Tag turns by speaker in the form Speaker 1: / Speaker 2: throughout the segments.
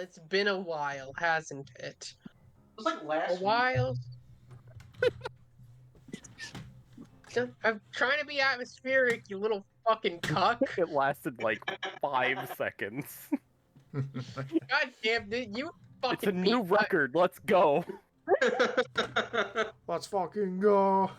Speaker 1: it's been a while, hasn't it?
Speaker 2: It was like
Speaker 1: A
Speaker 2: last week.
Speaker 1: while. I'm trying to be atmospheric, you little fucking cuck.
Speaker 3: It lasted like 5 seconds.
Speaker 1: God damn it, you fucking
Speaker 3: It's a new
Speaker 1: beat-
Speaker 3: record. Let's go.
Speaker 4: Let's fucking go.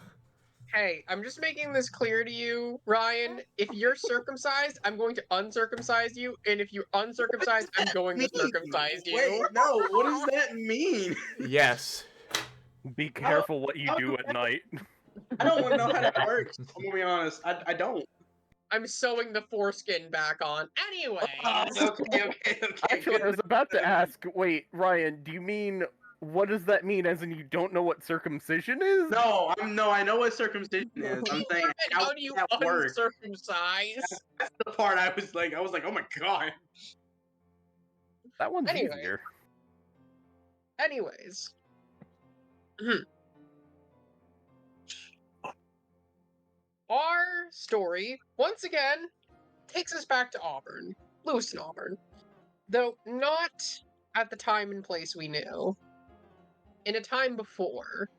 Speaker 1: Hey, I'm just making this clear to you, Ryan. If you're circumcised, I'm going to uncircumcise you, and if you're uncircumcised, I'm going to circumcise you.
Speaker 2: Wait, no, what does that mean?
Speaker 4: Yes.
Speaker 3: Be careful what you do at night.
Speaker 2: I don't want to know how that works. I'm gonna be honest. I don't.
Speaker 1: I'm sewing the foreskin back on. Anyway.
Speaker 2: Okay.
Speaker 3: Actually, I was about to ask, wait, Ryan, do you mean, what does that mean, as in you don't know what circumcision is?
Speaker 2: No, I know what circumcision is. I'm saying
Speaker 1: How do you
Speaker 2: that works?
Speaker 1: uncircumcise?
Speaker 2: That's the part I was like, oh my god.
Speaker 3: That one's
Speaker 1: Anyway.
Speaker 3: easier.
Speaker 1: Anyways. Our story, once again, takes us back to Auburn. Lewiston, Auburn. Though not at the time and place we knew. In a time before.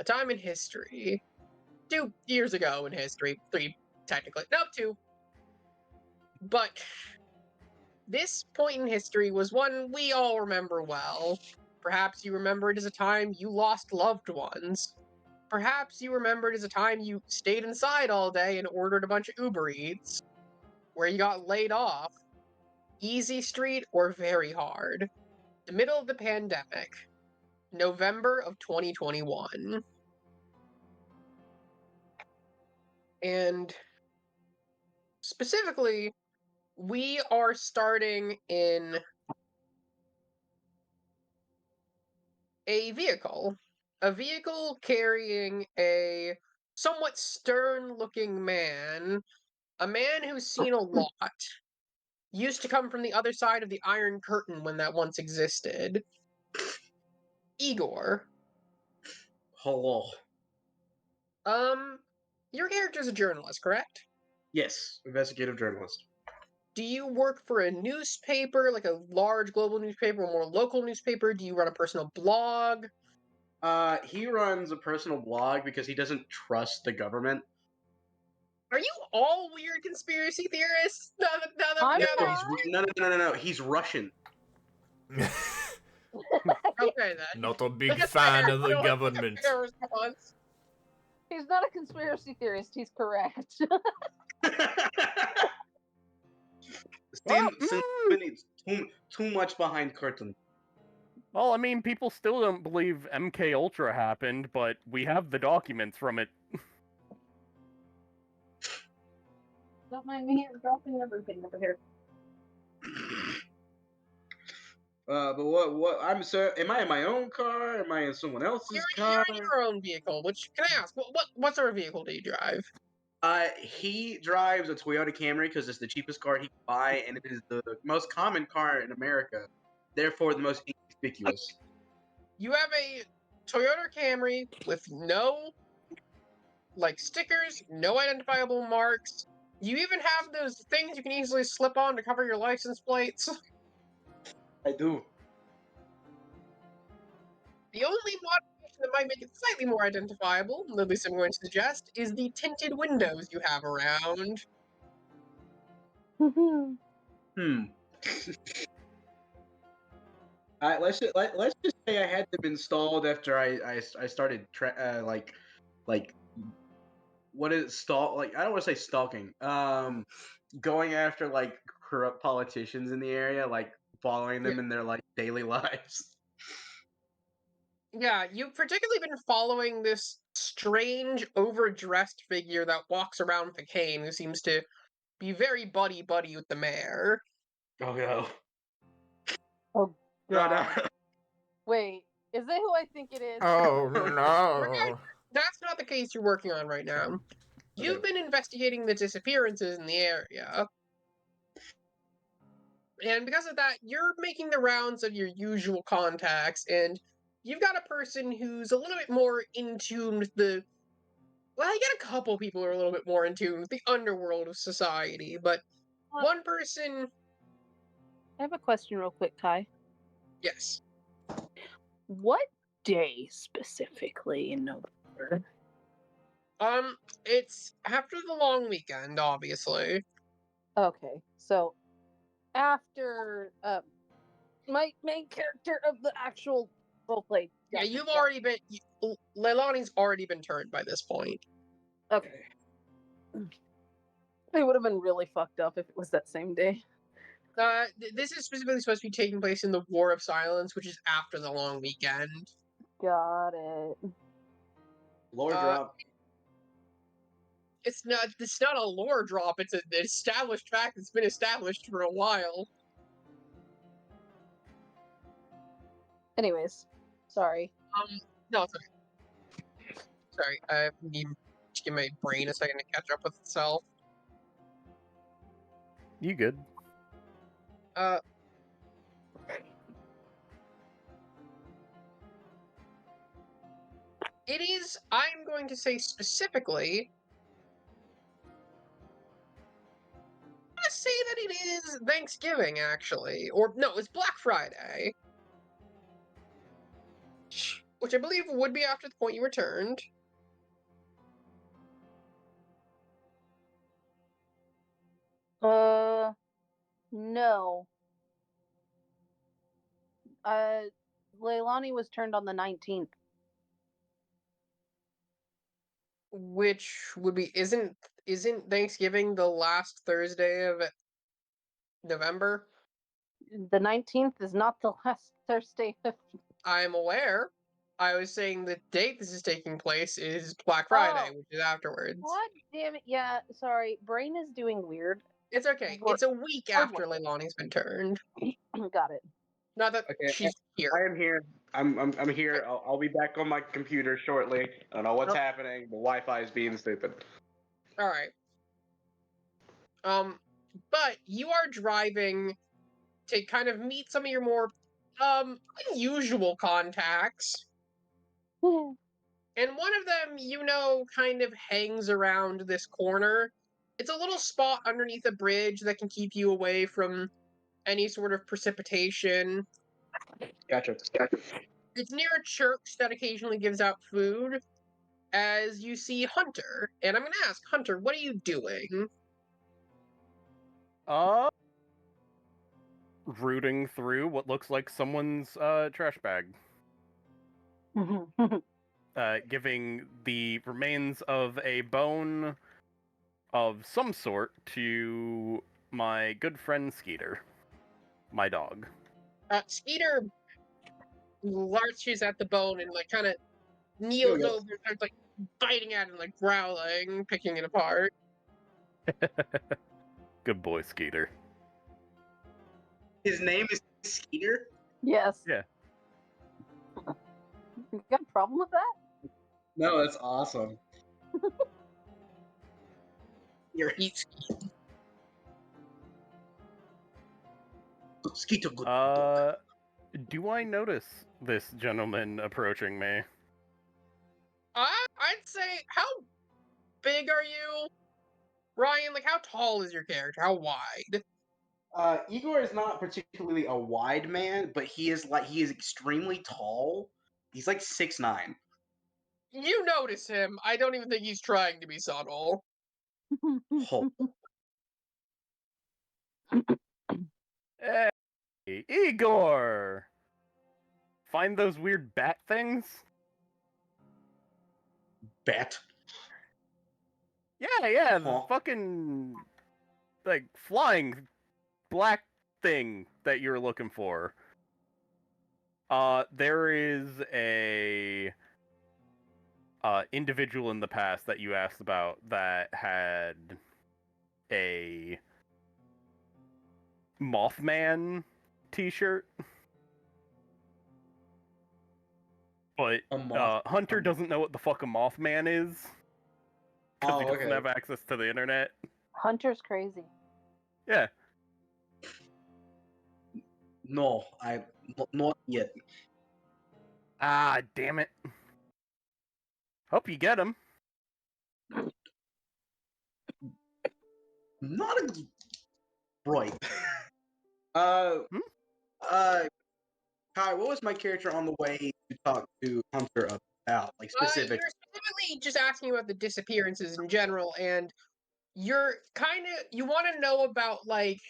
Speaker 1: A time in history. 2 years ago in history. 3, technically. No, 2. But this point in history was one we all remember well. Perhaps you remember it as a time you lost loved ones. Perhaps you remember it as a time you stayed inside all day and ordered a bunch of Uber Eats. Where you got laid off. Easy street or very hard. The middle of the pandemic. November of 2021. And specifically, we are starting in a vehicle. A vehicle carrying a somewhat stern-looking man. A man who's seen a lot. Used to come from the other side of the Iron Curtain when that once existed. Igor.
Speaker 2: Hello.
Speaker 1: Your character's a journalist, correct?
Speaker 2: Yes, investigative journalist.
Speaker 1: Do you work for a newspaper, like a large global newspaper, or more local newspaper? Do you run a personal blog?
Speaker 2: He runs a personal blog because he doesn't trust the government.
Speaker 1: Are you all weird conspiracy theorists?
Speaker 5: I'm
Speaker 2: No. He's Russian.
Speaker 1: Okay then.
Speaker 4: Not a big
Speaker 1: Look at
Speaker 4: fan
Speaker 1: that,
Speaker 4: of the
Speaker 1: no
Speaker 4: government.
Speaker 1: response.
Speaker 5: He's not a conspiracy theorist. He's correct.
Speaker 2: Too much behind curtain.
Speaker 3: Well, I mean, people still don't believe MK Ultra happened, but we have the documents from it.
Speaker 5: Don't mind me dropping everything over here.
Speaker 2: But what? I'm sir. Am I in my own car? Am I in someone else's
Speaker 1: You're
Speaker 2: car?
Speaker 1: in your own vehicle. Which can I ask? What sort of vehicle do you drive?
Speaker 2: He drives a Toyota Camry because it's the cheapest car he can buy, and it is the most common car in America. Therefore, the most inconspicuous.
Speaker 1: You have a Toyota Camry with no stickers, no identifiable marks. You even have those things you can easily slip on to cover your license plates.
Speaker 2: I do.
Speaker 1: The only modification that might make it slightly more identifiable, at least I'm going to suggest, is the tinted windows you have around.
Speaker 2: Let's just say I had them installed after I started what is stalk, like I don't want to say stalking, going after like corrupt politicians in the area, like following them in their like daily lives.
Speaker 1: Yeah, you've particularly been following this strange, overdressed figure that walks around with a cane who seems to be very buddy-buddy with the mayor.
Speaker 2: Oh no.
Speaker 5: Oh
Speaker 2: No,
Speaker 5: god.
Speaker 2: no.
Speaker 5: Wait, is that who I think it is?
Speaker 4: Oh no.
Speaker 1: That's not the case you're working on right now. You've been investigating the disappearances in the area. And because of that, you're making the rounds of your usual contacts, and you've got a person who's a little bit more in tune with the... Well, I get a couple people who are a little bit more in tune with the underworld of society, but one person...
Speaker 5: I have a question real quick, Kai.
Speaker 1: Yes.
Speaker 6: What day specifically in November?
Speaker 1: It's after the long weekend, obviously.
Speaker 6: Okay, so after my main character of the actual roleplay.
Speaker 1: Yeah,
Speaker 6: Gotcha,
Speaker 1: you've
Speaker 6: gotcha.
Speaker 1: already been. Leilani's already been turned by this point.
Speaker 6: Okay. It would have been really fucked up if it was that same day.
Speaker 1: This is specifically supposed to be taking place in the War of Silence, which is after the long weekend.
Speaker 6: Got it.
Speaker 2: Lore
Speaker 1: Uh,
Speaker 2: drop.
Speaker 1: It's not a lore drop. It's an established fact that's been established for a while.
Speaker 6: Anyways, sorry.
Speaker 1: No, it's okay. Sorry, I need to give my brain a second to catch up with itself.
Speaker 3: You good?
Speaker 1: It is, I'm going to say specifically, I'm going to say that it is Thanksgiving, actually. Or, no, it's Black Friday. Which I believe would be after the point you returned.
Speaker 6: No. Leilani was turned on the 19th.
Speaker 1: Which would be, isn't Thanksgiving the last Thursday of November?
Speaker 6: The 19th is not the last Thursday of...
Speaker 1: I'm aware. I was saying the date this is taking place is Black Friday,
Speaker 6: Oh.
Speaker 1: which is afterwards.
Speaker 6: God damn it. Yeah, sorry. Brain is doing weird.
Speaker 1: It's okay. It's a week after Leilani's been turned.
Speaker 6: Got it.
Speaker 1: Not that
Speaker 2: Okay,
Speaker 1: she's here.
Speaker 2: I am here. I'm here. I'll be back on my computer shortly. I don't know what's happening. The Wi-Fi is being stupid.
Speaker 1: All right. But you are driving to kind of meet some of your more unusual contacts. And one of them, kind of hangs around this corner. It's a little spot underneath a bridge that can keep you away from any sort of precipitation.
Speaker 2: Gotcha.
Speaker 1: It's near a church that occasionally gives out food. As you see Hunter, and I'm gonna ask Hunter, what are you doing?
Speaker 3: Rooting through what looks like someone's trash bag. Giving the remains of a bone of some sort to my good friend Skeeter, my dog.
Speaker 1: Skeeter lurches at the bone and kind of kneels over and starts biting at it and growling, picking it apart.
Speaker 3: Good boy, Skeeter.
Speaker 2: His name is Skeeter?
Speaker 6: Yes.
Speaker 3: Yeah.
Speaker 6: You got a problem with that?
Speaker 2: No, that's awesome. You're Skeeter.
Speaker 3: Do I notice this gentleman approaching me?
Speaker 1: I'd say, how big are you, Ryan? How tall is your character? How wide?
Speaker 2: Igor is not particularly a wide man, but he is extremely tall. He's like 6'9".
Speaker 1: You notice him. I don't even think he's trying to be subtle.
Speaker 2: Oh.
Speaker 3: Hey, Igor! Find those weird bat things?
Speaker 2: Bet.
Speaker 3: Yeah, the
Speaker 2: Huh.
Speaker 3: fucking flying black thing that you're looking for. There is a individual in the past that you asked about that had a Mothman t-shirt. But Hunter doesn't know what the fuck a Mothman is. Because he doesn't have access to the internet.
Speaker 6: Hunter's crazy.
Speaker 3: Yeah.
Speaker 2: No, not yet.
Speaker 3: Ah, damn it. Hope you get him.
Speaker 2: Not a right. Kai, what was my character on the way to talk to Hunter about? Like
Speaker 1: You're
Speaker 2: specific.
Speaker 1: specifically just asking about the disappearances in general, and you're you want to know about, like,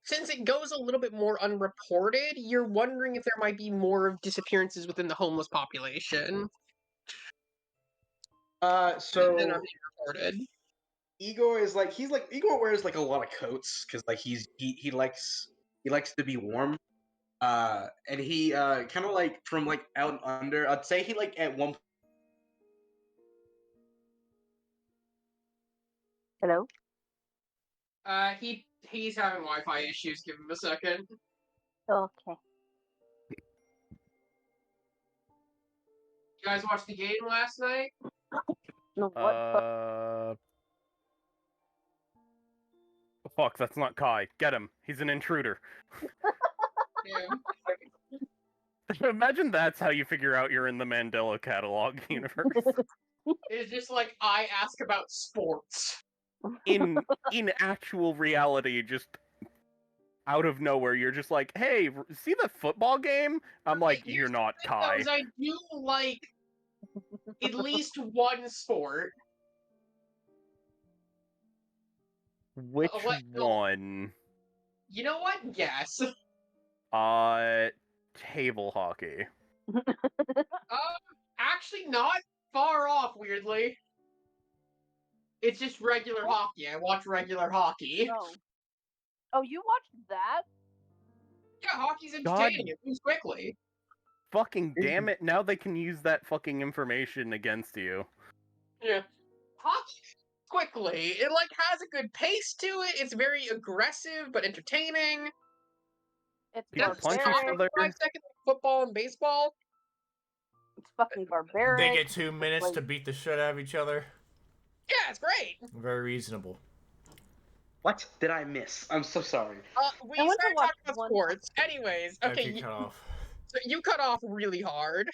Speaker 1: since it goes a little bit more unreported, you're wondering if there might be more of disappearances within the homeless population than
Speaker 2: So
Speaker 1: are being reported.
Speaker 2: Igor is like Igor wears like a lot of coats because like he likes to be warm. And he kind of like from like out and under. I'd say he like at one.
Speaker 6: Hello?
Speaker 1: He's having Wi-Fi issues. Give him a second.
Speaker 6: Okay.
Speaker 1: You guys watch the game last night?
Speaker 6: No, what?
Speaker 3: Fuck, that's not Kai. Get him. He's an intruder.
Speaker 1: Yeah.
Speaker 3: Imagine that's how you figure out you're in the Mandela catalog universe.
Speaker 1: It's just like I ask about sports.
Speaker 3: in actual reality, just out of nowhere, you're just like, hey, see the football game? I'm like,
Speaker 1: Here's
Speaker 3: you're not
Speaker 1: the thing, though,
Speaker 3: Kai.
Speaker 1: is I do like at least one sport.
Speaker 3: Which one?
Speaker 1: You know what? Guess.
Speaker 3: Table hockey.
Speaker 1: Actually, not far off. Weirdly, it's just regular hockey. I watch regular hockey.
Speaker 6: Oh, you watched that?
Speaker 1: Yeah, hockey's entertaining. It moves quickly.
Speaker 3: Fucking damn it! Now they can use that fucking information against you.
Speaker 1: Yeah, hockey quickly. It like has a good pace to it. It's very aggressive but entertaining.
Speaker 6: It's
Speaker 3: People punch each
Speaker 6: barbaric.
Speaker 3: other.
Speaker 1: 5 seconds like football and baseball.
Speaker 6: It's fucking barbaric.
Speaker 4: They get 2 minutes to beat the shit out of each other.
Speaker 1: Yeah, it's great.
Speaker 4: Very reasonable.
Speaker 2: What did I miss? I'm so sorry.
Speaker 1: We
Speaker 6: I went to
Speaker 1: started
Speaker 6: watch
Speaker 1: talking about
Speaker 6: one-
Speaker 1: sports. Anyways,
Speaker 4: After
Speaker 1: okay,
Speaker 4: you cut off.
Speaker 1: so you cut off really hard.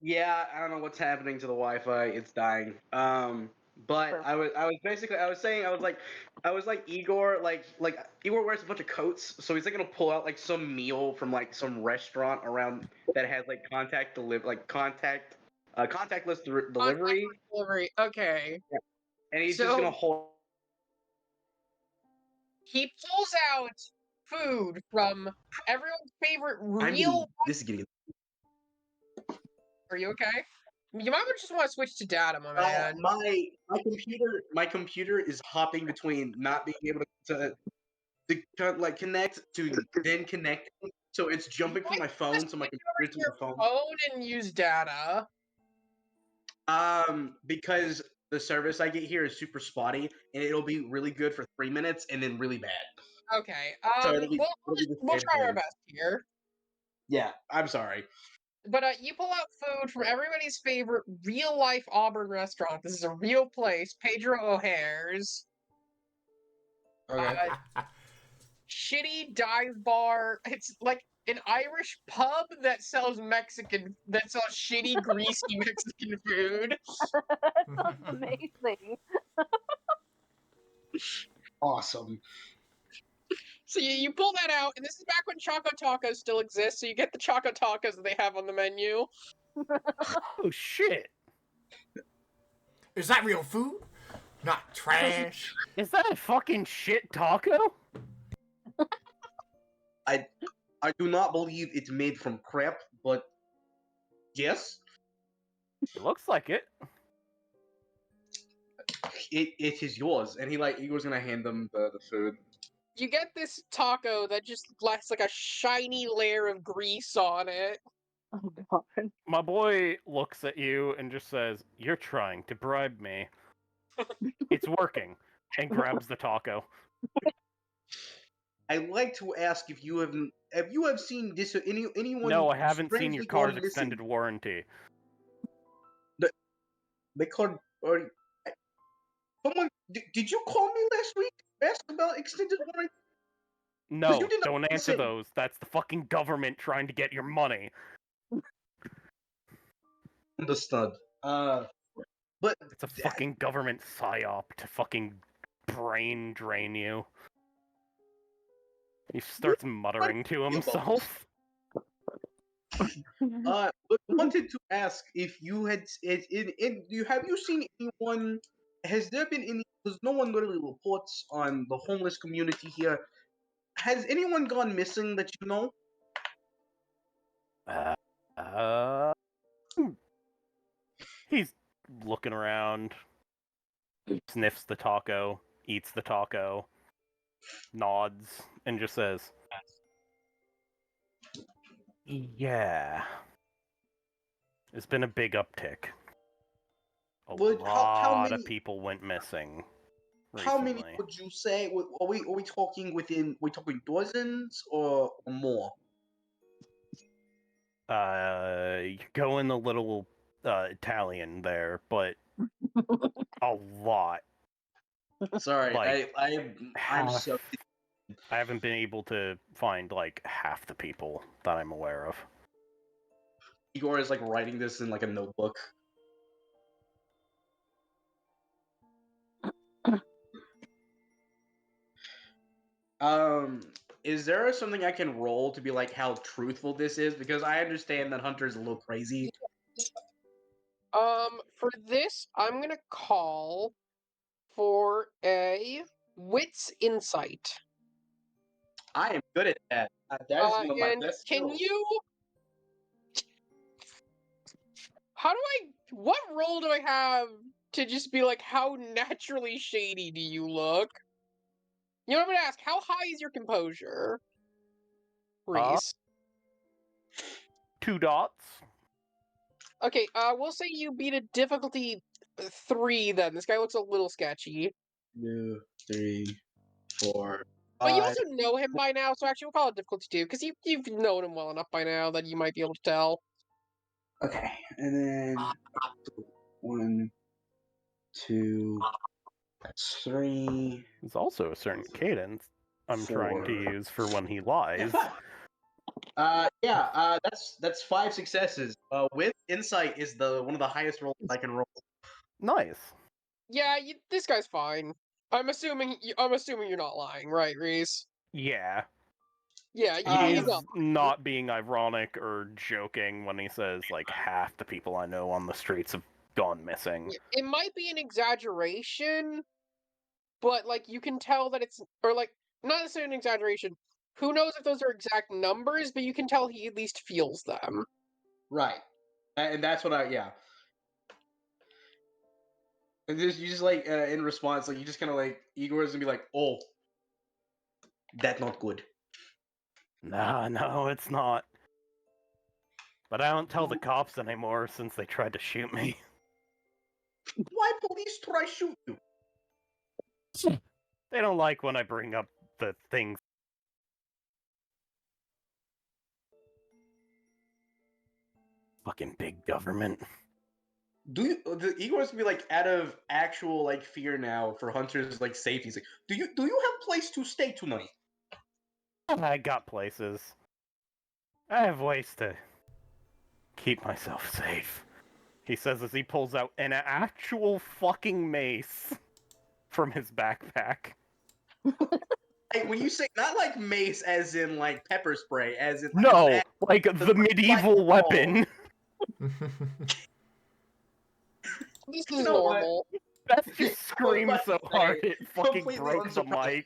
Speaker 2: Yeah, I don't know what's happening to the Wi-Fi. It's dying. But I was like Igor, like Igor wears a bunch of coats, so he's like gonna pull out like some meal from like some restaurant around that has like contactless delivery,
Speaker 1: Delivery. Okay.
Speaker 2: and he's
Speaker 1: So-
Speaker 2: just gonna hold.
Speaker 1: He pulls out food from everyone's favorite
Speaker 2: I
Speaker 1: real.
Speaker 2: mean, this is getting.
Speaker 1: Are you okay? You might just want to switch to data, my man.
Speaker 2: My computer is hopping between not being able to like connect to then connect, so it's jumping from my phone to my computer to
Speaker 1: Your
Speaker 2: my phone.
Speaker 1: phone and use data.
Speaker 2: Because the service I get here is super spotty, and it'll be really good for 3 minutes and then really bad.
Speaker 1: Okay.
Speaker 2: So it'll be
Speaker 1: We'll try our best here.
Speaker 2: Yeah, I'm sorry.
Speaker 1: But you pull out food from everybody's favorite real life Auburn restaurant. This is a real place, Pedro O'Hare's.
Speaker 2: Okay.
Speaker 1: Shitty dive bar. It's like an Irish pub that sells shitty, greasy Mexican food.
Speaker 6: That sounds amazing.
Speaker 2: Awesome.
Speaker 1: So you pull that out, and this is back when Choco Tacos still exist, so you get the Choco Tacos that they have on the menu.
Speaker 3: Oh shit!
Speaker 4: Is that real food? Not trash.
Speaker 3: Is that a fucking shit taco?
Speaker 2: I do not believe it's made from crap, but yes,
Speaker 3: It looks like it.
Speaker 2: it is yours. And Igor's gonna hand them the food.
Speaker 1: You get this taco that just left like a shiny layer of grease on it.
Speaker 6: Oh god.
Speaker 3: My boy looks at you and just says, "You're trying to bribe me." It's working, and grabs the taco.
Speaker 2: I'd like to ask if you have seen this anyone.
Speaker 3: No, I haven't seen your
Speaker 2: strangely
Speaker 3: car's
Speaker 2: gone missing?
Speaker 3: extended warranty.
Speaker 2: They called or someone. Did you call me last week? Ask about extended warranty.
Speaker 3: No,
Speaker 2: you didn't
Speaker 3: don't answer
Speaker 2: listen.
Speaker 3: those. That's the fucking government trying to get your money.
Speaker 2: Understood. But
Speaker 3: It's a fucking government psyop to fucking brain drain you. He starts muttering to himself.
Speaker 2: But wanted to ask if you had have you seen anyone? Has there been any? Because no one literally reports on the homeless community here. Has anyone gone missing that you know?
Speaker 3: Uh, uh, he's looking around, sniffs the taco, eats the taco, nods, and just says, "Yeah, it's been a big uptick. A
Speaker 2: How
Speaker 3: lot of
Speaker 2: many?
Speaker 3: people went missing
Speaker 2: How many
Speaker 3: recently.
Speaker 2: would you say? Are we talking within? We talking dozens or more?
Speaker 3: You go in a little Italian there, but a lot.
Speaker 2: Sorry,
Speaker 3: Like
Speaker 2: I'm
Speaker 3: half.
Speaker 2: so.
Speaker 3: I haven't been able to find like half the people that I'm aware of.
Speaker 2: Igor is like writing this in like a notebook. Um, is there something I can roll to be like how truthful this is? Because I understand that Hunter's a little crazy.
Speaker 1: For this, I'm gonna call for a wits insight.
Speaker 2: I am good at that. That is one of my
Speaker 1: And
Speaker 2: best
Speaker 1: can
Speaker 2: skills.
Speaker 1: you? What role do I have to just be like, how naturally shady do you look? You know what I'm gonna ask? How high is your composure, Reese?
Speaker 3: 2 dots.
Speaker 1: Okay, we'll say you beat a difficulty 3 then. This guy looks a little sketchy.
Speaker 2: 2, 3, 4,
Speaker 1: But you
Speaker 2: 5.
Speaker 1: also know him by now, so actually we'll call it difficulty 2, because you've known him well enough by now that you might be able to tell.
Speaker 2: Okay, and then 1, 2, that's 3,
Speaker 3: There's also a certain cadence I'm trying to
Speaker 2: 4.
Speaker 3: use for when he lies.
Speaker 2: That's 5 successes. With insight is the one of the highest rolls I can roll.
Speaker 3: Nice.
Speaker 1: Yeah, this guy's fine. I'm assuming you're not lying, right, Reese?
Speaker 3: Yeah.
Speaker 1: Yeah,
Speaker 3: He's
Speaker 1: he's not.
Speaker 3: not being ironic or joking when he says like half the people I know on the streets have gone missing.
Speaker 1: It might be an exaggeration, but like you can tell that it's, or like not necessarily an exaggeration. Who knows if those are exact numbers, but you can tell he at least feels them.
Speaker 2: Right, and that's what And you just like in response, like you just kind of like Igor's gonna be like, "Oh, that not good."
Speaker 3: Nah, no, it's not. But I don't tell the cops anymore since they tried to shoot me.
Speaker 2: Why police try shoot you?
Speaker 3: They don't like when I bring up the things. Fucking big government.
Speaker 2: Do you? The Igor's gonna be like out of actual like fear now for Hunter's like safety. He's like, do you have place to stay tonight?
Speaker 3: I got places. I have ways to keep myself safe. He says as he pulls out an actual fucking mace from his backpack.
Speaker 2: Like, when you say not like mace, as in like pepper spray, as in
Speaker 3: No, like the medieval weapon.
Speaker 1: This
Speaker 2: You
Speaker 1: is
Speaker 2: know what?
Speaker 1: normal.
Speaker 3: Beth just screamed so hard it fucking
Speaker 2: completely
Speaker 3: broke the
Speaker 2: unsurprised.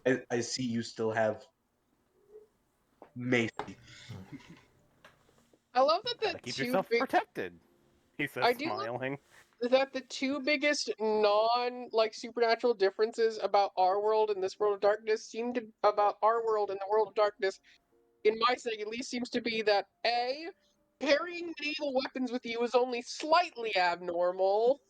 Speaker 3: mic.
Speaker 2: I see you still have mace.
Speaker 1: I love that
Speaker 3: Gotta keep yourself protected, he says,
Speaker 1: I do
Speaker 3: smiling.
Speaker 1: that the two biggest like supernatural differences about our world and this world of darkness seem to about our world and the world of darkness, in my setting at least, seems to be that A, carrying medieval weapons with you is only slightly abnormal,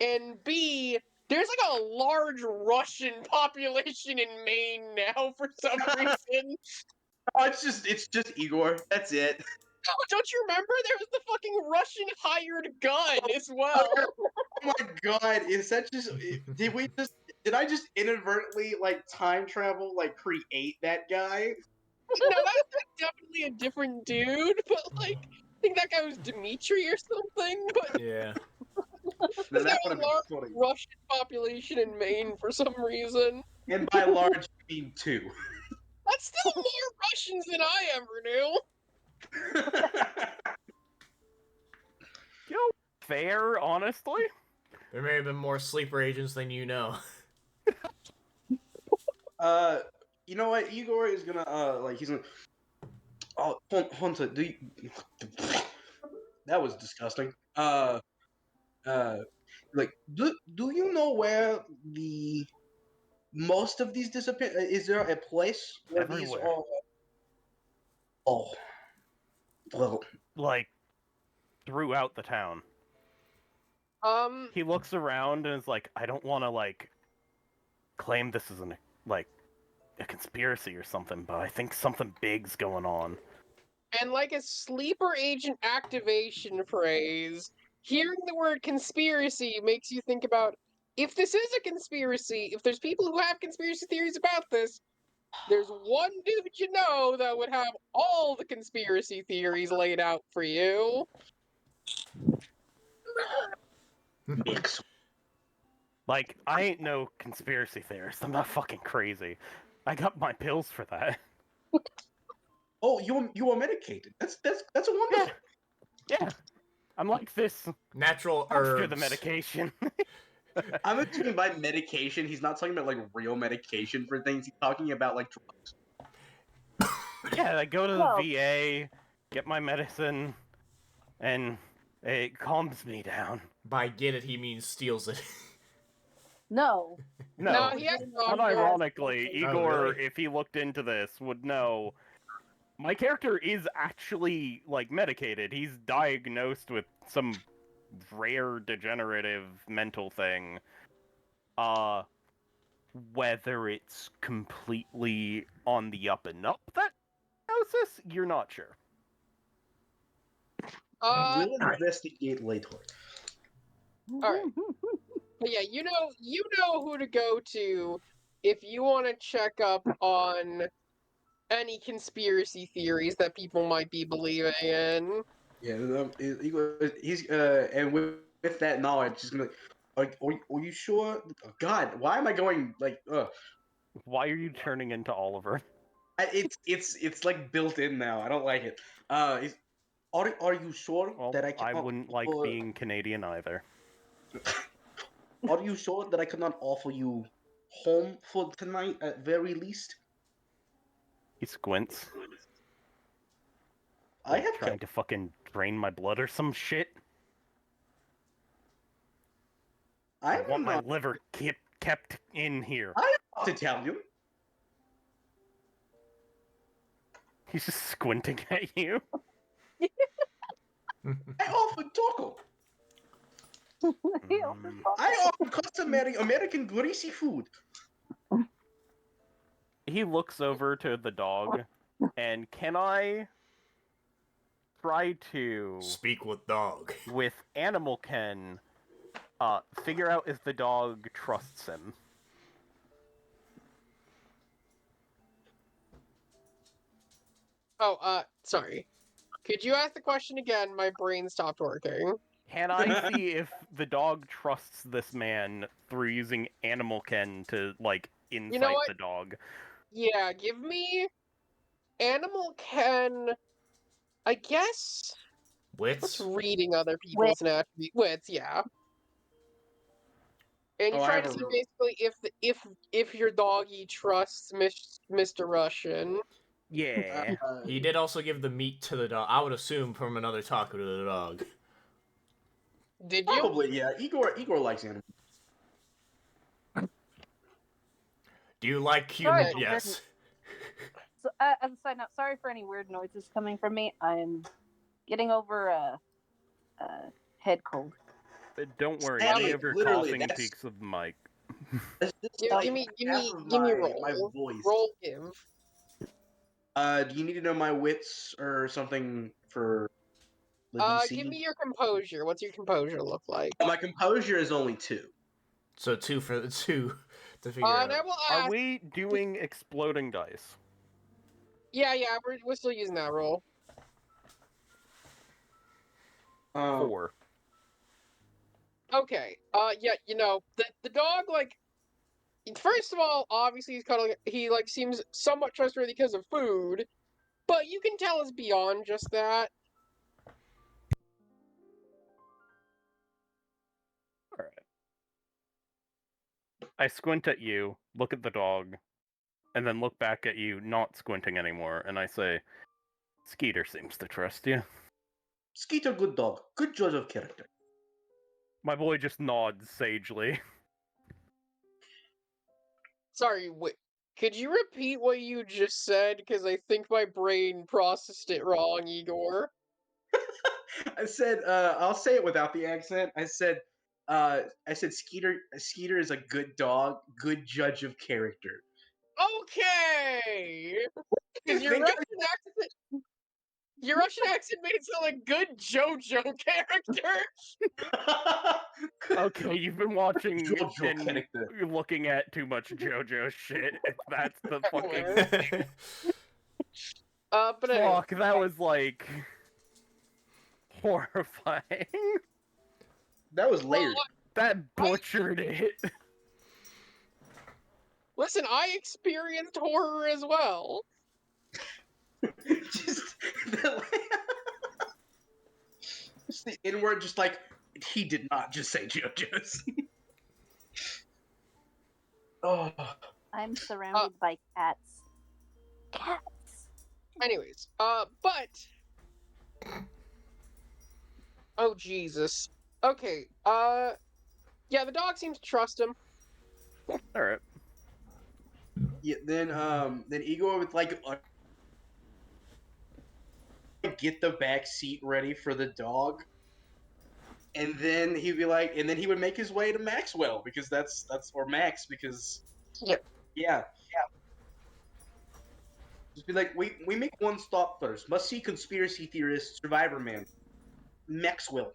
Speaker 1: and B, there's like a large Russian population in Maine now for some reason.
Speaker 2: Oh, it's just Igor. That's it.
Speaker 1: Don't you remember? There was the fucking Russian hired gun as well.
Speaker 2: Oh my god, is that just? Did I just inadvertently like time travel, like create that guy?
Speaker 1: No, that's definitely a different dude, but like, I think that guy was Dmitri or something. But
Speaker 4: Yeah.
Speaker 2: No,
Speaker 1: there's
Speaker 2: that
Speaker 1: got
Speaker 2: would
Speaker 1: a
Speaker 2: have been
Speaker 1: large
Speaker 2: funny.
Speaker 1: Russian population in Maine for some reason.
Speaker 2: And by large, you mean 2.
Speaker 1: That's still more Russians than I ever knew.
Speaker 3: You know, fair, honestly.
Speaker 4: There may have been more sleeper agents than you know.
Speaker 2: You know what? Igor is gonna he's gonna. Oh, Hunter, do you? That was disgusting. Like, do you know where the most of these disappear? Is there a place where these
Speaker 3: Everywhere.
Speaker 2: are? Oh, well,
Speaker 3: Like, throughout the town. He looks around and is like, I don't want to, like, claim this is like, a conspiracy or something, but I think something big's going on.
Speaker 1: And like a sleeper agent activation phrase, hearing the word conspiracy makes you think about if this is a conspiracy, if there's people who have conspiracy theories about this, there's one dude you know that would have all the conspiracy theories laid out for you.
Speaker 2: mix.
Speaker 3: Like, I ain't no conspiracy theorist. I'm not fucking crazy. I got my pills for that.
Speaker 2: Oh, you are medicated. That's a wonderful.
Speaker 3: Yeah. I'm like this
Speaker 4: Natural
Speaker 3: after
Speaker 4: herbs.
Speaker 3: the medication.
Speaker 2: I'm assuming by medication, he's not talking about like real medication for things. He's talking about like drugs.
Speaker 3: Yeah, I go to the
Speaker 6: Well-
Speaker 3: VA, get my medicine, and it calms me down.
Speaker 4: By get it, he means steals it.
Speaker 6: No.
Speaker 3: No,
Speaker 1: he has
Speaker 3: unironically,
Speaker 4: Oh,
Speaker 3: Igor,
Speaker 4: really?
Speaker 3: if he looked into this, would know my character is actually, like, medicated. He's diagnosed with some rare degenerative mental thing. Whether it's completely on the up and up, that diagnosis, you're not sure.
Speaker 2: We'll investigate later.
Speaker 1: Alright. But yeah, you know who to go to if you want to check up on any conspiracy theories that people might be believing in.
Speaker 2: Yeah, he's and with that knowledge, he's gonna be like, are you sure? Oh, God, why am I going like?
Speaker 3: Why are you turning into Oliver?
Speaker 2: It's like built in now. I don't like it. Are you sure
Speaker 3: Well,
Speaker 2: that I
Speaker 3: I
Speaker 2: cannot?
Speaker 3: wouldn't like being Canadian either.
Speaker 2: Are you sure that I cannot offer you home for tonight at very least?
Speaker 3: He squints.
Speaker 2: I
Speaker 3: Like,
Speaker 2: have
Speaker 3: trying to fucking drain my blood or some shit. I want my liver kept in here.
Speaker 2: I am not Italian.
Speaker 3: He's just squinting at you.
Speaker 2: I offered taco. I offer customary American greasy food.
Speaker 3: He looks over to the dog, and can I try to,
Speaker 4: Speak with dog.
Speaker 3: with Animal Ken, figure out if the dog trusts him?
Speaker 1: Oh, sorry. Could you ask the question again? My brain stopped working.
Speaker 3: Can I see if the dog trusts this man through using Animal Ken to, like, insight
Speaker 1: what?
Speaker 3: the dog?
Speaker 1: Yeah, give me Animal Ken. I guess what's
Speaker 4: Wits?
Speaker 1: reading other people's natural wits, yeah. And you
Speaker 2: Oh, I
Speaker 1: try
Speaker 2: have
Speaker 1: to
Speaker 2: a
Speaker 1: see
Speaker 2: real-
Speaker 1: basically if your doggy trusts Mr. Russian.
Speaker 3: Yeah.
Speaker 4: He did also give the meat to the dog. I would assume from another taco to the dog.
Speaker 1: Did you?
Speaker 2: Probably, yeah. Igor likes animals.
Speaker 4: Do you like human?
Speaker 6: Sorry.
Speaker 4: Yes.
Speaker 6: So, as a side note, sorry for any weird noises coming from me. I'm getting over a head cold.
Speaker 3: Don't worry,
Speaker 2: Hey,
Speaker 3: any of your
Speaker 2: literally,
Speaker 3: coughing
Speaker 2: that's-
Speaker 3: peaks of the mic.
Speaker 1: Give me roll.
Speaker 2: my voice.
Speaker 1: Roll give.
Speaker 2: Do you need to know my wits or something for the DC?
Speaker 1: Give me your composure. What's your composure look like?
Speaker 2: My composure is only 2.
Speaker 4: So 2 for the 2 to figure
Speaker 1: And I
Speaker 4: out.
Speaker 1: will
Speaker 3: Are
Speaker 1: ask.
Speaker 3: we doing exploding dice?
Speaker 1: Yeah, we're still using that roll.
Speaker 3: 4.
Speaker 1: Okay. Yeah, the dog, like, First of all, obviously he like seems somewhat trustworthy because of food, but you can tell it's beyond just that.
Speaker 3: Alright. I squint at you, look at the dog, and then look back at you, not squinting anymore, and I say, Skeeter seems to trust you.
Speaker 2: Skeeter, good dog. Good judge of character.
Speaker 3: My boy just nods sagely.
Speaker 1: Sorry, wait. Could you repeat what you just said? Because I think my brain processed it wrong, Igor.
Speaker 2: I said, I'll say it without the accent. I said Skeeter is a good dog, good judge of character.
Speaker 1: Okay!
Speaker 2: You
Speaker 1: Because your
Speaker 2: think
Speaker 1: Russian accent made it sound like good JoJo character.
Speaker 3: Okay, you've been watching
Speaker 2: JoJo
Speaker 3: and
Speaker 2: character.
Speaker 3: looking at too much JoJo shit. If that's the fucking
Speaker 1: But anyway,
Speaker 3: fuck, that was like horrifying.
Speaker 2: That was layered.
Speaker 3: That butchered it.
Speaker 1: listen, I experienced horror as well.
Speaker 2: Just the N-word, just like he did not just say JoJo's. Oh,
Speaker 6: I'm surrounded by cats. Cats.
Speaker 1: Anyways, but oh Jesus. Okay, yeah, the dog seems to trust him.
Speaker 3: All right.
Speaker 2: yeah. Then Igor would like get the back seat ready for the dog, and then he'd be like, and then he would make his way to Maxwell because that's or Max because
Speaker 1: Yep.
Speaker 2: yeah. Just be like, we make one stop first. Must see conspiracy theorist, Survivor Man, Maxwell.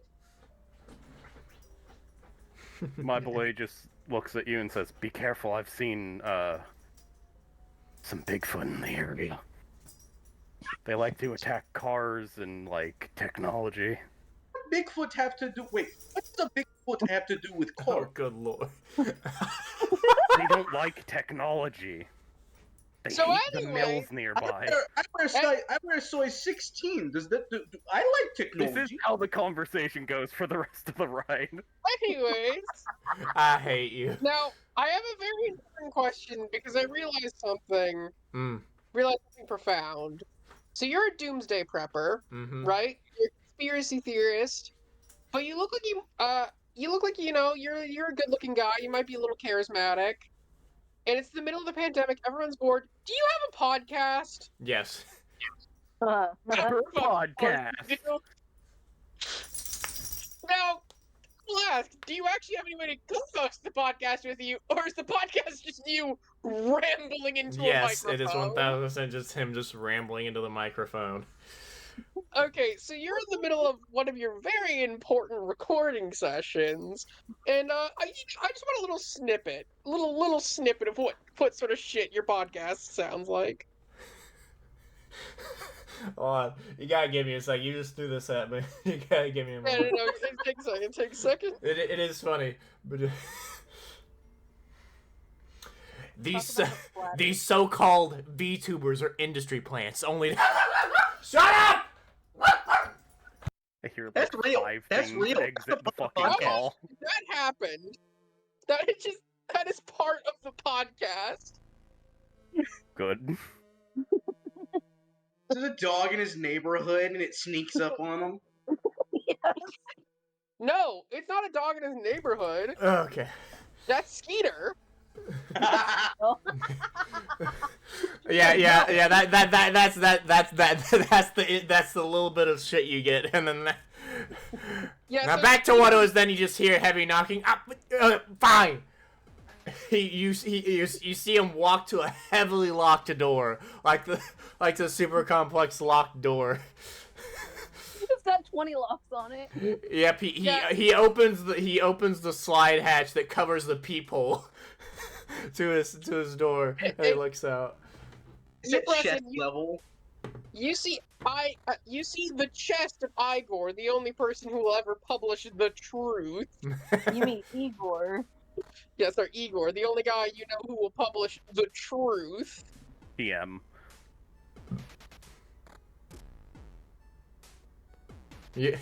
Speaker 3: My boy just looks at you and says, "Be careful. I've seen some Bigfoot in the area. They like to attack cars and like technology."
Speaker 2: Bigfoot have to do? Wait, what does a Bigfoot have to do with
Speaker 4: Oh,
Speaker 2: car?
Speaker 4: good lord.
Speaker 3: They don't like technology. They
Speaker 1: So
Speaker 3: hate the
Speaker 1: anyway,
Speaker 3: mills nearby.
Speaker 2: I wear size 16. Does that? I like technology.
Speaker 3: This is how the conversation goes for the rest of the ride.
Speaker 1: Anyways,
Speaker 4: I hate you.
Speaker 1: now I have a very important question because I realized something.
Speaker 4: Mm.
Speaker 1: Realized something profound. So you're a doomsday prepper,
Speaker 4: Mm-hmm.
Speaker 1: right? You're a conspiracy theorist, but you look like you're a good-looking guy. You might be a little charismatic, and it's the middle of the pandemic. Everyone's bored. Do you have a podcast?
Speaker 4: Yes.
Speaker 3: Her podcast.
Speaker 1: Now, I'll ask, do you actually have anybody to co-host the podcast with you, or is the podcast just you rambling into a
Speaker 4: Yes,
Speaker 1: microphone?
Speaker 4: it is 1000% just him just rambling into the microphone.
Speaker 1: Okay, so you're in the middle of one of your very important recording sessions, and I just want a little snippet, little snippet of what sort of shit your podcast sounds like.
Speaker 4: Hold on. You gotta give me a sec. You just threw this at me. You gotta give me a
Speaker 1: No,
Speaker 4: moment.
Speaker 1: it takes a second. It takes a second.
Speaker 4: It is funny, but these so-called VTubers are industry plants. Only shut up.
Speaker 3: I hear like
Speaker 2: That's real.
Speaker 3: 5
Speaker 2: That's
Speaker 3: things
Speaker 2: real.
Speaker 3: exit the fucking
Speaker 1: Okay.
Speaker 3: call.
Speaker 1: That happened. That is part of the podcast.
Speaker 3: Good.
Speaker 2: There's a dog in his neighborhood and it sneaks up on him.
Speaker 1: No, it's not a dog in his neighborhood.
Speaker 4: Okay.
Speaker 1: That's Skeeter.
Speaker 4: Yeah. That's the little bit of shit you get, and then
Speaker 1: Yeah.
Speaker 4: now
Speaker 1: so
Speaker 4: back to what it was. Then you just hear heavy knocking. Fine. You see him walk to a heavily locked door, like the super complex locked door.
Speaker 6: It's got 20 locks on it.
Speaker 4: Yep. He opens the slide hatch that covers the peephole to his door, and he looks out.
Speaker 2: Is it
Speaker 1: Preston,
Speaker 2: chest level?
Speaker 1: You see the chest of Igor, the only person who will ever publish the truth.
Speaker 6: You mean Igor?
Speaker 1: Yes, sir, Igor, the only guy you know who will publish the truth.
Speaker 3: TM.
Speaker 4: Yeah.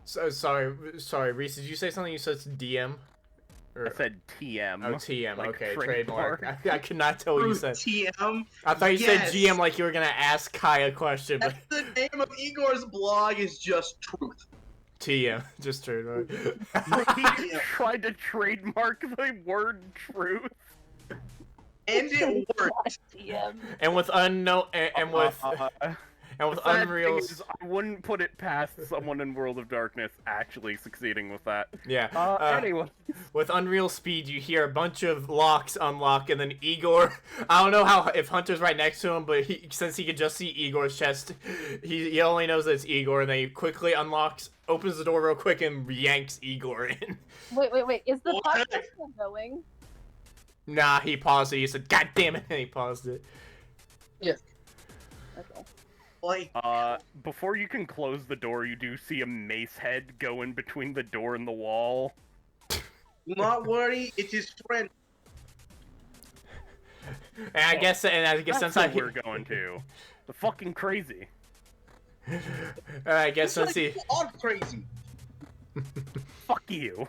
Speaker 4: So sorry, Reese. Did you say something? You said DM.
Speaker 3: I said TM.
Speaker 4: Oh, TM.
Speaker 3: like
Speaker 4: Okay,
Speaker 3: trademark.
Speaker 4: trademark. I could not tell what you said.
Speaker 2: TM.
Speaker 4: I thought you
Speaker 2: Yes.
Speaker 4: said GM like you were gonna ask Kai a question, but
Speaker 2: That's the name of Igor's blog is just truth.
Speaker 4: TM just trademark.
Speaker 3: He tried to trademark the word truth.
Speaker 2: And it worked.
Speaker 6: DM.
Speaker 4: And with unknown and with
Speaker 3: The sad
Speaker 4: Unreal.
Speaker 3: thing is, I wouldn't put it past someone in World of Darkness actually succeeding with that.
Speaker 4: Yeah.
Speaker 3: Anyway.
Speaker 4: With Unreal Speed, you hear a bunch of locks unlock, and then Igor. I don't know if Hunter's right next to him, but since he could just see Igor's chest, he only knows that it's Igor, and then he quickly unlocks, opens the door real quick, and yanks Igor in.
Speaker 6: Wait. Is the
Speaker 2: What?
Speaker 6: podcast still going?
Speaker 4: Nah, he paused it. He said, "God damn it!" and he paused it.
Speaker 1: Yes.
Speaker 6: Okay.
Speaker 2: Like,
Speaker 3: Before you can close the door, you do see a mace head go in between the door and the wall.
Speaker 2: do not worry, it is friend.
Speaker 4: And I guess
Speaker 3: That's
Speaker 4: since
Speaker 3: what we're going to. The fucking crazy.
Speaker 4: I guess
Speaker 2: It's like,
Speaker 4: since he
Speaker 2: you are crazy.
Speaker 3: Fuck you.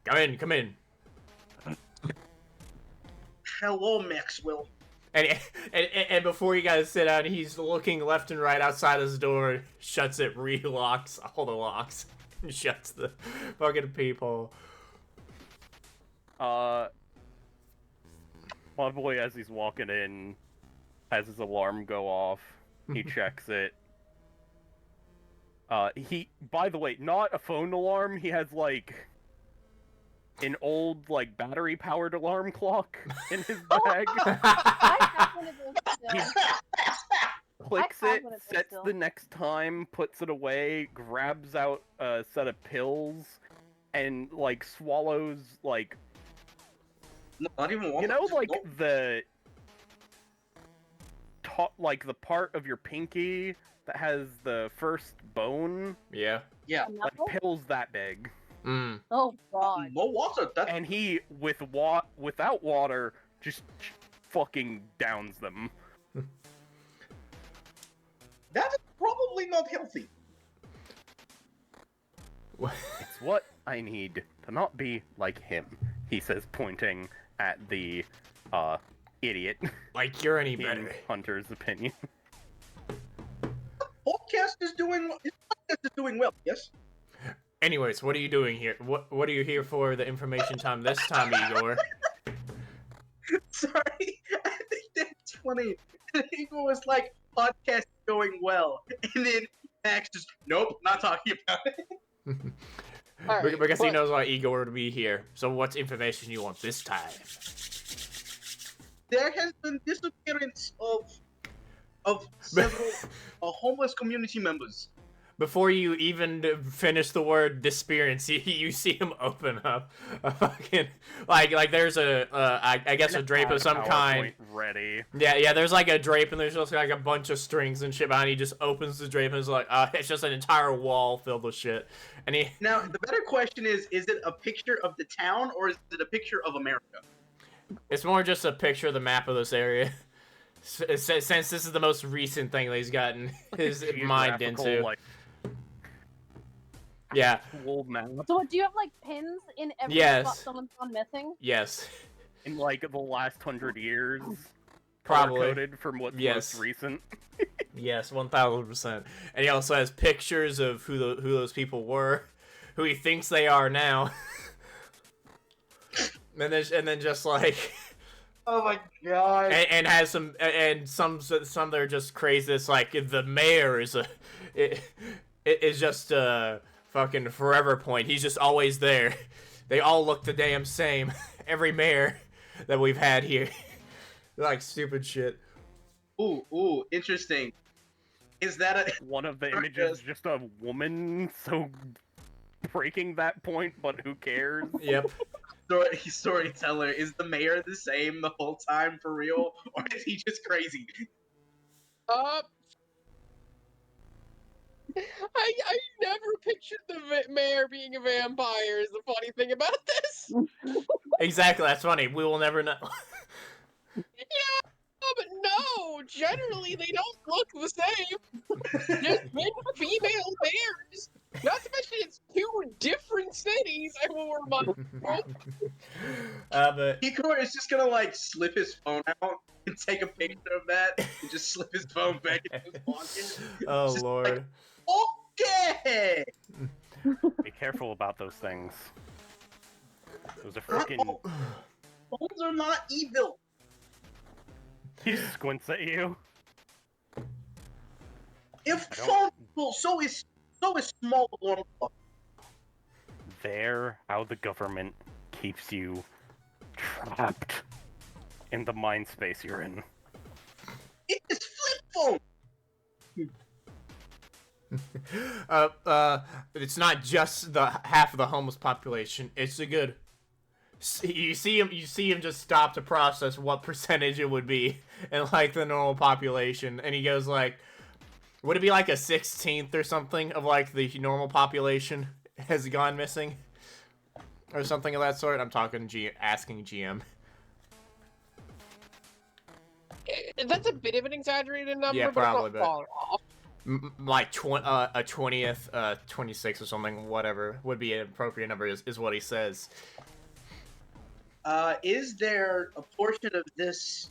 Speaker 4: come in.
Speaker 2: Hello, Maxwell.
Speaker 4: And before you guys sit down, he's looking left and right outside his door, shuts it, relocks all the locks, and shuts the fucking peephole.
Speaker 3: My boy, as he's walking in, has his alarm go off. He checks it. By the way, not a phone alarm. He has, like, an old, like, battery-powered alarm clock in his bag.
Speaker 6: I have one of those still.
Speaker 3: Clicks
Speaker 6: I have
Speaker 3: it,
Speaker 6: one of those
Speaker 3: sets
Speaker 6: still.
Speaker 3: the next time, puts it away, grabs out a set of pills, and, like, swallows, like,
Speaker 2: No, not even one.
Speaker 3: you know,
Speaker 2: just
Speaker 3: like,
Speaker 2: no.
Speaker 3: the the part of your pinky that has the first bone,
Speaker 4: Yeah.
Speaker 2: Yeah.
Speaker 6: A
Speaker 3: like,
Speaker 6: knuckle?
Speaker 3: pills that big.
Speaker 4: Mm.
Speaker 6: Oh god.
Speaker 2: No water. That's
Speaker 3: And he, without water, just fucking downs them.
Speaker 2: that is probably not healthy.
Speaker 3: It's what I need to not be like him, he says, pointing at the, idiot,
Speaker 4: Like you're any
Speaker 3: in
Speaker 4: better.
Speaker 3: Hunter's opinion.
Speaker 2: Podcast is doing. Podcast is doing well. Yes.
Speaker 4: Anyways, what are you doing here? What are you here for? The information time this time, Igor.
Speaker 2: Sorry, I think that's funny. Igor was like, "Podcast is going well," and then Max just, "Nope, not talking about it."
Speaker 1: Alright,
Speaker 4: Because he
Speaker 1: but-
Speaker 4: knows why Igor would be here. So what's information you want this time?
Speaker 2: There has been disappearance of several homeless community members.
Speaker 4: Before you even finish the word disappearance, you see him open up a fucking like there's I guess a drape of some kind.
Speaker 3: PowerPoint ready.
Speaker 4: Yeah, there's like a drape and there's just like a bunch of strings and shit behind. He just opens the drape and is like, it's just an entire wall filled with shit. And he
Speaker 2: Now, the better question is it a picture of the town or is it a picture of America?
Speaker 4: it's more just a picture of the map of this area. Since this is the most recent thing that he's gotten his mind
Speaker 3: Geographical,
Speaker 4: into.
Speaker 3: like,
Speaker 4: Yeah.
Speaker 3: old map.
Speaker 6: So do you have like pins in every
Speaker 4: Yes.
Speaker 6: spot someone's gone missing?
Speaker 4: Yes.
Speaker 3: In, like, the last 100 years.
Speaker 4: Probably.
Speaker 3: Color-coded from what's
Speaker 4: Yes.
Speaker 3: most recent.
Speaker 4: Yes, 1000%. And he also has pictures of who those people were, who he thinks they are now. and then just like
Speaker 2: Oh my god.
Speaker 4: and has some that are just crazy. It's like the mayor is is just a fucking forever point. He's just always there. They all look the damn same. Every mayor that we've had here. Like stupid shit.
Speaker 2: Ooh, interesting. Is that a
Speaker 3: One of the images just a woman, so breaking that point, but who cares?
Speaker 4: Yep.
Speaker 2: storyteller? Is the mayor the same the whole time for real, or is he just crazy?
Speaker 1: I never pictured the mayor being a vampire. Is the funny thing about this?
Speaker 4: Exactly, that's funny. We will never know.
Speaker 1: Yeah, but no. Generally, they don't look the same. There's been female mayors. Not to mention, it's 2 different cities. I will remind you.
Speaker 4: But
Speaker 2: Igor is just gonna like slip his phone out and take a picture of that and just slip his phone back into his pocket.
Speaker 4: oh
Speaker 2: Just
Speaker 4: lord.
Speaker 2: Okay.
Speaker 3: Be careful about those things. Those are freaking.
Speaker 2: Phones are not evil.
Speaker 3: He squints at you.
Speaker 2: If
Speaker 3: I don't-
Speaker 2: phone evil, so is small one.
Speaker 3: They're how the government keeps you trapped in the mind space you're in.
Speaker 2: It is flip phone.
Speaker 4: It's not just the half of the homeless population. It's the good. You see him just stop to process what percentage it would be in like the normal population, and he goes like, would it be like a 16th or something of like the normal population has gone missing? Or something of that sort? I'm talking asking GM.
Speaker 1: That's a bit of an exaggerated number,
Speaker 4: Yeah,
Speaker 1: but
Speaker 4: probably,
Speaker 1: it's
Speaker 4: but-
Speaker 1: not far off.
Speaker 4: Like a 20th, 26 or something, whatever would be an appropriate number is what he says.
Speaker 2: Is there a portion of this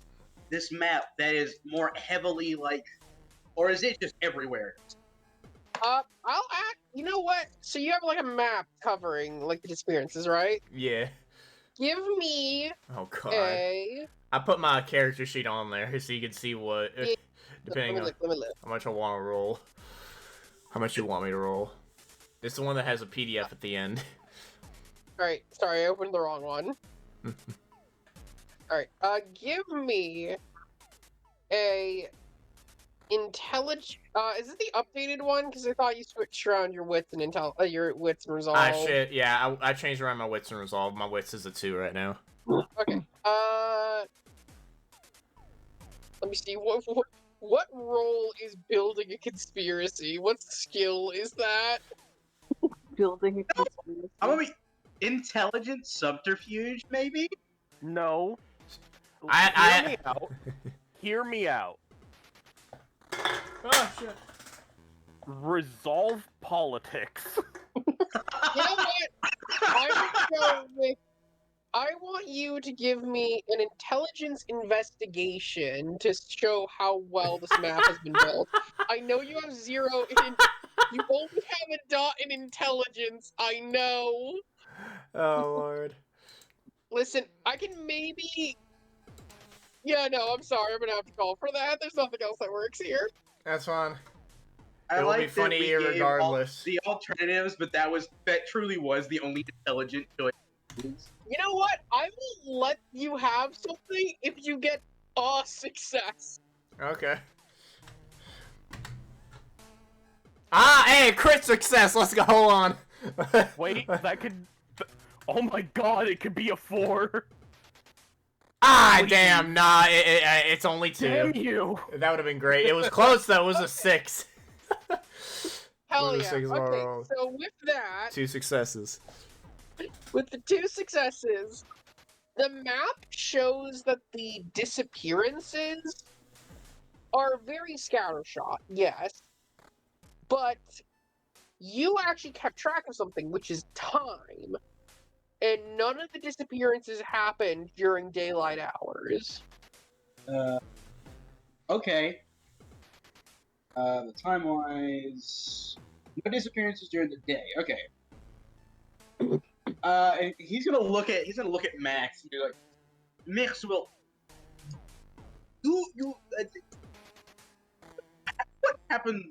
Speaker 2: map that is more heavily like, or is it just everywhere?
Speaker 1: I'll act. You know what? So you have like a map covering like the disappearances, right?
Speaker 4: Yeah.
Speaker 1: Give me
Speaker 4: Oh god.
Speaker 1: a.
Speaker 4: I put my character sheet on there so you can see what,
Speaker 1: Yeah.
Speaker 4: depending on
Speaker 1: Let me look.
Speaker 4: how much I want to roll. How much you want me to roll. It's the one that has a PDF at the end.
Speaker 1: Alright, sorry, I opened the wrong one. Alright, give me a intelligent. Is it the updated one? Because I thought you switched around your wits and your wits and resolve.
Speaker 4: Ah, shit, yeah, I changed around my wits and resolve. My wits is a 2 right now.
Speaker 1: Okay, let me see. What role is building a conspiracy? What skill is that?
Speaker 6: Building a conspiracy.
Speaker 2: I'm gonna be intelligent subterfuge, maybe.
Speaker 3: No.
Speaker 4: I-
Speaker 3: Hear me out. Hear me out.
Speaker 4: Oh, shit.
Speaker 3: Resolve politics.
Speaker 1: You know what? I want you to give me an intelligence investigation to show how well this map has been built. I know you have 0 in. You only have a dot in intelligence. I know.
Speaker 4: Oh, lord.
Speaker 1: Listen, I can maybe. Yeah, no, I'm sorry. I'm gonna have to call for that. There's nothing else that works here.
Speaker 4: That's fine.
Speaker 2: I
Speaker 4: It will be
Speaker 2: like that
Speaker 4: funny
Speaker 2: we gave all
Speaker 4: regardless.
Speaker 2: the alternatives, but that truly was the only intelligent choice.
Speaker 1: You know what? I will let you have something if you get a success.
Speaker 4: Okay. Ah, hey, crit success! Let's go, hold on.
Speaker 3: Wait, that could. Oh my god, it could be a 4.
Speaker 4: Ah,
Speaker 3: Please.
Speaker 4: damn, nah, it's only 2.
Speaker 3: Damn you!
Speaker 4: That would have been great. It was close, though. It was a 6.
Speaker 1: Hell
Speaker 4: Those are
Speaker 1: yeah.
Speaker 4: 6 in a
Speaker 1: Okay,
Speaker 4: row.
Speaker 1: so with that,
Speaker 4: 2 successes.
Speaker 1: with the 2 successes, the map shows that the disappearances are very scattershot, yes. But you actually kept track of something, which is time. And none of the disappearances happened during daylight hours.
Speaker 2: Okay. The time wise, no disappearances during the day. Okay. And he's gonna look at Max and be like, Max, well, you what happened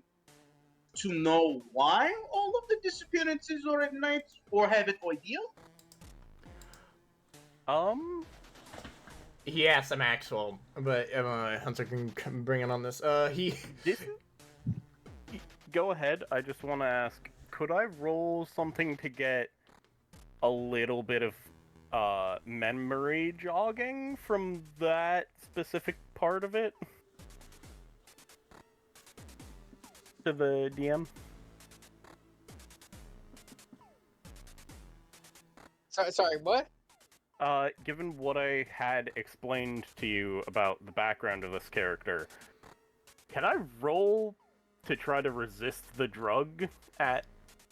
Speaker 2: to know why all of the disappearances are at night, or have an idea?
Speaker 4: He asked Maxwell, but Hunter can bring it on this.
Speaker 3: Go ahead, I just want to ask, could I roll something to get a little bit of memory jogging from that specific part of it? To the DM?
Speaker 1: Sorry, what?
Speaker 3: Given what I had explained to you about the background of this character, can I roll to try to resist the drug at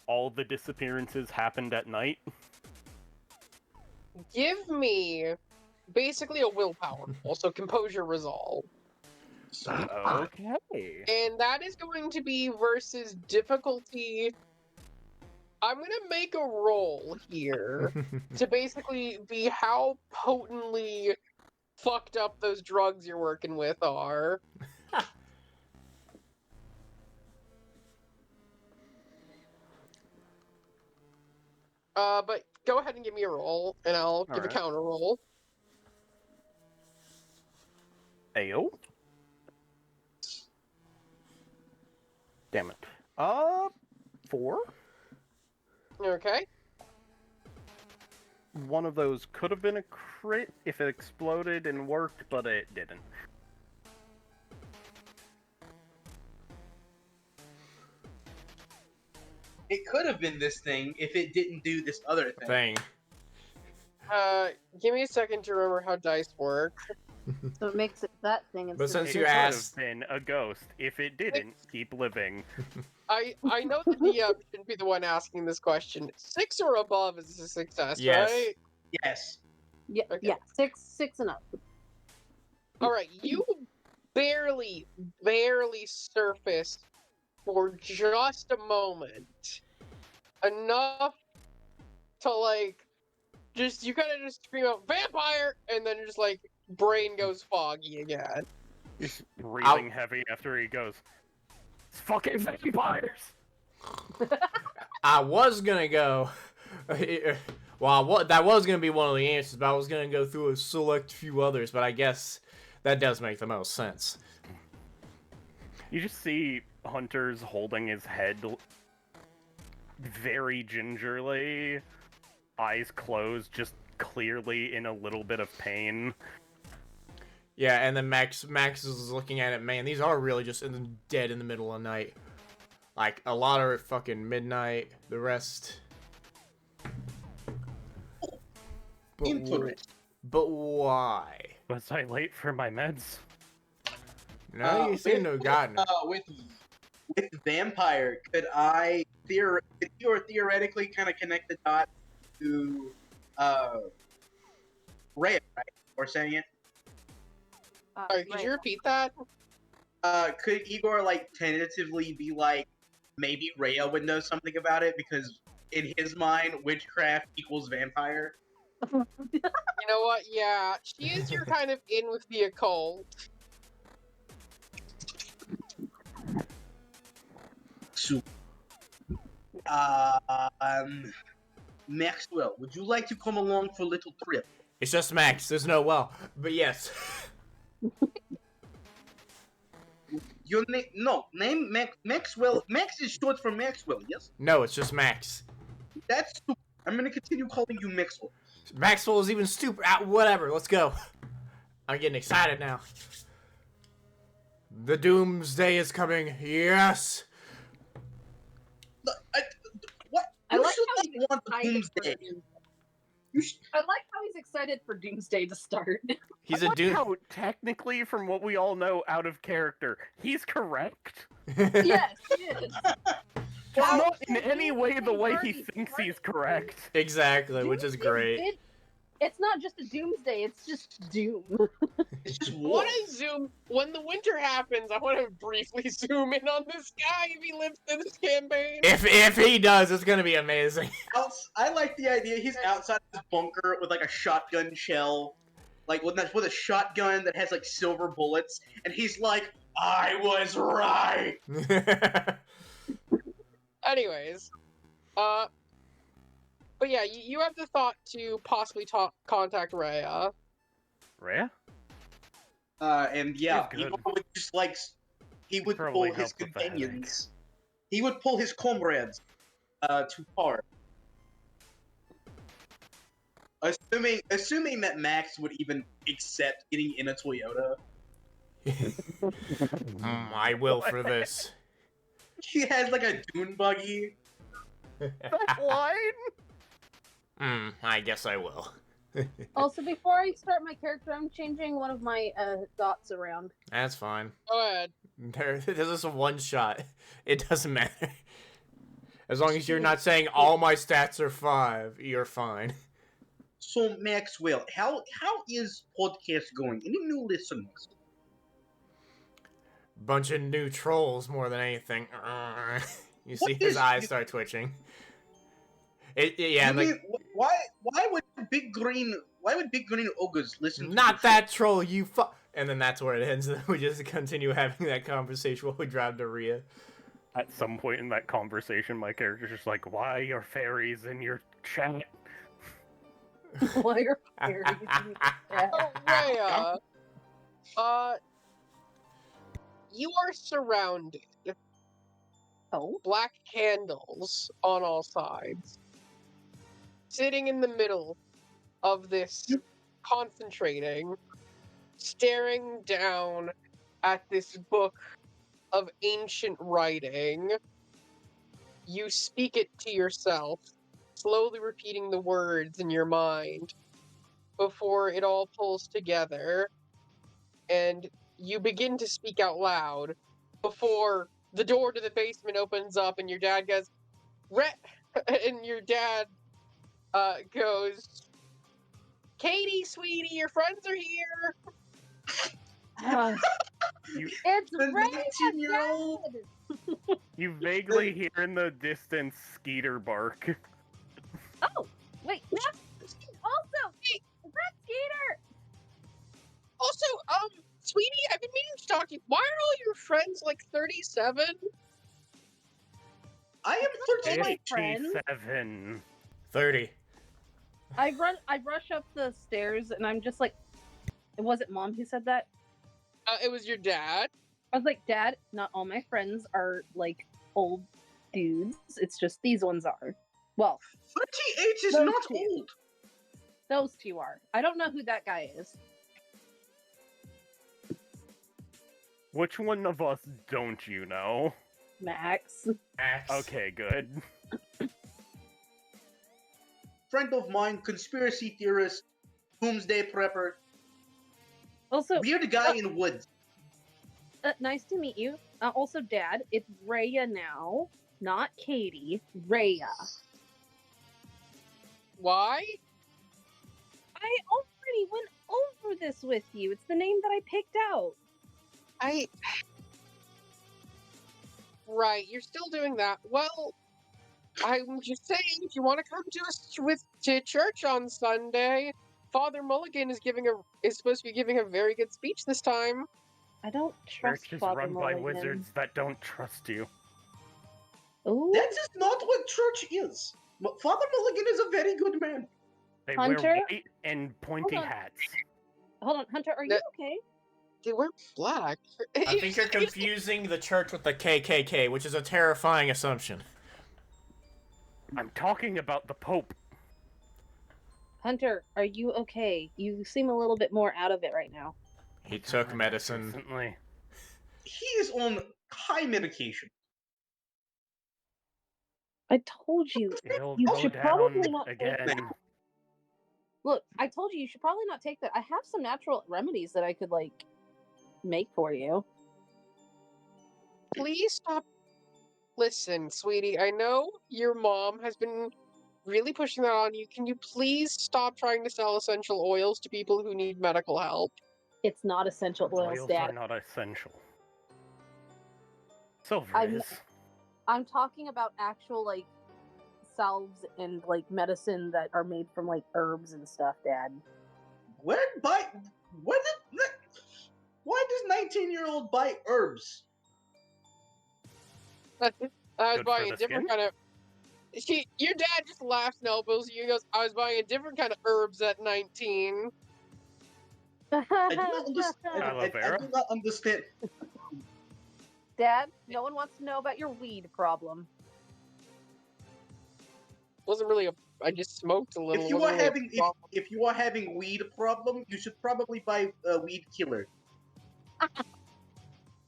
Speaker 3: all the disappearances happened at night?
Speaker 1: Give me basically a willpower, also composure resolve.
Speaker 3: Okay.
Speaker 1: And that is going to be versus difficulty. I'm going to make a roll here to basically be how potently fucked up those drugs you're working with are. But go ahead and give me a roll, and I'll give a
Speaker 3: Alright.
Speaker 1: counter roll.
Speaker 3: Ayo. Damn it. 4?
Speaker 1: Okay.
Speaker 3: One of those could have been a crit if it exploded and worked, but it didn't.
Speaker 2: It could have been this thing if it didn't do this other thing.
Speaker 1: Give me a second to remember how dice work.
Speaker 6: So it makes it that thing
Speaker 4: But
Speaker 6: instead
Speaker 4: since
Speaker 6: of
Speaker 3: It
Speaker 4: you
Speaker 3: could
Speaker 4: asked-
Speaker 3: have been a ghost. If it didn't, keep living.
Speaker 1: I know the DM shouldn't be the one asking this question. 6 or above is a success,
Speaker 4: Yes.
Speaker 1: right?
Speaker 2: Yes.
Speaker 6: yeah,
Speaker 1: Okay.
Speaker 6: yeah, six and up.
Speaker 1: Alright, you barely surface for just a moment. Enough to, like, you kind of just scream out, vampire! And then just, like, brain goes foggy again.
Speaker 3: He's breathing heavy after he goes, "It's fucking vampires!"
Speaker 4: I was gonna go. Well, that was gonna be one of the answers, but I was gonna go through a select few others. But I guess that does make the most sense.
Speaker 3: You just see Hunter's holding his head very gingerly, eyes closed, just clearly in a little bit of pain.
Speaker 4: Yeah, and then Max is looking at it. Man, these are really just dead in the middle of the night. Like a lot are at fucking midnight. The rest. But,
Speaker 2: Interesting.
Speaker 4: but why?
Speaker 3: Was I late for my meds?
Speaker 4: No, you seem to have gotten it.
Speaker 2: With vampire, could you theoretically kind of connect the dots to Rhea, right? Or saying it?
Speaker 1: Sorry, could you repeat that?
Speaker 2: Could Igor like tentatively be like, maybe Rhea would know something about it because in his mind, witchcraft equals vampire?
Speaker 1: You know what? Yeah, she is your kind of in with the occult.
Speaker 2: So, Maxwell, would you like to come along for a little trip?
Speaker 4: It's just Max. There's no well, but yes.
Speaker 2: Your name Maxwell. Max is short for Maxwell. Yes,
Speaker 4: No, it's just Max.
Speaker 2: that's stupid. I'm gonna continue calling you Maxwell.
Speaker 4: Maxwell is even stupid. Whatever. Let's go. I'm getting excited now. The doomsday is coming. Yes.
Speaker 2: What?
Speaker 6: I
Speaker 2: You
Speaker 6: like
Speaker 2: should
Speaker 6: how
Speaker 2: not
Speaker 6: he's
Speaker 2: want the
Speaker 6: excited
Speaker 2: doomsday.
Speaker 6: I like how he's excited for Doomsday to start.
Speaker 4: He's
Speaker 3: I
Speaker 4: a
Speaker 3: like
Speaker 4: doom.
Speaker 3: how, technically, from what we all know out of character, he's correct.
Speaker 6: Yes, he is.
Speaker 3: Just
Speaker 6: Wow,
Speaker 3: not in
Speaker 6: so
Speaker 3: any way the
Speaker 6: Doomsday's
Speaker 3: way he
Speaker 6: already
Speaker 3: thinks
Speaker 6: started.
Speaker 3: he's correct.
Speaker 4: Exactly, which is
Speaker 6: Doomsday
Speaker 4: great.
Speaker 6: It's not just a Doomsday, it's just Doom.
Speaker 2: It's just
Speaker 1: I
Speaker 2: war.
Speaker 1: want to zoom when the winter happens. I want to briefly zoom in on this guy if he lives through this campaign.
Speaker 4: If he does, it's gonna be amazing.
Speaker 2: I like the idea. He's outside his bunker with like a shotgun shell, like with a shotgun that has like silver bullets, and he's like, "I was right."
Speaker 1: Anyways, but yeah, you have the thought to possibly contact Rhea.
Speaker 3: Rhea?
Speaker 2: And yeah,
Speaker 3: He's good.
Speaker 2: Igor would just like he would
Speaker 3: Probably
Speaker 2: pull his
Speaker 3: help with the headache.
Speaker 2: companions. He would pull his comrades to par. Assuming that Max would even accept getting in a Toyota.
Speaker 4: I will for this.
Speaker 2: He has like a dune buggy.
Speaker 3: That line?
Speaker 4: I guess I will.
Speaker 6: Also, before I start my character, I'm changing one of my dots around.
Speaker 4: That's fine.
Speaker 1: Go ahead.
Speaker 4: There's just a one shot. It doesn't matter. As long as you're not saying all my stats are 5, you're fine.
Speaker 2: So Maxwell, how is podcast going? Any new listeners?
Speaker 4: Bunch of new trolls more than anything. You see
Speaker 2: What
Speaker 4: his
Speaker 2: is-
Speaker 4: eyes start twitching. Yeah,
Speaker 2: I
Speaker 4: like
Speaker 2: mean, why would big green ogres listen?
Speaker 4: not
Speaker 2: to
Speaker 4: that troll, you And then that's where it ends. And then we just continue having that conversation while we drive to Rhea.
Speaker 3: At some point in that conversation, my character's just like, "Why are fairies in your chat?"
Speaker 6: Why are fairies in your chat?
Speaker 1: Oh, Rhea. You are surrounded.
Speaker 6: Oh,
Speaker 1: Black candles on all sides. Sitting in the middle of this, concentrating, staring down at this book of ancient writing. You speak it to yourself, slowly repeating the words in your mind before it all pulls together, and you begin to speak out loud before the door to the basement opens up and your dad goes, and your dad goes, "Katie, sweetie, your friends are here."
Speaker 6: it's
Speaker 2: The
Speaker 6: Rhea,
Speaker 2: 19-year-old.
Speaker 6: Dad!
Speaker 3: You vaguely hear in the distance Skeeter bark.
Speaker 6: Oh, wait, no. Also, hey, Red Skeeter!
Speaker 1: Also, sweetie, I've been meaning to talk to you. Why are all your friends like 37?
Speaker 2: I am 13.
Speaker 6: my friends.
Speaker 3: 57.
Speaker 4: 30.
Speaker 6: I rush up the stairs and I'm just like, was it Mom who said that?
Speaker 1: It was your dad.
Speaker 6: I was like, Dad, not all my friends are like old dudes. It's just these ones are. Well,
Speaker 2: 38 is
Speaker 6: Those
Speaker 2: not
Speaker 6: two.
Speaker 2: old.
Speaker 6: those two are. I don't know who that guy is.
Speaker 3: Which one of us don't you know?
Speaker 6: Max.
Speaker 4: Max.
Speaker 3: Okay, good.
Speaker 2: Friend of mine, conspiracy theorist, doomsday prepper,
Speaker 6: Also,
Speaker 2: weird guy in woods.
Speaker 6: nice to meet you. Also, Dad, it's Rhea now, not Katie. Rhea.
Speaker 1: Why?
Speaker 6: I already went over this with you. It's the name that I picked out.
Speaker 1: Right, you're still doing that. Well, I'm just saying, if you want to come to us to church on Sunday, Father Mulligan is supposed to be giving a very good speech this time.
Speaker 6: I don't trust
Speaker 3: Church is
Speaker 6: Father
Speaker 3: run by
Speaker 6: Mulligan.
Speaker 3: wizards that don't trust you.
Speaker 6: Ooh,
Speaker 2: That is not what church is. Father Mulligan is a very good man.
Speaker 3: They
Speaker 6: Hunter?
Speaker 3: wear white and pointy
Speaker 6: Hold on.
Speaker 3: hats.
Speaker 6: hold on, Hunter, are you
Speaker 1: That-
Speaker 6: okay?
Speaker 1: They wear black.
Speaker 4: I think you're confusing the church with the KKK, which is a terrifying assumption.
Speaker 3: I'm talking about the Pope.
Speaker 6: Hunter, are you okay? You seem a little bit more out of it right now.
Speaker 4: He took medicine.
Speaker 3: Recently.
Speaker 2: He is on high medication.
Speaker 6: I told you.
Speaker 3: It'll
Speaker 6: You
Speaker 3: go
Speaker 6: should
Speaker 3: down
Speaker 6: probably not take
Speaker 3: again.
Speaker 6: that. Look, I told you should probably not take that. I have some natural remedies that I could like make for you.
Speaker 1: Please stop. Listen, sweetie, I know your mom has been really pushing that on you. Can you please stop trying to sell essential oils to people who need medical help?
Speaker 6: It's not essential oils,
Speaker 3: Oils
Speaker 6: Dad.
Speaker 3: are not essential. Silver
Speaker 6: I'm-
Speaker 3: is.
Speaker 6: I'm talking about actual like salves and like medicine that are made from like herbs and stuff, Dad.
Speaker 2: Why does 19-year-old buy herbs?
Speaker 1: I was
Speaker 3: Good for
Speaker 1: buying a
Speaker 3: the
Speaker 1: different
Speaker 3: skin?
Speaker 1: kind of. Your dad just laughs and elbows you. He goes, "I was buying a different kind of herbs at 19."
Speaker 2: I do not understand.
Speaker 3: Aloe
Speaker 2: I
Speaker 3: vera?
Speaker 2: do not understand.
Speaker 6: Dad, no one wants to know about your weed problem.
Speaker 1: Wasn't really a. I just smoked a little.
Speaker 2: If you
Speaker 1: wasn't
Speaker 2: are
Speaker 1: really a
Speaker 2: having
Speaker 1: problem.
Speaker 2: if you are having weed problem, you should probably buy a weed killer.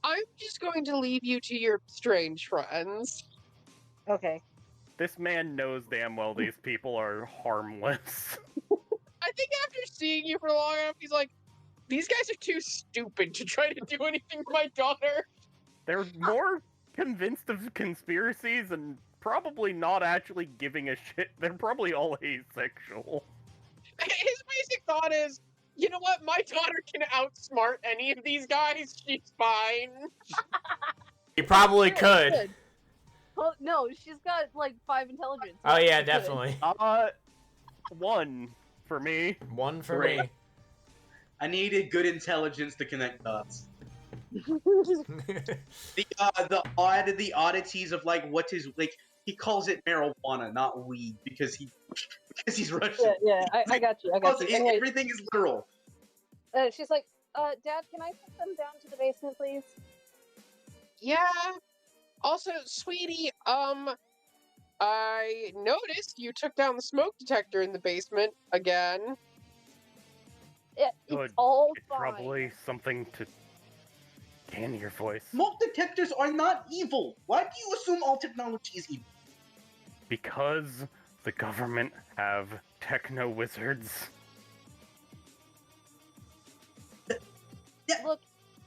Speaker 1: I'm just going to leave you to your strange friends.
Speaker 6: Okay.
Speaker 3: This man knows damn well these people are harmless.
Speaker 1: I think after seeing you for long enough, he's like, these guys are too stupid to try to do anything to my daughter.
Speaker 3: They're more convinced of conspiracies and probably not actually giving a shit. They're probably all asexual.
Speaker 1: His basic thought is, you know what? My daughter can outsmart any of these guys. She's fine.
Speaker 4: You probably could.
Speaker 6: Good. Well, no, she's got like 5 intelligence.
Speaker 4: Oh yeah,
Speaker 6: Good.
Speaker 4: definitely.
Speaker 3: 1 for me.
Speaker 4: 1 for
Speaker 2: Great.
Speaker 4: me.
Speaker 2: I needed good intelligence to connect dots. The oddities of like what is like he calls it marijuana, not weed, because he's Russian.
Speaker 6: Yeah, I got you. I got you. Anyway,
Speaker 2: Everything is literal.
Speaker 6: she's like, Dad, can I take them down to the basement, please?
Speaker 1: Yeah. Also, sweetie, I noticed you took down the smoke detector in the basement again.
Speaker 6: It's
Speaker 3: Good.
Speaker 6: all
Speaker 3: It's
Speaker 6: fine.
Speaker 3: probably something to can your voice.
Speaker 2: Smoke detectors are not evil. Why do you assume all technology is evil?
Speaker 3: Because the government have techno wizards.
Speaker 6: Look,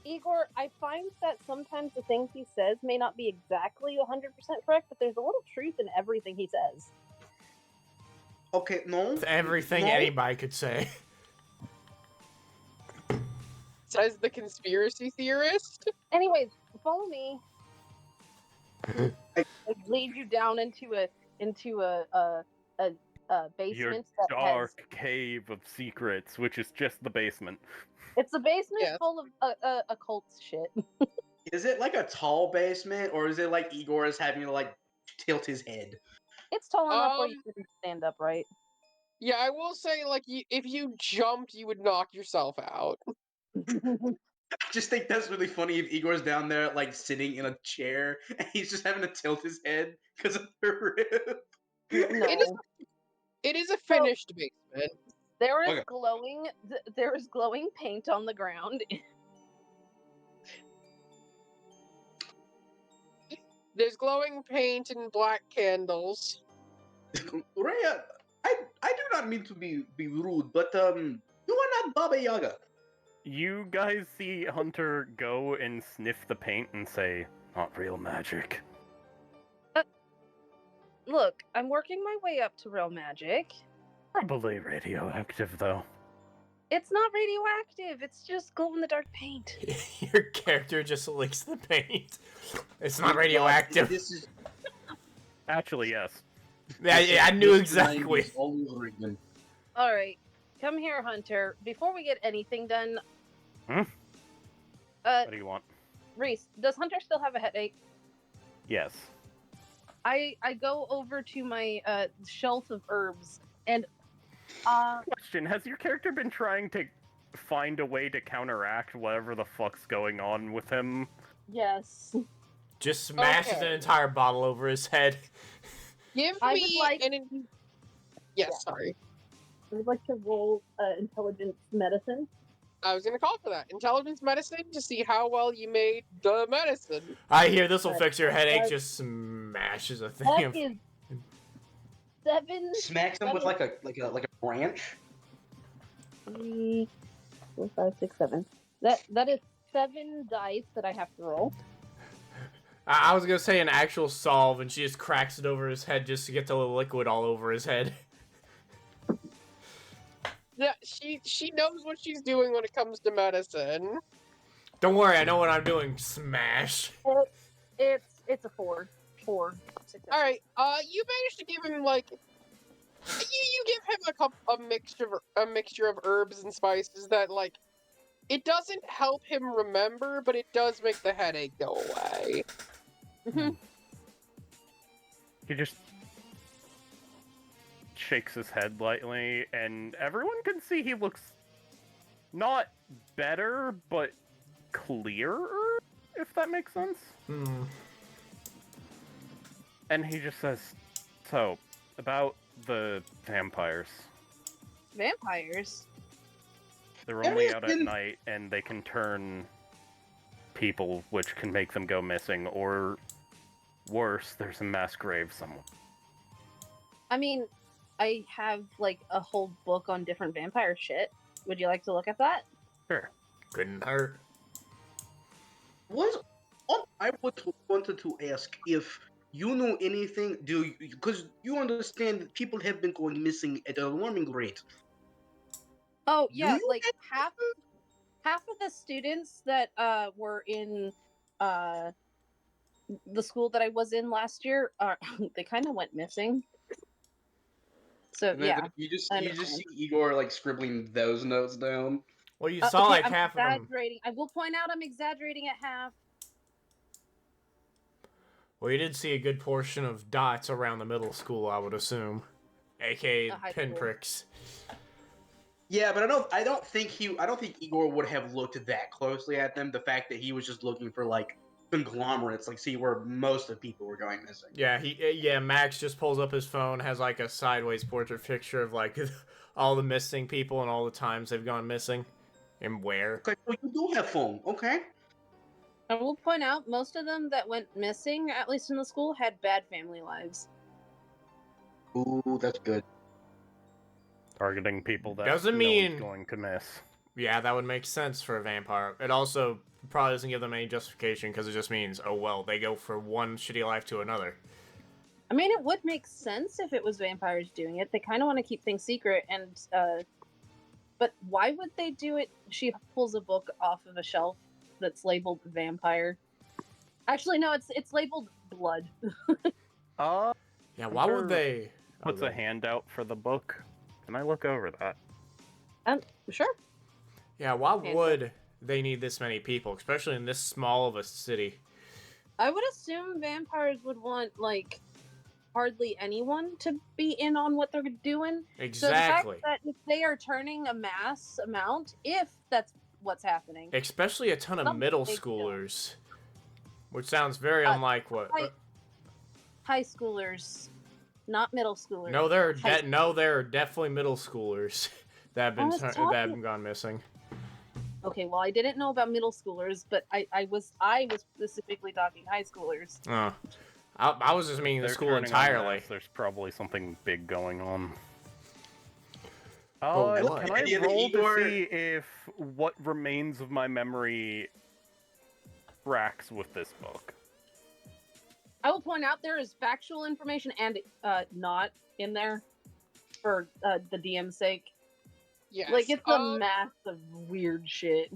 Speaker 6: Igor, I find that sometimes the things he says may not be exactly 100% correct, but there's a little truth in everything he says.
Speaker 2: Okay, no.
Speaker 4: It's everything
Speaker 2: No.
Speaker 4: anybody could say.
Speaker 1: Says the conspiracy theorist.
Speaker 6: Anyways, follow me. I lead you down into a basement
Speaker 3: Your
Speaker 6: that
Speaker 3: dark cave of secrets, which is just the basement.
Speaker 6: It's a basement
Speaker 1: Yes.
Speaker 6: full of occult shit.
Speaker 2: Is it like a tall basement, or is it like Igor is having to like tilt his head?
Speaker 6: It's tall enough where you
Speaker 1: Um,
Speaker 6: can stand upright.
Speaker 1: Yeah, I will say, like, if you jumped, you would knock yourself out.
Speaker 2: I just think that's really funny if Igor's down there like sitting in a chair and he's just having to tilt his head because of the rib.
Speaker 6: No.
Speaker 1: It is a finished basement.
Speaker 6: There is
Speaker 2: Okay.
Speaker 6: there is glowing paint on the ground.
Speaker 1: There's glowing paint and black candles.
Speaker 2: Rhea, I do not mean to be rude, but you are not Baba Yaga.
Speaker 3: You guys see Hunter go and sniff the paint and say, "Not real magic."
Speaker 6: Look, I'm working my way up to real magic.
Speaker 3: Probably radioactive, though.
Speaker 6: It's not radioactive. It's just glow in the dark paint.
Speaker 4: Your character just licks the paint. It's not radioactive.
Speaker 2: This is
Speaker 3: Actually, yes.
Speaker 4: Yeah, I knew
Speaker 2: this is
Speaker 4: exactly.
Speaker 2: 90s all over again.
Speaker 6: All right, come here, Hunter. Before we get anything done,
Speaker 3: What do you want?
Speaker 6: Reese, does Hunter still have a headache?
Speaker 3: Yes.
Speaker 6: I go over to my shelf of herbs and
Speaker 3: Question: has your character been trying to find a way to counteract whatever the fuck's going on with him?
Speaker 6: yes.
Speaker 4: Just smashes
Speaker 1: Okay.
Speaker 4: an entire bottle over his head.
Speaker 1: Give
Speaker 6: I would
Speaker 1: me
Speaker 6: like-
Speaker 1: an. Yes,
Speaker 6: Yeah.
Speaker 1: sorry.
Speaker 6: I would like to roll intelligence medicine.
Speaker 1: I was gonna call for that. Intelligence medicine to see how well you made the medicine.
Speaker 4: I hear this will fix your headache.
Speaker 6: That-
Speaker 4: Just smashes a thing.
Speaker 6: That
Speaker 4: Of...
Speaker 6: is 7.
Speaker 2: Smacks him with like a branch.
Speaker 6: 3, 4, 5, 6, 7. That is 7 dice that I have to roll.
Speaker 4: I was gonna say an actual solve, and she just cracks it over his head just to get the liquid all over his head.
Speaker 1: Yeah, she knows what she's doing when it comes to medicine.
Speaker 4: Don't worry, I know what I'm doing. Smash.
Speaker 6: It's a 4. 4. 6,
Speaker 1: All right, you managed to give him like you give him a mixture of herbs and spices that like it doesn't help him remember, but it does make the headache go away.
Speaker 3: He just shakes his head lightly, and everyone can see he looks not better, but clearer, if that makes sense. And he just says, "So, about the vampires.
Speaker 6: Vampires?
Speaker 3: They're only out at night, and they can turn people, which can make them go missing, or worse, there's a mass grave somewhere."
Speaker 6: I mean, I have like a whole book on different vampire shit. Would you like to look at that?
Speaker 3: Sure.
Speaker 4: Couldn't hurt.
Speaker 2: I wanted to ask if you know anything. Because you understand that people have been going missing at an alarming rate.
Speaker 6: Oh
Speaker 2: Do
Speaker 6: yeah,
Speaker 2: you
Speaker 6: like half of the students that were in uh the school that I was in last year are they kind of went missing. So
Speaker 2: And then
Speaker 6: yeah,
Speaker 2: you
Speaker 6: I
Speaker 2: just
Speaker 6: understand.
Speaker 2: see Igor like scribbling those notes down.
Speaker 4: Well, you saw
Speaker 6: Okay,
Speaker 4: like
Speaker 6: I'm
Speaker 4: half of them.
Speaker 6: exaggerating. I will point out I'm exaggerating at half.
Speaker 4: Well, you did see a good portion of dots around the middle school, I would assume, aka
Speaker 6: High school.
Speaker 4: pinpricks.
Speaker 2: Yeah, but I don't think Igor would have looked that closely at them. The fact that he was just looking for like conglomerates, like see where most of the people were going missing.
Speaker 4: Yeah, Max just pulls up his phone, has like a sideways portrait picture of like all the missing people and all the times they've gone missing and where.
Speaker 2: Okay, so you do have phone, okay?
Speaker 6: I will point out most of them that went missing, at least in the school, had bad family lives.
Speaker 2: Ooh, that's good.
Speaker 3: Targeting people that
Speaker 4: Doesn't
Speaker 3: no
Speaker 4: mean-
Speaker 3: one's going to miss.
Speaker 4: Yeah, that would make sense for a vampire. It also probably doesn't give them any justification because it just means, oh well, they go from one shitty life to another.
Speaker 6: I mean, it would make sense if it was vampires doing it. They kind of want to keep things secret, and but why would they do it? She pulls a book off of a shelf that's labeled vampire. Actually, no, it's labeled blood.
Speaker 4: Yeah, why would
Speaker 3: Sure.
Speaker 4: they?
Speaker 3: Puts a handout for the book. Can I look over that?
Speaker 6: Sure.
Speaker 4: Yeah, why
Speaker 6: Handout.
Speaker 4: would they need this many people, especially in this small of a city?
Speaker 6: I would assume vampires would want like hardly anyone to be in on what they're doing.
Speaker 4: Exactly.
Speaker 6: So the fact that if they are turning a mass amount, if that's what's happening,
Speaker 4: Especially a ton of
Speaker 6: Some
Speaker 4: middle
Speaker 6: big deal.
Speaker 4: schoolers, which sounds very unlike what.
Speaker 6: high schoolers, not middle schoolers.
Speaker 4: No, there
Speaker 6: High-
Speaker 4: are definitely middle schoolers that have
Speaker 6: I
Speaker 4: been
Speaker 6: was
Speaker 4: that
Speaker 6: talking-
Speaker 4: have gone missing.
Speaker 6: Okay, well, I didn't know about middle schoolers, but I was specifically talking high schoolers.
Speaker 4: I was just meaning the
Speaker 3: They're
Speaker 4: school
Speaker 3: turning en
Speaker 4: entirely.
Speaker 3: masse. There's probably something big going on.
Speaker 4: Oh,
Speaker 3: Can
Speaker 4: what?
Speaker 3: I
Speaker 2: Yeah, the
Speaker 3: roll
Speaker 2: Igor-
Speaker 3: to see if what remains of my memory tracks with this book?
Speaker 6: I will point out there is factual information and not in there for the DM's sake.
Speaker 1: Yes.
Speaker 6: Like it's a mass of weird shit.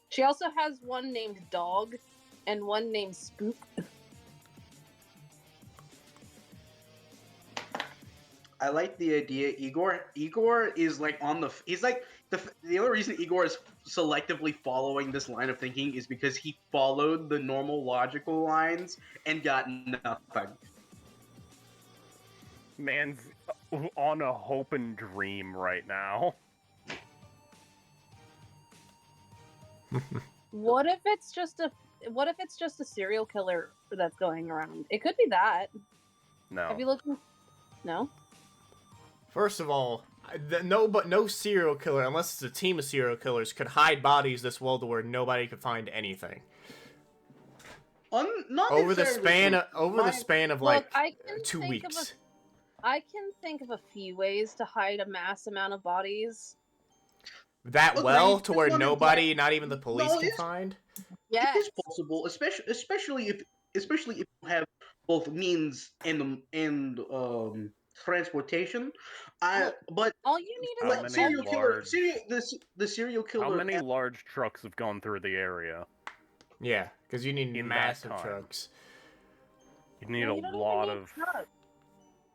Speaker 6: She also has one named Dog and one named Spook.
Speaker 2: I like the idea. Igor is like he's like the only reason Igor is selectively following this line of thinking is because he followed the normal logical lines and got nothing.
Speaker 3: Man's on a hope and dream right now.
Speaker 6: What if it's just a serial killer that's going around? It could be that.
Speaker 3: No.
Speaker 6: Have you looked? No.
Speaker 4: First of all, no serial killer, unless it's a team of serial killers, could hide bodies this well to where nobody could find anything.
Speaker 2: Not
Speaker 4: Over the
Speaker 2: necessarily
Speaker 4: span of
Speaker 6: Look,
Speaker 4: like
Speaker 6: I can
Speaker 4: 2
Speaker 6: think of
Speaker 4: weeks.
Speaker 6: I can think of a few ways to hide a mass amount of bodies.
Speaker 4: That
Speaker 2: Agreed.
Speaker 4: well to where
Speaker 2: That's not
Speaker 4: nobody, not even the police,
Speaker 2: No,
Speaker 4: can
Speaker 2: it's-
Speaker 4: find.
Speaker 6: Yes.
Speaker 2: It is possible, especially if you have both means and transportation. But
Speaker 6: All you need
Speaker 3: How
Speaker 6: is
Speaker 3: many
Speaker 2: serial killer,
Speaker 3: large-
Speaker 2: the serial killer.
Speaker 3: How many large trucks have gone through the area?
Speaker 4: Yeah, because you need
Speaker 3: In that
Speaker 4: massive
Speaker 3: time.
Speaker 4: trucks.
Speaker 3: You need
Speaker 6: No,
Speaker 3: a
Speaker 6: you don't even
Speaker 3: lot
Speaker 6: need
Speaker 3: of...
Speaker 6: trucks.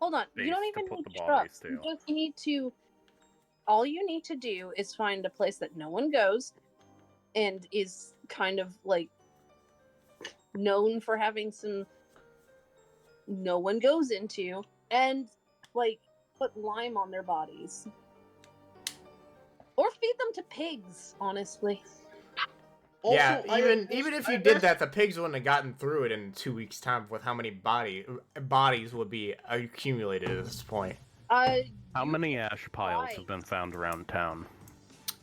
Speaker 6: Hold on. You don't
Speaker 3: space to
Speaker 6: even
Speaker 3: put
Speaker 6: need
Speaker 3: the bodies
Speaker 6: trucks. You
Speaker 3: to.
Speaker 6: just need to. All you need to do is find a place that no one goes, and is kind of like known for having some no one goes into, and like put lime on their bodies, or feed them to pigs. Honestly.
Speaker 2: Also,
Speaker 4: Yeah, even if you did
Speaker 2: guess-
Speaker 4: that, the pigs wouldn't have gotten through it in 2 weeks' time with how many bodies would be accumulated at this point.
Speaker 3: How many ash piles
Speaker 6: Why?
Speaker 3: have been found around town?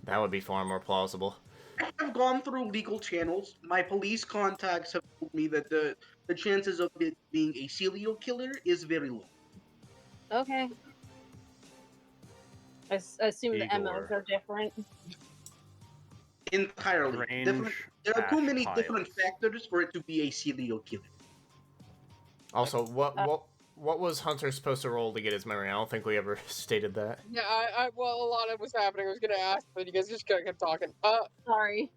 Speaker 4: That would be far more plausible.
Speaker 2: I have gone through legal channels. My police contacts have told me that the the chances of it being a serial killer is very low.
Speaker 6: Okay. I assume the
Speaker 3: Igor.
Speaker 6: MOs are different.
Speaker 2: Entirely.
Speaker 3: Strange
Speaker 2: There are too
Speaker 3: ash
Speaker 2: many
Speaker 3: piles.
Speaker 2: different factors for it to be a serial killer.
Speaker 4: Also, what was Hunter supposed to roll to get his memory? I don't think we ever stated that.
Speaker 1: Yeah, well, a lot of was happening. I was gonna ask, but you guys just kind of kept talking.
Speaker 6: Sorry.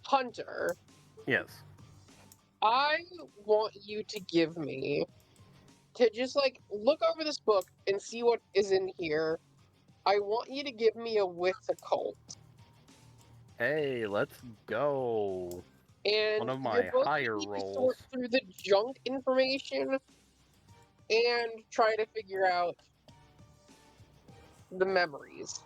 Speaker 1: Hunter,
Speaker 3: Yes.
Speaker 1: I want you to give me to just like look over this book and see what is in here. I want you to give me a with occult.
Speaker 3: Hey, let's go.
Speaker 1: And
Speaker 3: One of
Speaker 1: you're
Speaker 3: my
Speaker 1: both
Speaker 3: higher
Speaker 1: gonna need to
Speaker 3: rolls.
Speaker 1: sort through the junk information and try to figure out the memories.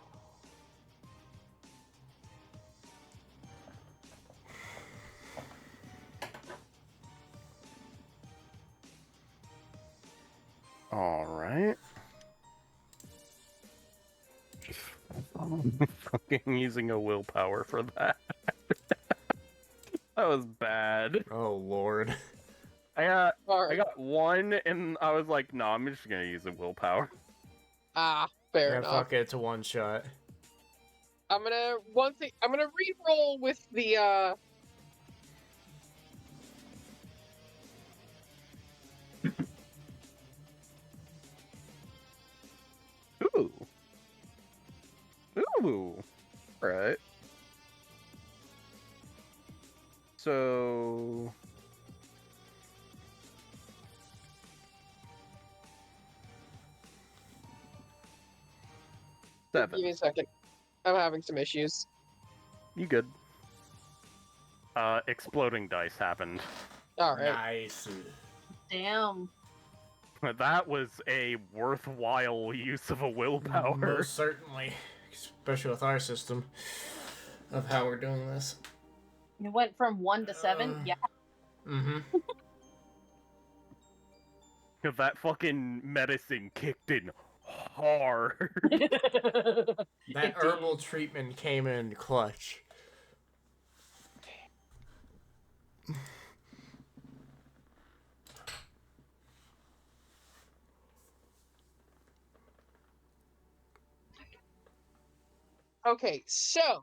Speaker 3: Alright. Just fucking using a willpower for that. That was bad.
Speaker 4: Oh lord.
Speaker 3: I
Speaker 1: Alright.
Speaker 3: got one, and I was like, no, I'm just gonna use a willpower.
Speaker 1: Fair
Speaker 4: Yeah,
Speaker 1: enough.
Speaker 4: fuck it, it's a one shot.
Speaker 1: I'm gonna re-roll with the
Speaker 3: Ooh. Ooh. Right. So...
Speaker 1: give me a second. I'm having some issues.
Speaker 3: You good. Exploding dice happened.
Speaker 1: Alright.
Speaker 4: Nice.
Speaker 6: Damn.
Speaker 3: That was a worthwhile use of a willpower.
Speaker 4: Most certainly. Especially with our system of how we're doing this.
Speaker 6: It went from 1 to 7? Yeah.
Speaker 4: Mm-hmm.
Speaker 3: Because that fucking medicine kicked in hard.
Speaker 4: That herbal treatment came in clutch.
Speaker 1: Okay, so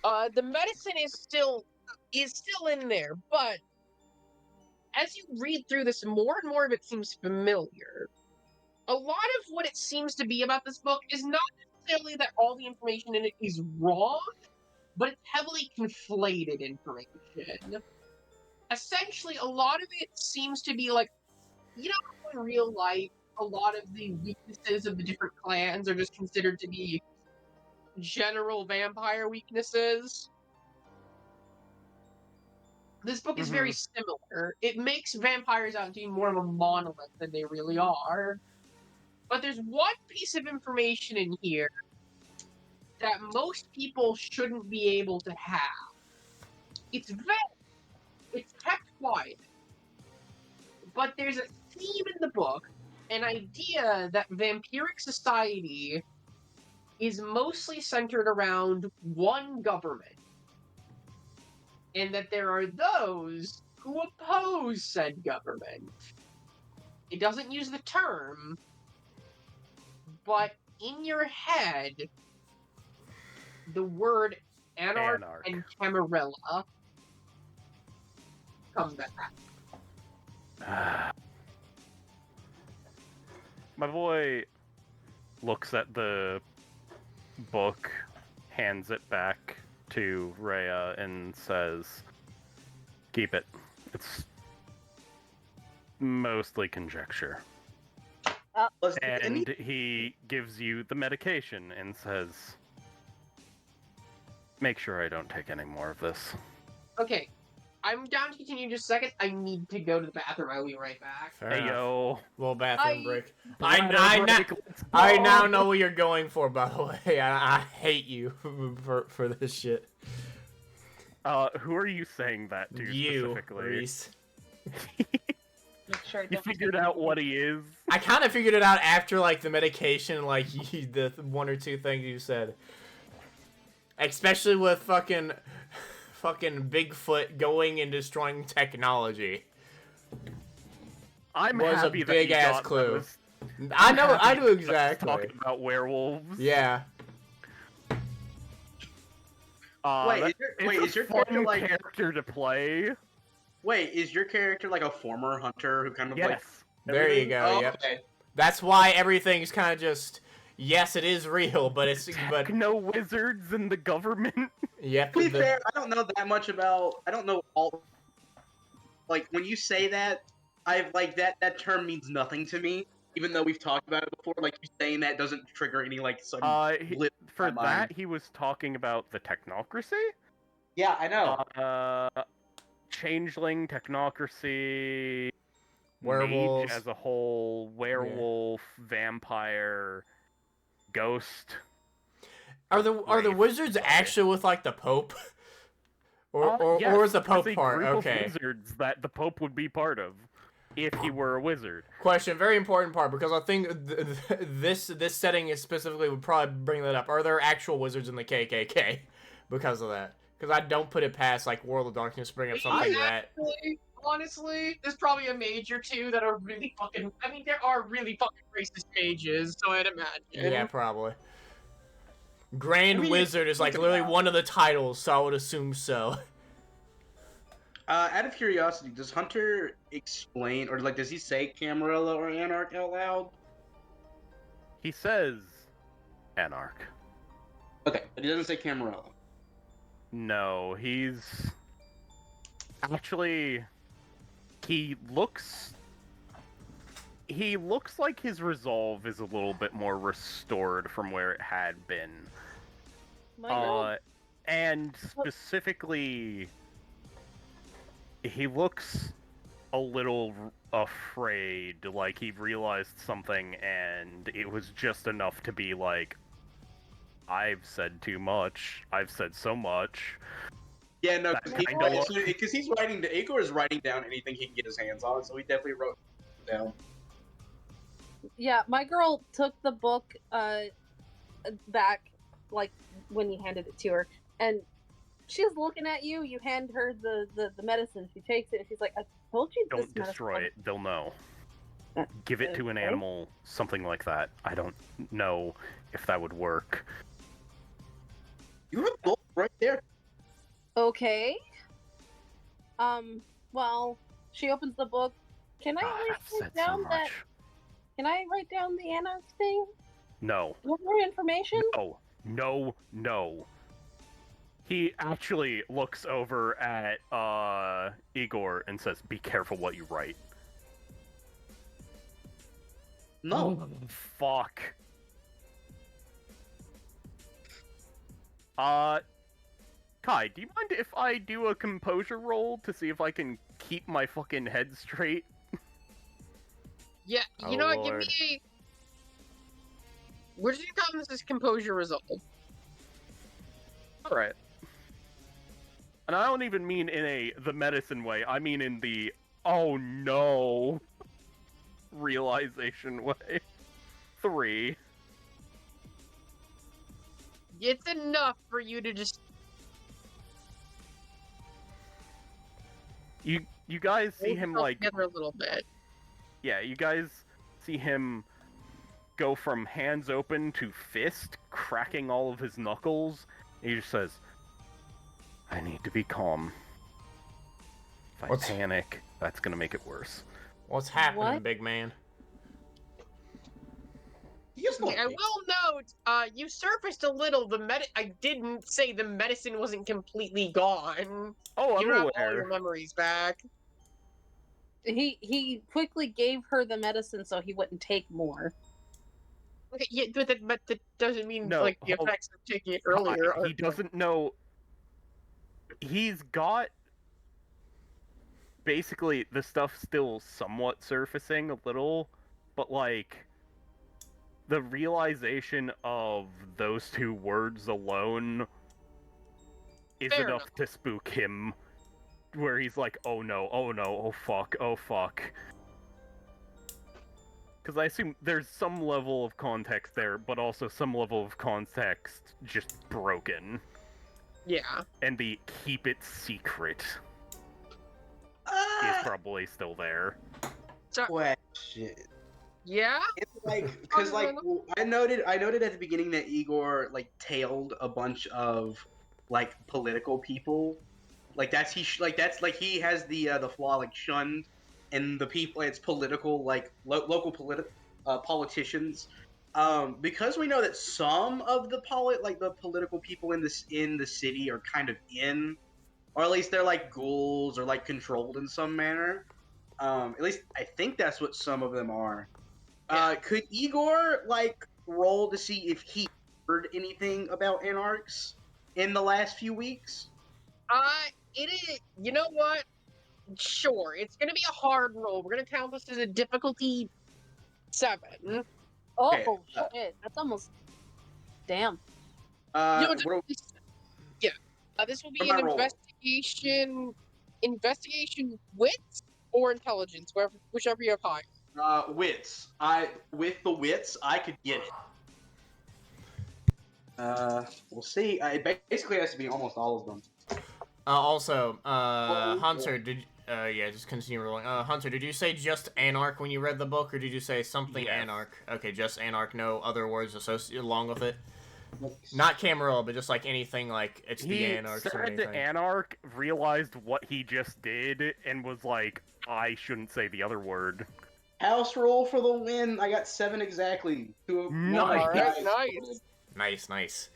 Speaker 1: the medicine is still in there, but as you read through this, more and more of it seems familiar. A lot of what it seems to be about this book is not necessarily that all the information in it is wrong, but it's heavily conflated information. Essentially, a lot of it seems to be like, you know, in real life, a lot of the weaknesses of the different clans are just considered to be general vampire weaknesses. This book is very similar. It makes vampires out to be more of a monolith than they really are. But there's one piece of information in here that most people shouldn't be able to have. It's vague. It's kept quiet. But there's a theme in the book, an idea that vampiric society is mostly centered around one government. And that there are those who oppose said government. It doesn't use the term, but in your head, the word Anarch. And Camarilla come back.
Speaker 3: My boy looks at the book, hands it back to Rhea, and says, keep it. It's mostly conjecture. And he gives you the medication and says, make sure I don't take any more of this.
Speaker 1: Okay, I'm down to continue just a second. I need to go to the bathroom. I'll be right back.
Speaker 4: Fair
Speaker 3: Hey,
Speaker 4: enough.
Speaker 3: yo.
Speaker 4: Little bathroom break.
Speaker 3: Bladder
Speaker 4: I
Speaker 3: break, let's
Speaker 4: I
Speaker 3: go.
Speaker 4: now know what you're going for, by the way. I hate you for this shit.
Speaker 3: Who are you saying that to
Speaker 4: You,
Speaker 3: specifically?
Speaker 4: Reese.
Speaker 6: Make sure I
Speaker 3: You
Speaker 6: don't
Speaker 3: figured out what he is?
Speaker 4: I kind of figured it out after, like, the medication, like, the one or two things you said. Especially with fucking fucking Bigfoot going and destroying technology.
Speaker 3: I'm
Speaker 4: Was a
Speaker 3: happy that
Speaker 4: big
Speaker 3: you
Speaker 4: ass
Speaker 3: got
Speaker 4: clue.
Speaker 3: those.
Speaker 4: I know,
Speaker 3: I'm
Speaker 4: I
Speaker 3: happy
Speaker 4: do
Speaker 3: that you
Speaker 4: exactly.
Speaker 3: Talking about werewolves.
Speaker 4: Yeah.
Speaker 2: Is your
Speaker 3: fun
Speaker 2: character like?
Speaker 3: character to play?
Speaker 2: Wait, is your character like a former hunter who kind of like?
Speaker 3: Yes.
Speaker 4: There you
Speaker 2: everything?
Speaker 4: go.
Speaker 2: Oh,
Speaker 4: Yep.
Speaker 2: okay.
Speaker 4: That's why everything's kind of just. Yes, it is real, but it's but
Speaker 3: No wizards in the government.
Speaker 4: yep.
Speaker 2: To be fair, I don't know that much about. I don't know all. Like when you say that, I've like that term means nothing to me. Even though we've talked about it before, like you saying that doesn't trigger any like sudden blip in
Speaker 3: For
Speaker 2: my
Speaker 3: that,
Speaker 2: mind.
Speaker 3: he was talking about the technocracy.
Speaker 2: Yeah, I know.
Speaker 3: Changeling, technocracy,
Speaker 4: Werewolves.
Speaker 3: mage as a whole, werewolf, vampire, ghost.
Speaker 4: Are the
Speaker 3: Wraith,
Speaker 4: wizards
Speaker 3: sorry.
Speaker 4: actually with like the Pope?
Speaker 3: Yes,
Speaker 4: or is the Pope
Speaker 3: there's a
Speaker 4: part?
Speaker 3: group
Speaker 4: Okay.
Speaker 3: of wizards that the Pope would be part of, if he were a wizard.
Speaker 4: Question, very important part, because I think this setting is specifically would probably bring that up. Are there actual wizards in the KKK because of that? Because I don't put it past like World of Darkness to bring up something that.
Speaker 1: Honestly, there's probably a mage or two that are really fucking. I mean, there are really fucking racist mages, so I'd imagine.
Speaker 4: Yeah, probably. Grand
Speaker 2: I mean,
Speaker 4: Wizard is like
Speaker 2: think
Speaker 4: literally
Speaker 2: about
Speaker 4: one of the titles, so I would assume so.
Speaker 2: Out of curiosity, does Hunter explain, or like, does he say Camarilla or Anarch out loud?
Speaker 3: He says Anarch.
Speaker 2: Okay, but he doesn't say Camarilla.
Speaker 3: No, he's actually he looks like his resolve is a little bit more restored from where it had been.
Speaker 6: My God.
Speaker 3: And specifically, he looks a little afraid, like he realized something and it was just enough to be like, I've said too much. I've said so much.
Speaker 2: Yeah, no,
Speaker 3: That
Speaker 2: because he's writing. Igor is writing down anything he can get his hands on, so he definitely wrote it down.
Speaker 6: Yeah, my girl took the book back, like, when you handed it to her, and she's looking at you. You hand her the medicine. She takes it, and she's like, I told you this
Speaker 3: Don't destroy it. They'll know.
Speaker 6: Uh,
Speaker 3: Give it to an
Speaker 6: okay.
Speaker 3: animal, something like that. I don't know if that would work.
Speaker 2: You have both right there.
Speaker 6: Okay. Well, she opens the book. Can I
Speaker 3: God, I've
Speaker 6: write
Speaker 3: said so
Speaker 6: down that?
Speaker 3: much.
Speaker 6: Can I write down the Anarch thing?
Speaker 3: No.
Speaker 6: You want more information?
Speaker 3: No. He actually looks over at Igor and says, "Be careful what you write."
Speaker 2: No.
Speaker 3: Oh, fuck. Kai, do you mind if I do a composure roll to see if I can keep my fucking head straight?
Speaker 1: Yeah,
Speaker 3: Oh,
Speaker 1: you know what? Give
Speaker 3: Lord.
Speaker 1: me. Where did you come this composure result?
Speaker 3: Alright. And I don't even mean in the medicine way, I mean in the oh no realization way. 3.
Speaker 1: It's enough for you to just.
Speaker 3: You guys see
Speaker 1: hold
Speaker 3: him
Speaker 1: yourself
Speaker 3: like
Speaker 1: together a little bit.
Speaker 3: yeah, you guys see him go from hands open to fist, cracking all of his knuckles. And he just says, I need to be calm. If I
Speaker 4: What's-
Speaker 3: panic, that's gonna make it worse.
Speaker 4: What's happening,
Speaker 6: What?
Speaker 4: big man?
Speaker 2: He just
Speaker 1: Okay, I will note, you surfaced a little. I didn't say the medicine wasn't completely gone.
Speaker 3: Oh,
Speaker 1: You
Speaker 3: I'm
Speaker 1: don't have all your
Speaker 3: aware.
Speaker 1: memories back.
Speaker 6: He quickly gave her the medicine so he wouldn't take more.
Speaker 1: Okay, yeah, but that doesn't mean
Speaker 3: No,
Speaker 1: like the
Speaker 3: hold-
Speaker 1: effects of taking it earlier.
Speaker 3: He doesn't know. He's got basically the stuff still somewhat surfacing a little, but like the realization of those 2 words alone is
Speaker 1: Fair
Speaker 3: enough to spook him. Where he's like, oh no, oh fuck. Because I assume there's some level of context there, but also some level of context just broken.
Speaker 1: Yeah.
Speaker 3: And the keep it secret is
Speaker 2: Ah,
Speaker 3: probably still there.
Speaker 2: question.
Speaker 1: Yeah?
Speaker 2: It's like because I noted at the beginning that Igor like tailed a bunch of like political people. Like that's he has the flaw like shunned, and the people it's political like local politicians. Because we know that some of the the political people in the city are kind of in, or at least they're like ghouls or like controlled in some manner. At least I think that's what some of them are. Could Igor like roll to see if he heard anything about anarchs in the last few weeks?
Speaker 1: It is. You know what? Sure, it's gonna be a hard roll. We're gonna count this as a difficulty 7.
Speaker 6: Oh
Speaker 2: Okay,
Speaker 6: shit! That's almost damn.
Speaker 1: You know,
Speaker 2: what are,
Speaker 1: yeah. This will be
Speaker 2: what am
Speaker 1: an
Speaker 2: I rolling?
Speaker 1: investigation wits or intelligence, whichever you have high.
Speaker 2: Wits. With the wits, I could get it. We'll see. It basically has to be almost all of them.
Speaker 4: Also,
Speaker 2: Oh,
Speaker 4: Hunter, yeah, just continue rolling. Hunter, did you say just Anarch when you read the book, or did you say something
Speaker 3: Yes.
Speaker 4: Anarch? Okay, just Anarch, no other words associated along with it? Not Camarilla, but just like anything like it's the
Speaker 3: He
Speaker 4: Anarchs or
Speaker 3: said
Speaker 4: anything.
Speaker 3: Anarch, realized what he just did, and was like, I shouldn't say the other word.
Speaker 2: House roll for the win. I got 7 exactly. One of my
Speaker 3: Nice.
Speaker 1: Alright,
Speaker 2: dice.
Speaker 1: nice.
Speaker 4: Nice.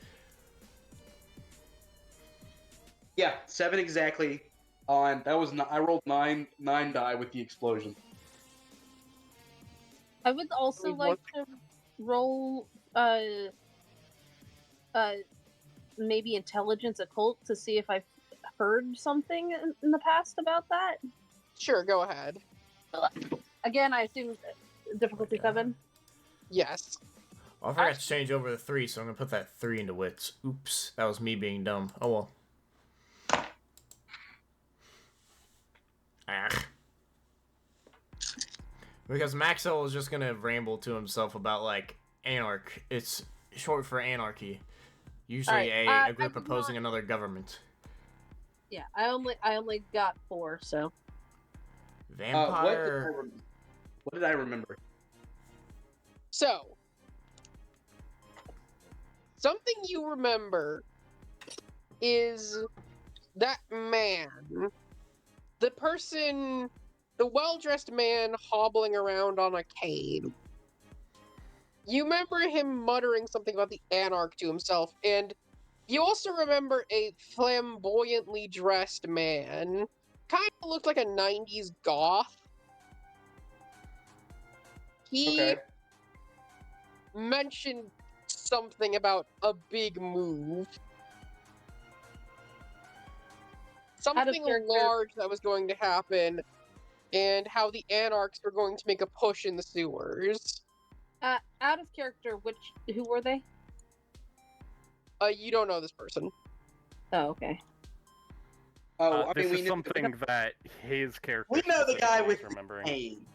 Speaker 2: Yeah, 7 exactly. On that was I rolled 9 die with the explosion.
Speaker 6: I would also
Speaker 1: Wait,
Speaker 6: like to roll maybe intelligence occult to see if I've heard something in the past about that.
Speaker 1: Sure, go ahead.
Speaker 6: Again, I assume difficulty
Speaker 4: Okay.
Speaker 6: 7.
Speaker 1: Yes.
Speaker 4: Well, I forgot to change over the 3, so I'm gonna put that 3 into wits. Oops, that was me being dumb. Oh well. Ah. Because Maxwell is just gonna ramble to himself about like anarch. It's short for anarchy. Usually
Speaker 6: Alright,
Speaker 4: a group
Speaker 6: I did
Speaker 4: opposing
Speaker 6: not-
Speaker 4: another government.
Speaker 6: Yeah, I only got 4, so
Speaker 4: Vampire.
Speaker 2: What did I remember?
Speaker 1: So, something you remember is that man, the person, the well-dressed man hobbling around on a cane. You remember him muttering something about the Anarch to himself, and you also remember a flamboyantly dressed man. Kind of looked like a 90s goth. He
Speaker 2: Okay.
Speaker 1: mentioned something about a big move. Something
Speaker 6: character.
Speaker 1: large that was going to happen, and how the Anarchs were going to make a push in the sewers.
Speaker 6: out of character, who were they?
Speaker 1: You don't know this person.
Speaker 6: Oh, okay.
Speaker 2: Oh, I
Speaker 3: This
Speaker 2: mean,
Speaker 3: is something that his character.
Speaker 2: we know the guy
Speaker 3: specifically
Speaker 2: with
Speaker 3: is
Speaker 2: the
Speaker 3: remembering.
Speaker 2: cane.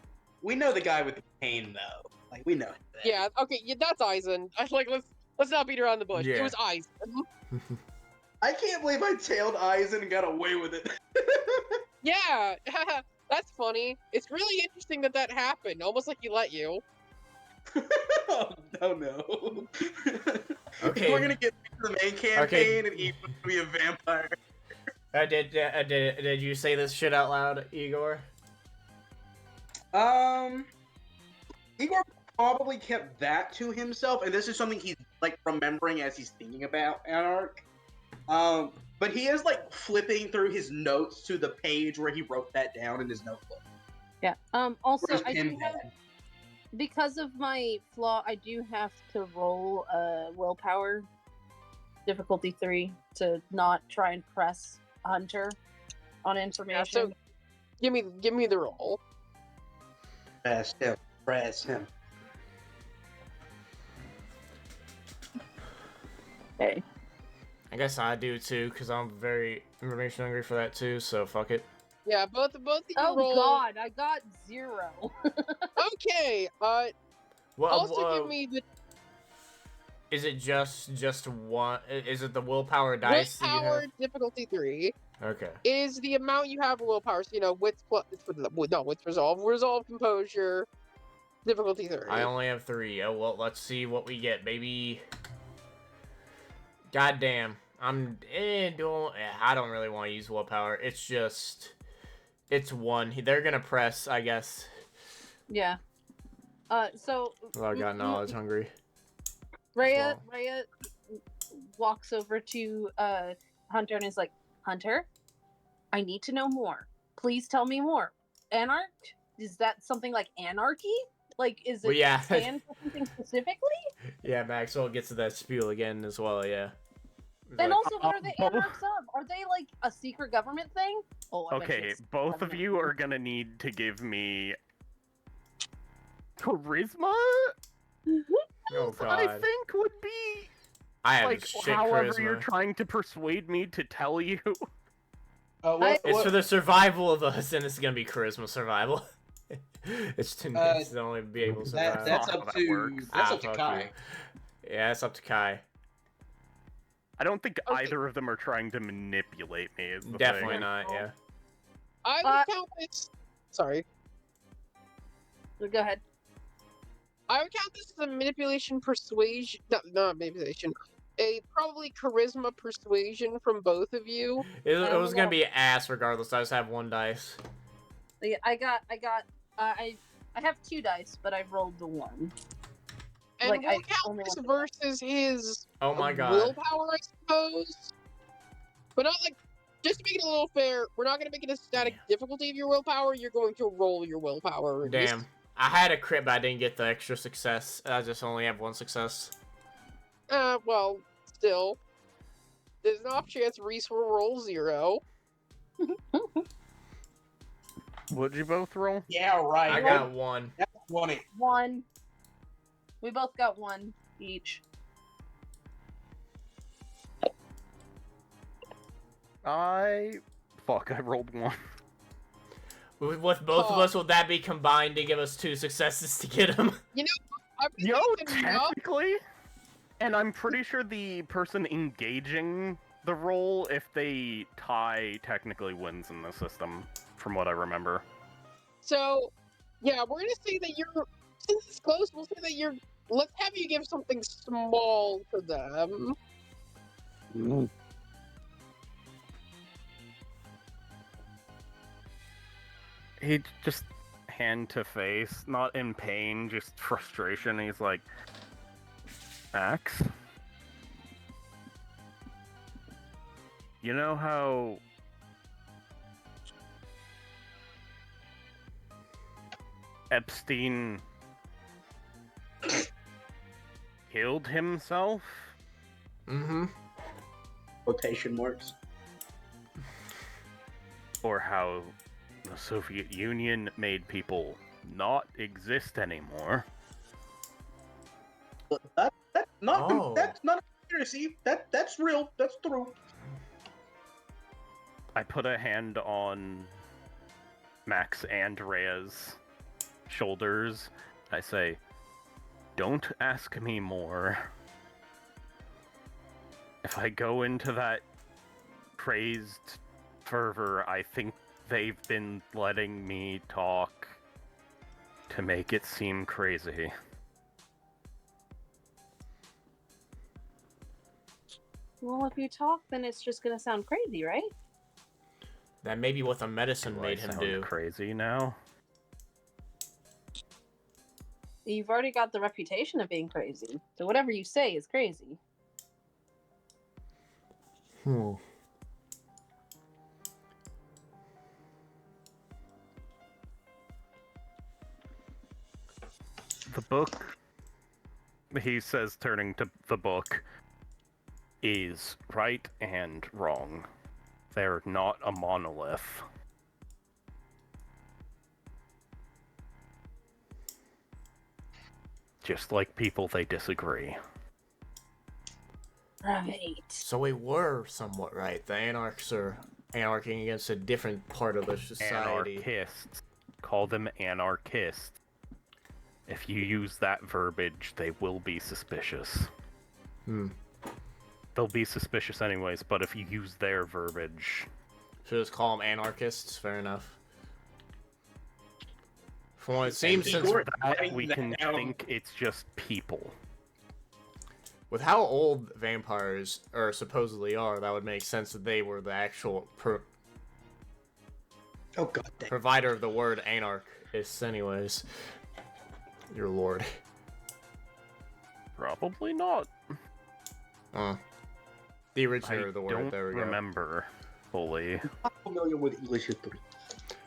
Speaker 2: We know the guy with the cane, though. Like we know. That.
Speaker 1: Yeah, okay, yeah, that's Eisen. Let's not beat around the bush.
Speaker 4: Yeah.
Speaker 1: It was Eisen.
Speaker 2: I can't believe I tailed Eisen and got away with it.
Speaker 1: Yeah, that's funny. It's really interesting that happened. Almost like he let you.
Speaker 2: Oh no.
Speaker 4: Okay.
Speaker 2: We're gonna get to the main campaign and Ego's gonna be a vampire.
Speaker 4: Did you say this shit out loud, Igor?
Speaker 2: Igor probably kept that to himself, and this is something he's like remembering as he's thinking about Anarch. But he is like flipping through his notes to the page where he wrote that down in his notebook.
Speaker 6: Yeah. Also,
Speaker 2: Where's
Speaker 6: I do
Speaker 2: Pin
Speaker 6: have,
Speaker 2: Pad?
Speaker 6: because of my flaw, I do have to roll willpower difficulty 3 to not try and press Hunter on information.
Speaker 1: Give me the roll.
Speaker 2: Press him.
Speaker 6: Okay.
Speaker 4: I guess I do too, because I'm very information hungry for that too, so fuck it.
Speaker 1: Yeah, both of you
Speaker 6: Oh
Speaker 1: roll.
Speaker 6: God, I got 0.
Speaker 1: Okay.
Speaker 4: Well,
Speaker 1: Also give me the.
Speaker 4: Is it just one? Is it the willpower dice that you
Speaker 1: Willpower
Speaker 4: have?
Speaker 1: difficulty 3
Speaker 4: Okay.
Speaker 1: is the amount you have of willpower. So, you know, wits plus wits resolve composure, difficulty 3.
Speaker 4: I only have 3. Oh well, let's see what we get, baby. Goddamn, I'm doing. I don't really want to use willpower. It's 1. They're gonna press, I guess.
Speaker 6: Yeah. So.
Speaker 4: Oh god, no, I was hungry.
Speaker 6: Rhea
Speaker 4: Well.
Speaker 6: walks over to Hunter and is like, Hunter, I need to know more. Please tell me more. Anarch? Is that something like anarchy? Like, is it
Speaker 4: Well, yeah.
Speaker 6: stand for something specifically?
Speaker 4: Yeah, Maxwell gets to that spiel again as well. Yeah.
Speaker 6: And
Speaker 4: Like,
Speaker 6: also, what are the
Speaker 3: both-
Speaker 6: anarchs of? Are they like a secret government thing? Oh, I bet
Speaker 3: Okay,
Speaker 6: it's
Speaker 3: both of
Speaker 6: government.
Speaker 3: you are gonna need to give me charisma.
Speaker 4: oh
Speaker 3: I
Speaker 4: god.
Speaker 3: think would be
Speaker 4: I have
Speaker 3: like
Speaker 4: shit
Speaker 3: however
Speaker 4: charisma.
Speaker 3: you're trying to persuade me to tell you.
Speaker 4: It's for the survival of us, and it's gonna be charisma survival. it's to only be able to survive.
Speaker 2: That's
Speaker 3: not how
Speaker 2: up
Speaker 3: that
Speaker 2: to
Speaker 3: works.
Speaker 2: that's up to
Speaker 4: fuck
Speaker 2: Kai.
Speaker 4: you. Yeah, it's up to Kai.
Speaker 3: I don't think
Speaker 1: Okay.
Speaker 3: either of them are trying to manipulate me. Is the
Speaker 4: Definitely
Speaker 3: thing.
Speaker 4: not. Yeah.
Speaker 1: I would count this. Sorry.
Speaker 6: Go ahead.
Speaker 1: I would count this as a manipulation persuasion. No, not manipulation. A probably charisma persuasion from both of you.
Speaker 4: It was gonna be ass regardless. I just have 1 dice.
Speaker 6: I have 2 dice, but I've rolled the 1.
Speaker 1: And
Speaker 6: Like,
Speaker 1: we'll
Speaker 6: I
Speaker 1: count
Speaker 6: only
Speaker 1: this
Speaker 6: want
Speaker 1: versus his
Speaker 4: Oh my god.
Speaker 1: willpower, I suppose. But not like, just to make it a little fair, we're not going to make it a static difficulty of your willpower. You're going to roll your willpower.
Speaker 4: Damn. I had a crit, but I didn't get the extra success. I just only have 1 success.
Speaker 1: Well, still. There's an off chance Reese will roll 0.
Speaker 3: Would you both roll?
Speaker 2: Yeah, right.
Speaker 4: I got 1.
Speaker 2: That's 20.
Speaker 6: 1. We both got 1 each.
Speaker 3: I rolled 1.
Speaker 4: With both of us, will that be combined to give us 2 successes to get him?
Speaker 1: I'm
Speaker 3: Yo,
Speaker 1: thinking enough.
Speaker 3: technically, and I'm pretty sure the person engaging the roll, if they tie, technically wins in the system, from what I remember.
Speaker 1: So, yeah, we're going to say that since it's close, we'll say that let's have you give something small to them.
Speaker 3: He just hand to face, not in pain, just frustration. He's like, Max, you know how Epstein killed himself?
Speaker 4: Mm-hmm.
Speaker 2: Quotation marks.
Speaker 3: Or how the Soviet Union made people not exist anymore?
Speaker 2: That's not
Speaker 4: Oh.
Speaker 2: that's not a conspiracy. That's real. That's true.
Speaker 3: I put a hand on Max and Rhea's shoulders. I say, don't ask me more. If I go into that crazed fervor, I think they've been letting me talk to make it seem crazy.
Speaker 6: Well, if you talk, then it's just gonna sound crazy, right?
Speaker 4: That may be what the medicine
Speaker 3: Do
Speaker 4: made
Speaker 3: I
Speaker 4: him
Speaker 3: sound
Speaker 4: do.
Speaker 3: crazy now?
Speaker 6: You've already got the reputation of being crazy, so whatever you say is crazy.
Speaker 4: Hmm.
Speaker 3: The book, he says, turning to the book, is right and wrong. They're not a monolith. Just like people, they disagree.
Speaker 6: Right.
Speaker 4: So we were somewhat right. The anarchs are anarching against a different part of the society.
Speaker 3: Anarchists. Call them anarchists. If you use that verbiage, they will be suspicious. They'll be suspicious anyways, but if you use their verbiage...
Speaker 4: Should just call them anarchists. Fair enough. From what it seems, since
Speaker 3: For that,
Speaker 2: writing
Speaker 3: we
Speaker 2: that
Speaker 3: can
Speaker 2: down.
Speaker 3: think it's just people.
Speaker 4: with how old vampires or supposedly are, that would make sense that they were the actual
Speaker 2: Oh god dang.
Speaker 4: provider of the word anarchists. Anyways, your lord.
Speaker 3: Probably not.
Speaker 4: The originator
Speaker 3: I
Speaker 4: of the word.
Speaker 3: don't
Speaker 4: There we go.
Speaker 3: remember fully.
Speaker 2: I'm familiar with English history.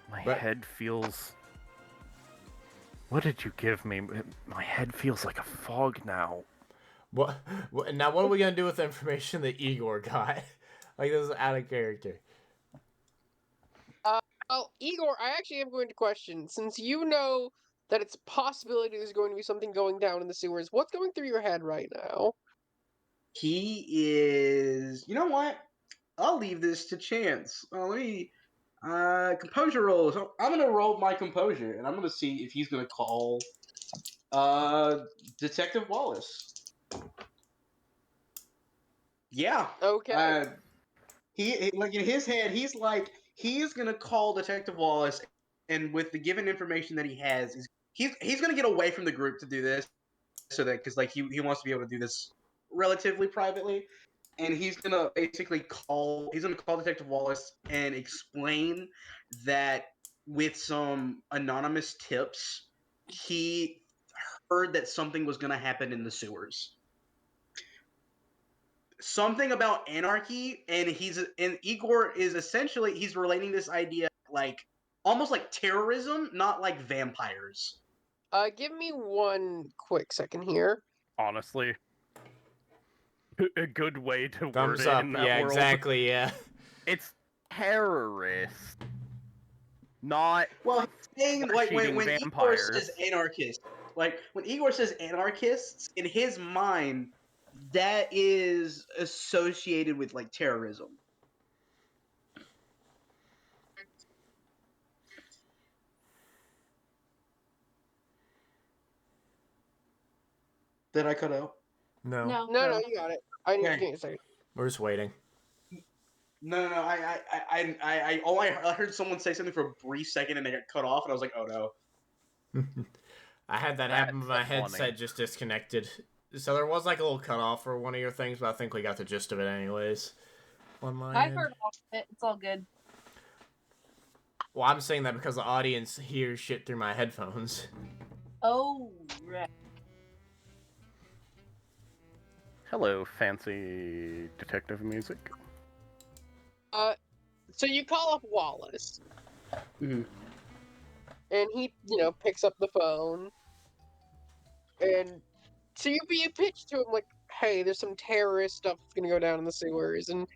Speaker 3: My
Speaker 4: But-
Speaker 3: head feels... What did you give me? My head feels like a fog now.
Speaker 4: What? Now, what are we gonna do with the information that Igor got? Like, this is out of character.
Speaker 1: Well, Igor, I actually am going to question, since you know that it's a possibility there's going to be something going down in the sewers, what's going through your head right now?
Speaker 2: He is. You know what? I'll leave this to chance. Let me. Composure roll. So I'm gonna roll my composure, and I'm gonna see if he's gonna call. Detective Wallace. Yeah.
Speaker 1: Okay.
Speaker 2: He like in his head, he's like he's gonna call Detective Wallace, and with the given information that he has, he's gonna get away from the group to do this, so that because like he wants to be able to do this relatively privately, and he's gonna basically call Detective Wallace and explain that with some anonymous tips, he heard that something was gonna happen in the sewers. Something about anarchy, and Igor is essentially he's relating this idea like almost like terrorism, not like vampires.
Speaker 1: Give me one quick second here.
Speaker 3: Honestly. A good way to word
Speaker 4: Thumbs
Speaker 3: it
Speaker 4: up.
Speaker 3: in that
Speaker 4: Yeah,
Speaker 3: world.
Speaker 4: exactly. Yeah.
Speaker 3: It's terrorists. Not
Speaker 2: Well, he's saying like when
Speaker 3: flesh-eating
Speaker 2: Igor
Speaker 3: vampires.
Speaker 2: says anarchist, like when Igor says anarchists in his mind, that is associated with like terrorism. Did I cut out?
Speaker 4: No.
Speaker 1: No, you got it. I need to
Speaker 2: Okay.
Speaker 1: give me a second.
Speaker 4: We're just waiting.
Speaker 2: No. I heard someone say something for a brief second and they got cut off, and I was like, oh no.
Speaker 4: I had that happen, but my
Speaker 3: That's funny.
Speaker 4: headset just disconnected. So there was like a little cutoff for one of your things, but I think we got the gist of it anyways. On my
Speaker 6: I
Speaker 4: end.
Speaker 6: heard all of it. It's all good.
Speaker 4: Well, I'm saying that because the audience hears shit through my headphones.
Speaker 6: Oh, right.
Speaker 3: Hello, fancy detective music.
Speaker 1: So you call up Wallace,
Speaker 2: Mhm.
Speaker 1: and he, picks up the phone, and so you pitch to him like, "Hey, there's some terrorist stuff that's gonna go down in the sewers," and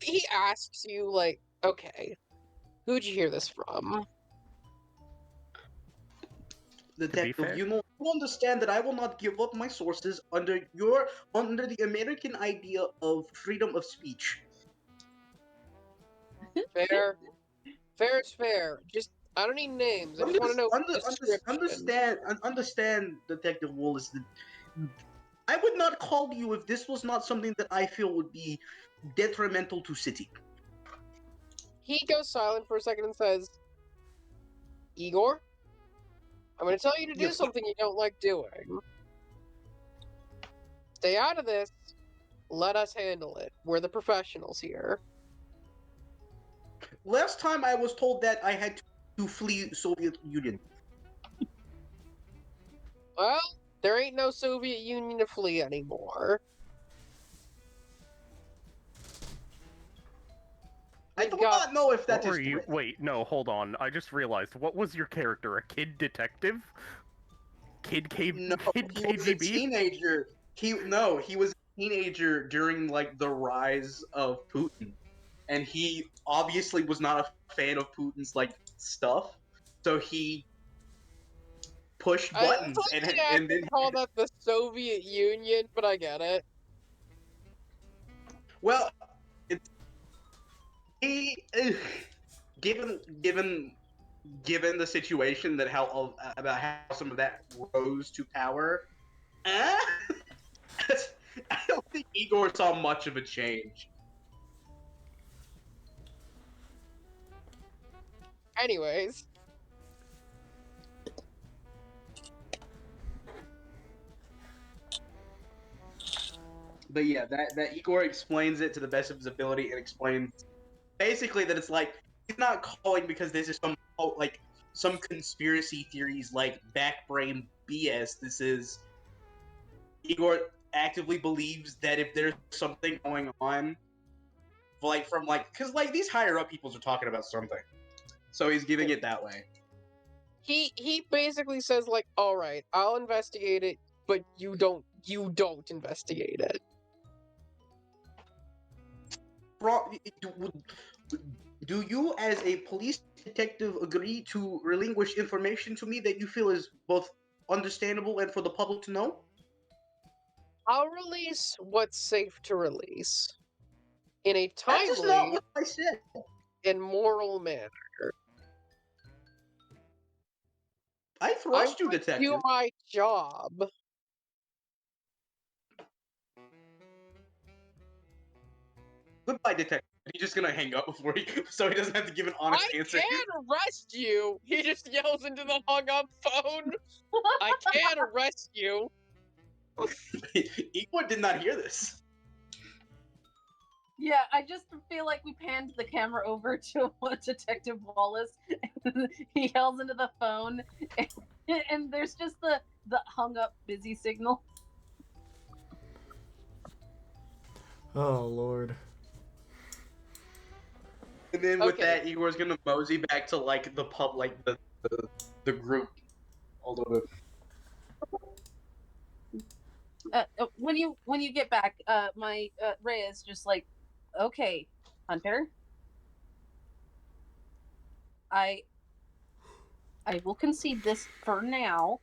Speaker 1: he asks you like, "Okay, who'd you hear this from?"
Speaker 2: Detective,
Speaker 3: fair.
Speaker 2: you understand that I will not give up my sources under the American idea of freedom of speech.
Speaker 1: Fair, fair is fair. Just I don't need names. I just want to know description.
Speaker 2: Understand, Detective Wallace. That I would not call you if this was not something that I feel would be detrimental to city.
Speaker 1: He goes silent for a second and says, "Igor, I'm going to tell you to do
Speaker 2: Yes.
Speaker 1: something you don't like doing. Stay out of this. Let us handle it. We're the professionals here."
Speaker 2: Last time I was told that I had to flee Soviet Union.
Speaker 1: Well, there ain't no Soviet Union to flee anymore.
Speaker 2: I
Speaker 1: We've
Speaker 2: do
Speaker 1: got-
Speaker 2: not know if that
Speaker 3: What
Speaker 2: is
Speaker 3: were you?
Speaker 2: correct.
Speaker 3: Wait, no, hold on. I just realized. What was your character? A kid detective? Kid
Speaker 2: No,
Speaker 3: Kid
Speaker 2: he was a
Speaker 3: KGB?
Speaker 2: teenager. He was a teenager during like the rise of Putin, and he obviously was not a fan of Putin's like stuff, so he pushed buttons and then
Speaker 1: call that the Soviet Union, but I get it.
Speaker 2: well, it's he given the situation that how some of that rose to power. I don't think Igor saw much of a change.
Speaker 1: Anyways,
Speaker 2: But yeah, that Igor explains it to the best of his ability and explains basically that it's like he's not calling because this is some conspiracy theories like backbrain BS. This is Igor actively believes that if there's something going on, because these higher up peoples are talking about something, so he's giving it that way.
Speaker 1: he basically says like, all right, I'll investigate it, but you don't investigate it.
Speaker 2: Do you, as a police detective, agree to relinquish information to me that you feel is both understandable and for the public to know?
Speaker 1: I'll release what's safe to release in a
Speaker 2: That's just not
Speaker 1: timely
Speaker 2: what I said.
Speaker 1: and moral manner.
Speaker 2: I
Speaker 1: I'm
Speaker 2: trust you,
Speaker 1: going to do
Speaker 2: detective.
Speaker 1: my job.
Speaker 2: Goodbye, detective. He's just gonna hang up before so he doesn't have to give an honest
Speaker 1: I
Speaker 2: answer.
Speaker 1: can arrest you! He just yells into the hung up phone. I can arrest you.
Speaker 2: Igor did not hear this.
Speaker 6: Yeah, I just feel like we panned the camera over to Detective Wallace. And he yells into the phone, and there's just the hung up busy signal.
Speaker 4: Oh Lord.
Speaker 2: And then with
Speaker 1: Okay.
Speaker 2: that, Igor's gonna mosey back to like the pub, like the group. Although
Speaker 6: When you get back, my Ray is just like, okay, Hunter, I will concede this for now,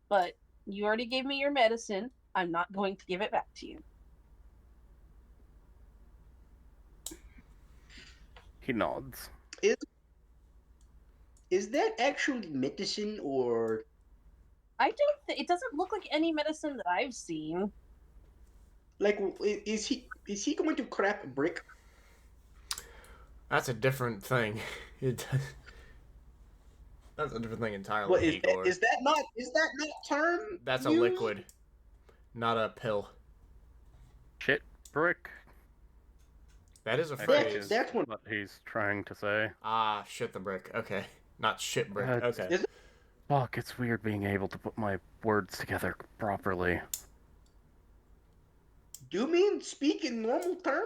Speaker 6: but you already gave me your medicine. I'm not going to give it back to you.
Speaker 3: He nods.
Speaker 2: is that actually medicine or
Speaker 6: I don't think it doesn't look like any medicine that I've seen.
Speaker 2: like is he going to crap a brick?
Speaker 4: That's a different thing. That's a different thing entirely,
Speaker 2: What
Speaker 4: Igor.
Speaker 2: is that not term?
Speaker 4: That's a
Speaker 2: used?
Speaker 4: liquid, not a pill.
Speaker 3: Shit brick.
Speaker 4: That is a
Speaker 3: I think
Speaker 4: phrase.
Speaker 3: is
Speaker 2: That's what-
Speaker 3: what he's trying to say.
Speaker 4: Ah, shit the brick. Okay. Not shit brick. Okay.
Speaker 2: Is it?
Speaker 3: Fuck, it's weird being able to put my words together properly.
Speaker 2: Do you mean speak in normal term?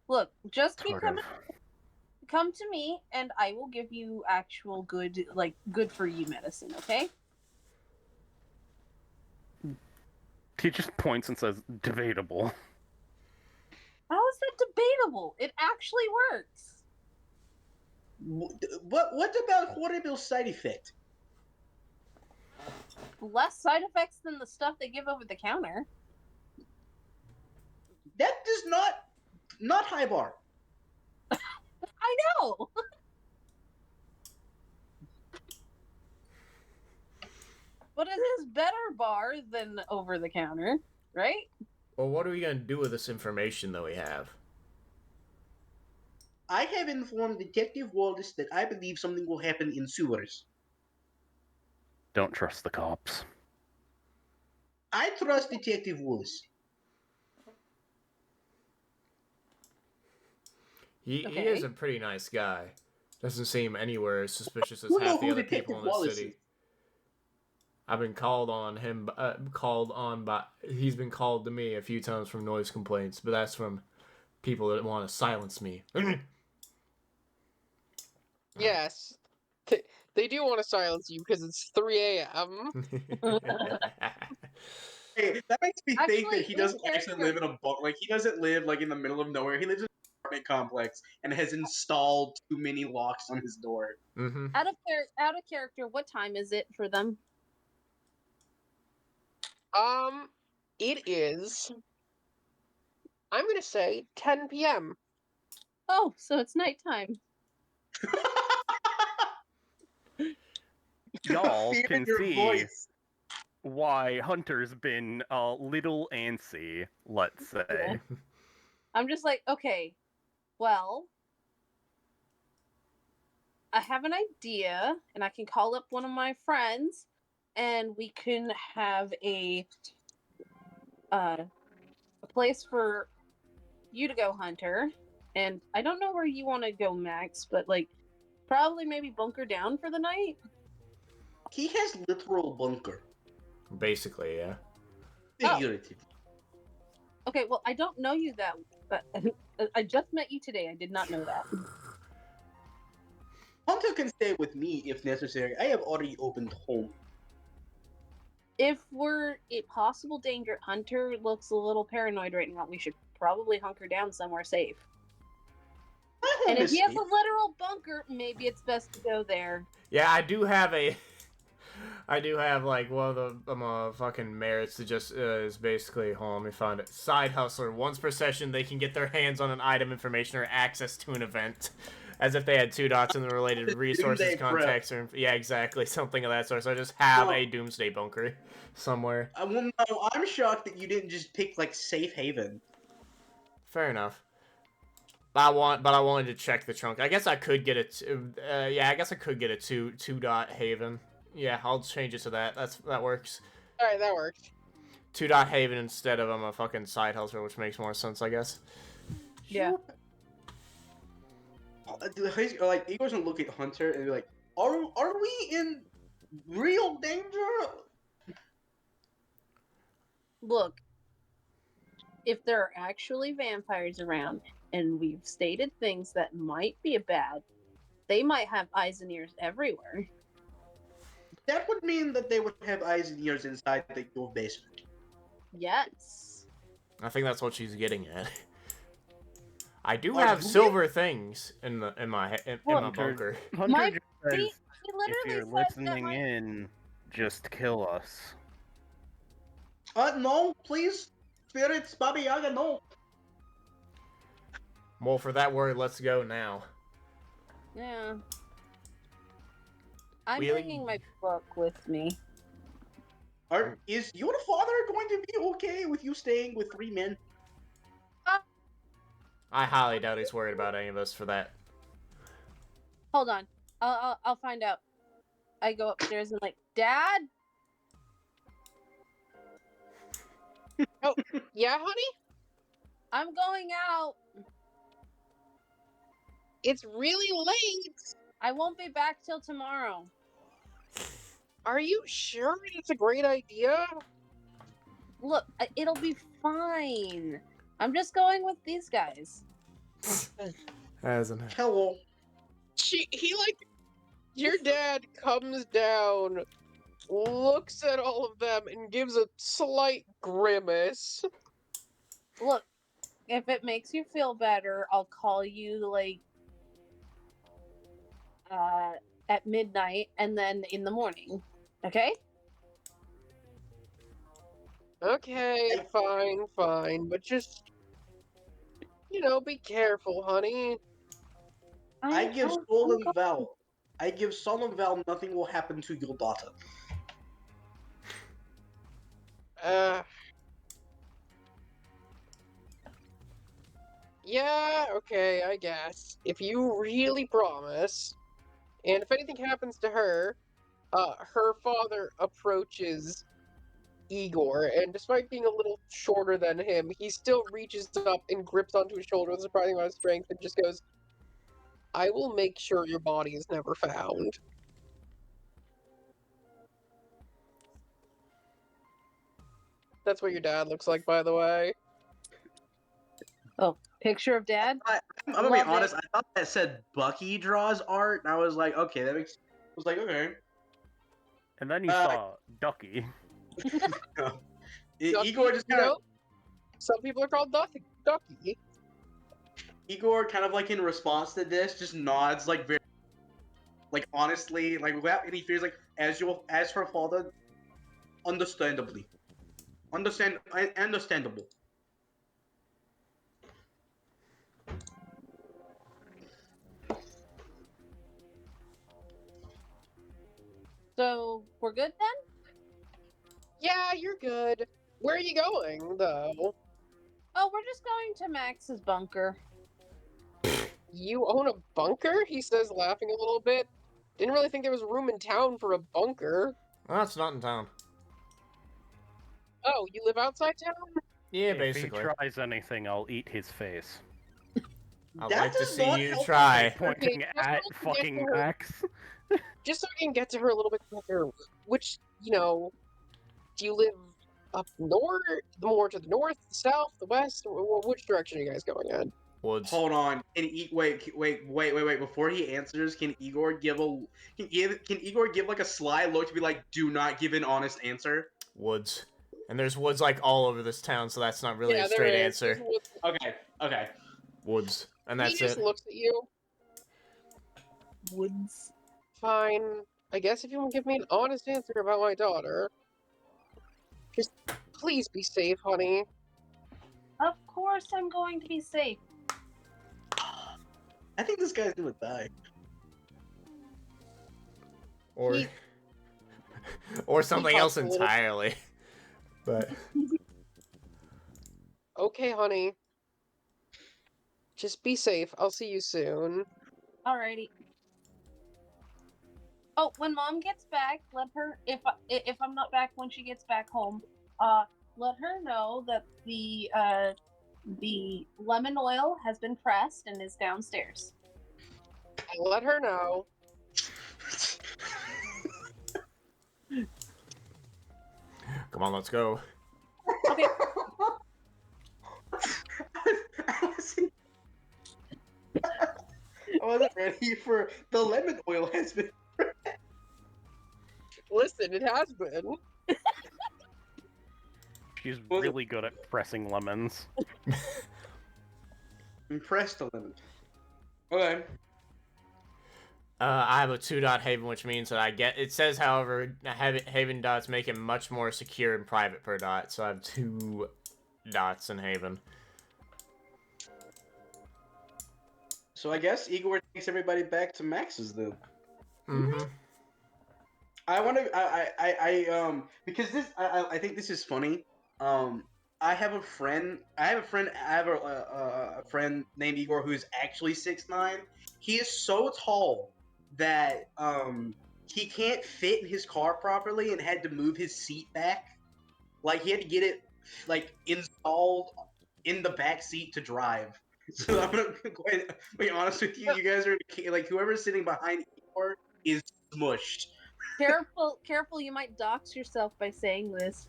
Speaker 6: Look, just keep
Speaker 3: Sort
Speaker 6: coming.
Speaker 3: of.
Speaker 6: Come to me, and I will give you actual good for you medicine. Okay?
Speaker 3: He just points and says, debatable.
Speaker 6: How is that debatable? It actually works.
Speaker 2: What about horrible side effect?
Speaker 6: Less side effects than the stuff they give over the counter.
Speaker 2: That does not high bar.
Speaker 6: I know. But it is better bar than over the counter, right?
Speaker 4: Well, what are we gonna do with this information that we have?
Speaker 2: I have informed Detective Wallace that I believe something will happen in sewers.
Speaker 3: Don't trust the cops.
Speaker 2: I trust Detective Wallace.
Speaker 4: He
Speaker 6: Okay.
Speaker 4: is a pretty nice guy. Doesn't seem anywhere as suspicious as
Speaker 2: You know
Speaker 4: half the
Speaker 2: who
Speaker 4: other
Speaker 2: Detective
Speaker 4: people in the
Speaker 2: Wallace
Speaker 4: city.
Speaker 2: is.
Speaker 4: I've been called on him, he's been called to me a few times from noise complaints, but that's from people that want to silence me.
Speaker 1: Yes. They do want to silence you because it's 3 a.m.
Speaker 2: Hey, that makes me think
Speaker 6: Actually,
Speaker 2: that he
Speaker 6: in
Speaker 2: doesn't actually
Speaker 6: character-
Speaker 2: live in a he doesn't live like in the middle of nowhere. He lives in an apartment complex and has installed too many locks on his door.
Speaker 4: Mm-hmm.
Speaker 6: Out of character, what time is it for them?
Speaker 1: It is. I'm gonna say 10 p.m.
Speaker 6: Oh, so it's nighttime.
Speaker 3: Y'all
Speaker 2: Fear in
Speaker 3: can
Speaker 2: your
Speaker 3: see
Speaker 2: voice.
Speaker 3: why Hunter's been a little antsy, let's say.
Speaker 6: Yeah. I'm just like, okay, well, I have an idea, and I can call up one of my friends, and we can have a place for you to go, Hunter. And I don't know where you want to go, Max, but like probably maybe bunker down for the night.
Speaker 2: He has literal bunker.
Speaker 4: Basically, yeah.
Speaker 2: Figuratively.
Speaker 6: Okay, well, I don't know you that, but I just met you today. I did not know that.
Speaker 2: Hunter can stay with me if necessary. I have already opened home.
Speaker 6: If we're in possible danger, Hunter looks a little paranoid right now. We should probably hunker down somewhere safe.
Speaker 2: My home
Speaker 6: And if
Speaker 2: is
Speaker 6: he has
Speaker 2: safe.
Speaker 6: a literal bunker, maybe it's best to go there.
Speaker 4: Yeah, I do have like one of the fucking merits to just is basically, hold on, let me find it. Side hustler. Once per session, they can get their hands on an item, information, or access to an event, as if they had 2 dots in the related resources,
Speaker 2: Doomsday prep.
Speaker 4: context, or yeah, exactly, something of that sort. So I just have a doomsday bunker somewhere.
Speaker 2: Well, no, I'm shocked that you didn't just pick like safe haven.
Speaker 4: Fair enough. I wanted to check the trunk. I guess I could get I guess I could get a two dot haven. Yeah, I'll change it to that. That works.
Speaker 1: Alright, that works.
Speaker 4: 2 dot haven instead of a fucking side hustler, which makes more sense, I guess.
Speaker 6: Yeah.
Speaker 2: Like Igor's gonna look at Hunter and be like, "Are we in real danger?"
Speaker 6: Look, if there are actually vampires around, and we've stated things that might be bad, they might have eyes and ears everywhere.
Speaker 2: That would mean that they would have eyes and ears inside your basement.
Speaker 6: Yes.
Speaker 4: I think that's what she's getting at. I do
Speaker 2: Are
Speaker 4: have
Speaker 2: you-
Speaker 4: silver things in my bunker.
Speaker 3: Hunter
Speaker 6: My
Speaker 3: just
Speaker 6: He,
Speaker 3: says,
Speaker 6: he
Speaker 3: if
Speaker 6: literally
Speaker 3: you're
Speaker 6: said that
Speaker 3: listening
Speaker 6: my...
Speaker 3: in, just kill us.
Speaker 2: No, please, spirits, Baba Yaga, no.
Speaker 4: Well, for that word, let's go now.
Speaker 6: Yeah. I'm
Speaker 4: Really?
Speaker 6: bringing my book with me.
Speaker 2: Is your father going to be okay with you staying with 3 men?
Speaker 4: I highly doubt he's worried about any of us for that.
Speaker 6: Hold on. I'll find out. I go upstairs and like, Dad?
Speaker 1: Yeah, honey?
Speaker 6: I'm going out.
Speaker 1: It's really late.
Speaker 6: I won't be back till tomorrow.
Speaker 1: Are you sure it's a great idea?
Speaker 6: Look, it'll be fine. I'm just going with these guys.
Speaker 2: Hello.
Speaker 1: Your dad comes down, looks at all of them, and gives a slight grimace.
Speaker 6: Look, if it makes you feel better, I'll call you like at midnight and then in the morning. Okay?
Speaker 1: Okay, fine, but just, be careful, honey.
Speaker 2: I give
Speaker 6: I'm
Speaker 2: solemn
Speaker 6: go-
Speaker 2: vow. I give solemn vow nothing will happen to your daughter.
Speaker 1: Yeah, okay, I guess. If you really promise. And if anything happens to her, her father approaches Igor, and despite being a little shorter than him, he still reaches up and grips onto his shoulder with a surprising amount of strength and just goes, I will make sure your body is never found. That's what your dad looks like, by the way.
Speaker 6: Picture of Dad?
Speaker 2: I'm gonna be
Speaker 6: Love
Speaker 2: honest.
Speaker 6: it.
Speaker 2: I thought that said Bucky draws art, and I was like, okay, that makes. I was like, okay.
Speaker 3: And then you saw Ducky.
Speaker 2: Igor just kind of.
Speaker 1: Some people are called Ducky.
Speaker 2: Igor kind of like in response to this just nods like very, like honestly, like without any fears, like as her father, understandably, understandable.
Speaker 6: So we're good then?
Speaker 1: Yeah, you're good. Where are you going, though?
Speaker 6: Oh, we're just going to Max's bunker.
Speaker 1: You own a bunker? He says, laughing a little bit. Didn't really think there was room in town for a bunker.
Speaker 4: Well, it's not in town.
Speaker 1: Oh, you live outside town?
Speaker 4: Yeah,
Speaker 3: If
Speaker 4: basically.
Speaker 3: he tries anything, I'll eat his face.
Speaker 4: I'd
Speaker 2: That
Speaker 4: like to
Speaker 2: does
Speaker 4: see
Speaker 2: not
Speaker 4: you
Speaker 2: help
Speaker 4: try.
Speaker 3: Pointing
Speaker 1: just
Speaker 3: at
Speaker 1: so I can get to
Speaker 3: fucking
Speaker 1: her-
Speaker 3: Max.
Speaker 1: Just so I can get to her a little bit quicker, which, do you live up north, more to the north, the south, the west? Which direction are you guys going in?
Speaker 4: Woods.
Speaker 2: Hold on. Wait. Before he answers, can Igor give like a sly look to be like, do not give an honest answer?
Speaker 4: Woods. And there's woods like all over this town, so that's not really
Speaker 1: Yeah,
Speaker 4: a
Speaker 1: there
Speaker 4: straight
Speaker 1: is.
Speaker 4: answer.
Speaker 2: Okay.
Speaker 4: Woods. And
Speaker 1: He
Speaker 4: that's
Speaker 1: just
Speaker 4: it.
Speaker 1: looks at you.
Speaker 6: Woods.
Speaker 1: Fine. I guess if you won't give me an honest answer about my daughter. Just please be safe, honey.
Speaker 6: Of course I'm going to be safe.
Speaker 2: I think this guy's gonna die.
Speaker 4: Or
Speaker 1: He-
Speaker 4: or something
Speaker 1: he
Speaker 4: else
Speaker 1: talks a little-
Speaker 4: entirely. But
Speaker 1: Okay, honey. Just be safe. I'll see you soon.
Speaker 6: Alrighty. Oh, when Mom gets back, let her if I'm not back when she gets back home, let her know that the lemon oil has been pressed and is downstairs.
Speaker 1: I'll let her know.
Speaker 4: come on, let's go.
Speaker 6: Okay.
Speaker 2: I wasn't ready for the lemon oil has been.
Speaker 1: Listen, it has been.
Speaker 3: She's
Speaker 2: Was it-
Speaker 3: really good at pressing lemons.
Speaker 2: Impressed the lemon. Okay.
Speaker 4: I have a 2-dot Haven, which means that I get. It says, however, Haven dots make it much more secure and private per dot, so I have 2 dots in Haven.
Speaker 2: So I guess Igor takes everybody back to Max's then.
Speaker 4: Mm-hmm.
Speaker 2: I want to. Because I think this is funny. I have a friend named Igor who's actually 6'9". He is so tall that he can't fit in his car properly and had to move his seat back. Like he had to get it like installed in the back seat to drive. So I'm gonna be honest with you. You guys are like whoever's sitting behind Igor is smushed.
Speaker 6: Careful, you might dox yourself by saying this.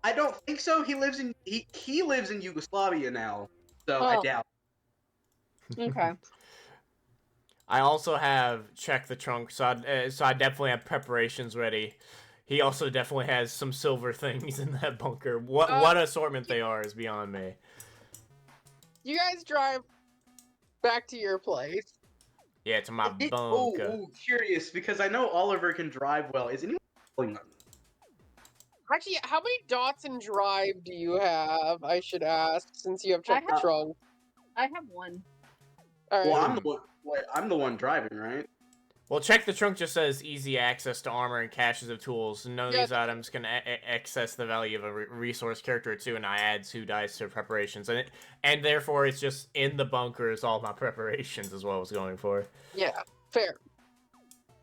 Speaker 2: I don't think so. He lives in Yugoslavia now, so I
Speaker 6: Oh.
Speaker 2: doubt.
Speaker 6: Okay.
Speaker 4: I also have check the trunk, so I definitely have preparations ready. He also definitely has some silver things in that bunker. What assortment they are is beyond me.
Speaker 1: You guys drive back to your place.
Speaker 4: Yeah, to my
Speaker 2: Oh,
Speaker 4: bunker.
Speaker 2: curious because I know Oliver can drive well. Is anyone pulling up?
Speaker 1: Actually, how many dots in drive do you have? I should ask, since you have checked the
Speaker 6: have-
Speaker 1: trunk.
Speaker 6: I have one.
Speaker 1: All right.
Speaker 2: Well, I'm the one driving, right?
Speaker 4: Well, check the trunk just says easy access to armor and caches of tools. None of
Speaker 1: Yeah,
Speaker 4: these items can access the value of a resource character or 2, and I add 2 dice to preparations. And therefore, it's just in the bunker is all my preparations is what I was going for.
Speaker 1: Yeah, fair,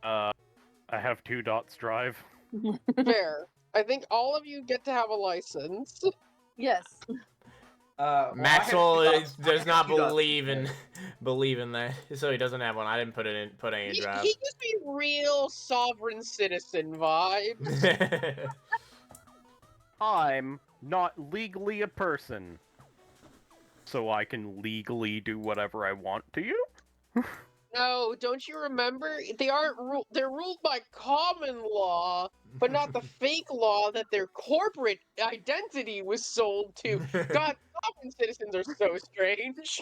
Speaker 3: I have 2 dots drive.
Speaker 1: fair. I think all of you get to have a license.
Speaker 6: Yes.
Speaker 4: Maxwell does not
Speaker 2: believe.
Speaker 4: believe in that, so he doesn't have one. I didn't put any in
Speaker 1: He
Speaker 4: drive.
Speaker 1: gives me real sovereign citizen vibes.
Speaker 3: I'm not legally a person, so I can legally do whatever I want to you?
Speaker 1: No, don't you remember? They're ruled by common law, but not the fake law that their corporate identity was sold to. God, sovereign citizens are so strange.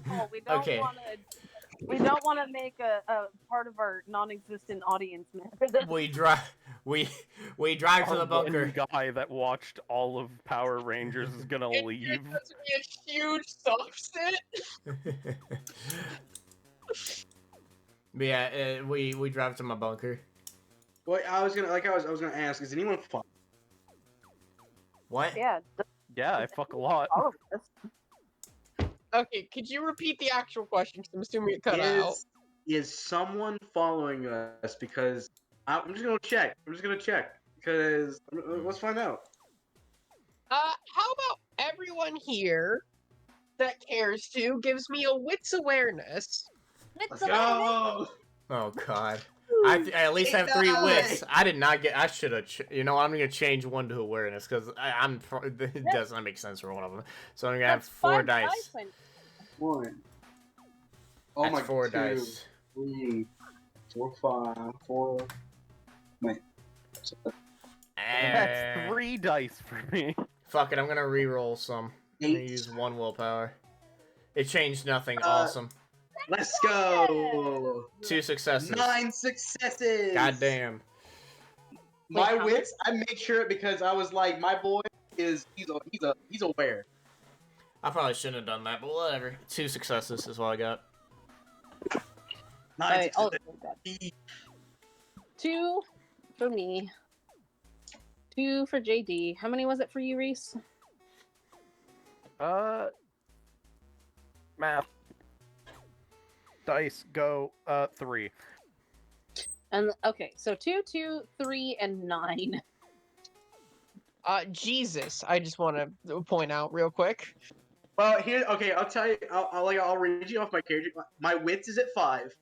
Speaker 6: Oh, we don't
Speaker 4: Okay.
Speaker 6: want to. We don't want to make a part of our non-existent audience member.
Speaker 4: we drive to the
Speaker 3: Our
Speaker 4: bunker.
Speaker 3: one guy that watched all of Power Rangers is gonna
Speaker 1: It's
Speaker 3: leave.
Speaker 1: going to be a huge subset.
Speaker 4: But yeah, we drive to my bunker.
Speaker 2: What I was gonna ask, is anyone fuck?
Speaker 4: What?
Speaker 6: Yeah,
Speaker 3: Yeah, I fuck a lot.
Speaker 6: all of this.
Speaker 1: Okay, could you repeat the actual question? 'Cause I'm assuming it cut out.
Speaker 2: Is someone following us? Because I'm just gonna check. I'm just gonna check because let's find out.
Speaker 1: How about everyone here that cares to gives me a wits awareness?
Speaker 2: Let's go.
Speaker 4: Oh God. I at least have 3 wits. I did not get. I should have. You know, I'm gonna change 1 to awareness because I'm. It does not make sense for one of them. So I'm gonna have
Speaker 6: That's
Speaker 4: 4
Speaker 6: 5
Speaker 4: dice.
Speaker 6: I-
Speaker 2: 1. Oh
Speaker 4: That's
Speaker 2: my
Speaker 4: 4
Speaker 2: 2,
Speaker 4: dice.
Speaker 2: 3, 4, 5, 4. Wait.
Speaker 3: That's 3 dice for me.
Speaker 4: Fuck it. I'm gonna re-roll some. I'm gonna
Speaker 2: 8.
Speaker 4: use 1 willpower. It changed nothing. Awesome.
Speaker 2: Let's go.
Speaker 4: 2 successes.
Speaker 2: 9 successes.
Speaker 4: God damn.
Speaker 2: My
Speaker 6: Wait, how
Speaker 2: wits, I made sure because I was like, my boy he's aware.
Speaker 4: I probably shouldn't have done that, but whatever. 2 successes is what I got.
Speaker 2: 9
Speaker 6: Alright, I'll
Speaker 2: successes.
Speaker 6: take that. 2 for me. 2 for JD. How many was it for you, Reese?
Speaker 3: Math. Dice go 3.
Speaker 6: And okay, so 2, 2, 3, and 9.
Speaker 1: Jesus, I just want to point out real quick.
Speaker 2: Well, here, okay, I'll tell you. I'll read you off my character. My wits is at 5.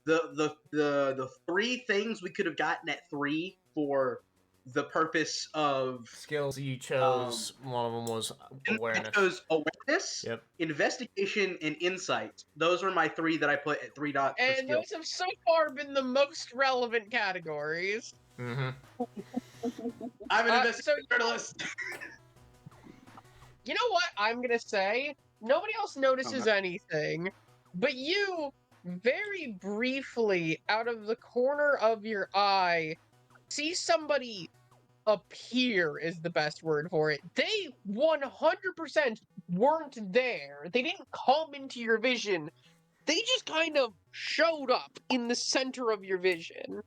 Speaker 2: The 3 things we could have gotten at 3 for the purpose of
Speaker 4: Skills you chose. One of them was awareness.
Speaker 2: I chose awareness,
Speaker 4: Yep.
Speaker 2: investigation, and insight. Those are my 3 that I put at 3 dots for
Speaker 1: And
Speaker 2: skill.
Speaker 1: those have so far been the most relevant categories.
Speaker 4: Mm-hmm.
Speaker 2: I'm an
Speaker 1: so
Speaker 2: investigative journalist.
Speaker 1: You know what I'm gonna say? Nobody else notices anything, but you very briefly, out of the corner of your eye, see somebody appear is the best word for it. They 100% weren't there. They didn't come into your vision. They just kind of showed up in the center of your vision.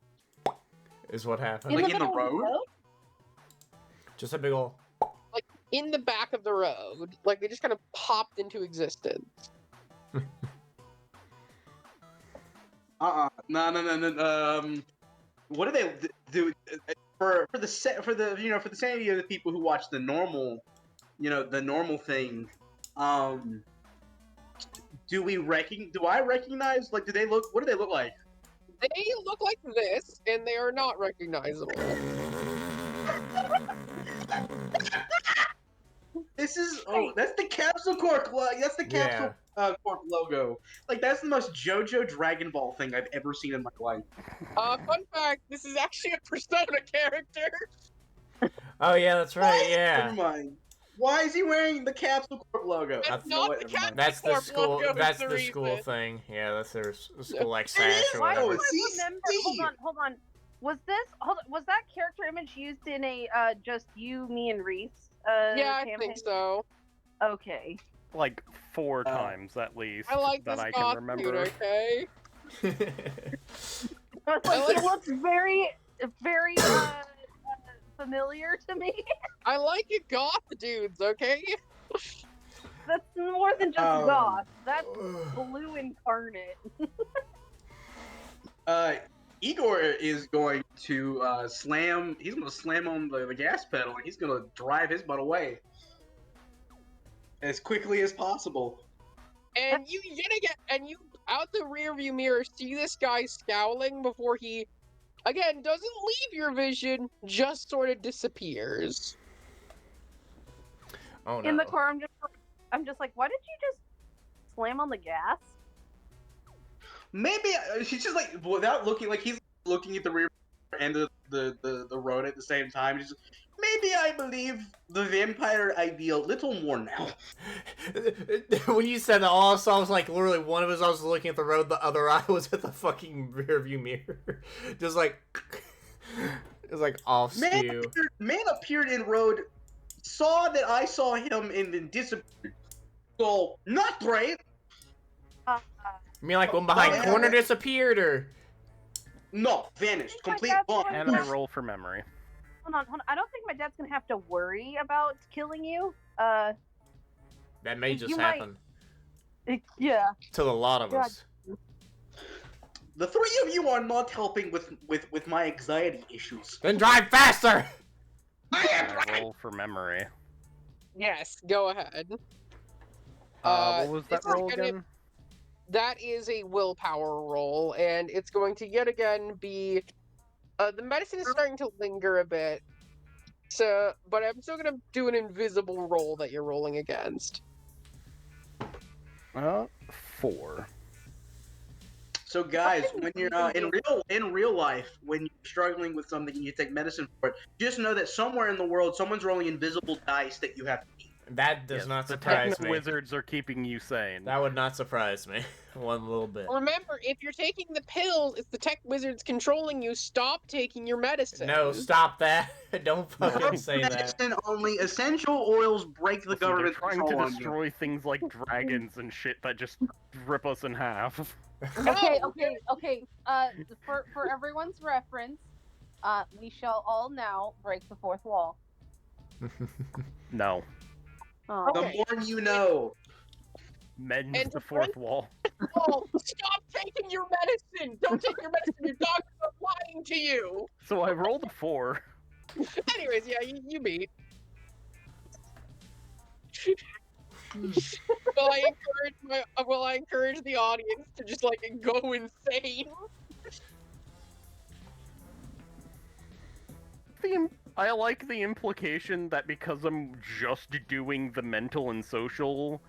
Speaker 4: Is what happened.
Speaker 2: Like in the
Speaker 6: middle of
Speaker 2: road?
Speaker 4: Just a big ol'.
Speaker 1: In the back of the road. Like they just kind of popped into existence.
Speaker 2: No. What do they do for the sanity of the people who watch the normal, the normal thing? Do I recognize? Like, what do they look like?
Speaker 1: They look like this, and they are not recognizable.
Speaker 2: That's the Capsule Corp. That's the Capsule Corp logo. Like, that's the most JoJo Dragon Ball thing I've ever seen in my life.
Speaker 1: Fun fact: this is actually a Persona character.
Speaker 4: Oh yeah, that's right.
Speaker 2: What?
Speaker 4: Yeah.
Speaker 2: Never mind. Why is he wearing the Capsule Corp logo?
Speaker 1: That's not the Capsule
Speaker 4: That's the
Speaker 1: Corp
Speaker 4: school.
Speaker 1: logo.
Speaker 4: That's
Speaker 1: is
Speaker 4: the
Speaker 1: reason.
Speaker 4: school thing. Yeah, that's their school like
Speaker 2: It
Speaker 4: sash
Speaker 2: is?
Speaker 4: or
Speaker 6: Why do
Speaker 4: whatever.
Speaker 6: I
Speaker 2: See,
Speaker 6: remember?
Speaker 2: Steve.
Speaker 6: Hold on. Was that character image used in a just you, me, and Reese?
Speaker 1: Yeah, I
Speaker 6: campaign?
Speaker 1: think so.
Speaker 6: Okay.
Speaker 3: Like 4 times at least
Speaker 1: I like
Speaker 3: that
Speaker 1: this
Speaker 3: I can
Speaker 1: goth
Speaker 3: remember.
Speaker 1: dude, okay?
Speaker 6: It looks very, very familiar to me.
Speaker 1: I like it goth dudes, okay?
Speaker 6: That's more than just
Speaker 2: Um,
Speaker 6: goth. That's blue incarnate.
Speaker 2: Igor is going to slam. He's going to slam on the gas pedal, and he's going to drive his butt away as quickly as possible.
Speaker 1: And you out the rearview mirror see this guy scowling before he again doesn't leave your vision, just sort of disappears.
Speaker 4: Oh no.
Speaker 6: In the car, I'm just like, why did you just slam on the gas?
Speaker 2: Maybe she's just like without looking, like he's looking at the rear end of the road at the same time. She's maybe I believe the vampire idea a little more now.
Speaker 4: When you said that, all I saw was like literally one of his eyes was looking at the road, the other eye was at the fucking rear view mirror. Just like it was like off skew.
Speaker 2: Man appeared in road, saw that I saw him, and then disappeared. So not great.
Speaker 4: You mean like one behind
Speaker 2: Yeah.
Speaker 4: corner disappeared or
Speaker 2: No, vanished. Complete
Speaker 5: dad's
Speaker 2: gone.
Speaker 5: going
Speaker 3: And I roll for memory.
Speaker 5: Hold on. I don't think my dad's gonna have to worry about killing you.
Speaker 4: That may just
Speaker 5: You might-
Speaker 4: happen
Speaker 5: Yeah.
Speaker 4: to a lot of
Speaker 5: God.
Speaker 4: us.
Speaker 2: The three of you are not helping with my anxiety issues.
Speaker 4: Then drive faster!
Speaker 3: And I roll for memory.
Speaker 1: Yes, go ahead.
Speaker 3: What was that
Speaker 1: this is
Speaker 3: roll
Speaker 1: gonna-
Speaker 3: again?
Speaker 1: That is a willpower roll, and it's going to yet again be. The medicine is starting to linger a bit, so but I'm still gonna do an invisible roll that you're rolling against.
Speaker 3: 4.
Speaker 2: So guys, when you're in real life, when you're struggling with something and you take medicine for it, just know that somewhere in the world, someone's rolling invisible dice that you have to eat.
Speaker 4: That does
Speaker 3: Yes,
Speaker 4: not
Speaker 3: the
Speaker 4: surprise
Speaker 3: techno
Speaker 4: me.
Speaker 3: wizards are keeping you sane.
Speaker 4: That would not surprise me. One little bit.
Speaker 1: Remember, if you're taking the pills, it's the tech wizards controlling you. Stop taking your medicine.
Speaker 4: No, stop that. Don't fucking
Speaker 3: No.
Speaker 4: say that.
Speaker 2: Medicine only. Essential oils break the
Speaker 3: Listen, they're
Speaker 2: government
Speaker 3: trying
Speaker 2: control
Speaker 3: to
Speaker 2: on you.
Speaker 3: destroy things like dragons and shit that just rip us in half.
Speaker 5: Okay.
Speaker 1: No.
Speaker 5: For everyone's reference, we shall all now break the fourth wall.
Speaker 3: No.
Speaker 5: Oh.
Speaker 2: The
Speaker 1: Okay.
Speaker 2: more you know.
Speaker 3: Mends
Speaker 1: And
Speaker 3: the
Speaker 1: to
Speaker 3: fourth wall.
Speaker 1: Oh, stop taking your medicine! Don't take your medicine. Your doctor's not lying to you.
Speaker 3: So I rolled a 4.
Speaker 1: Anyways, yeah, you beat. Will I encourage the audience to just like go insane?
Speaker 3: I like the implication that because I'm just doing the mental and social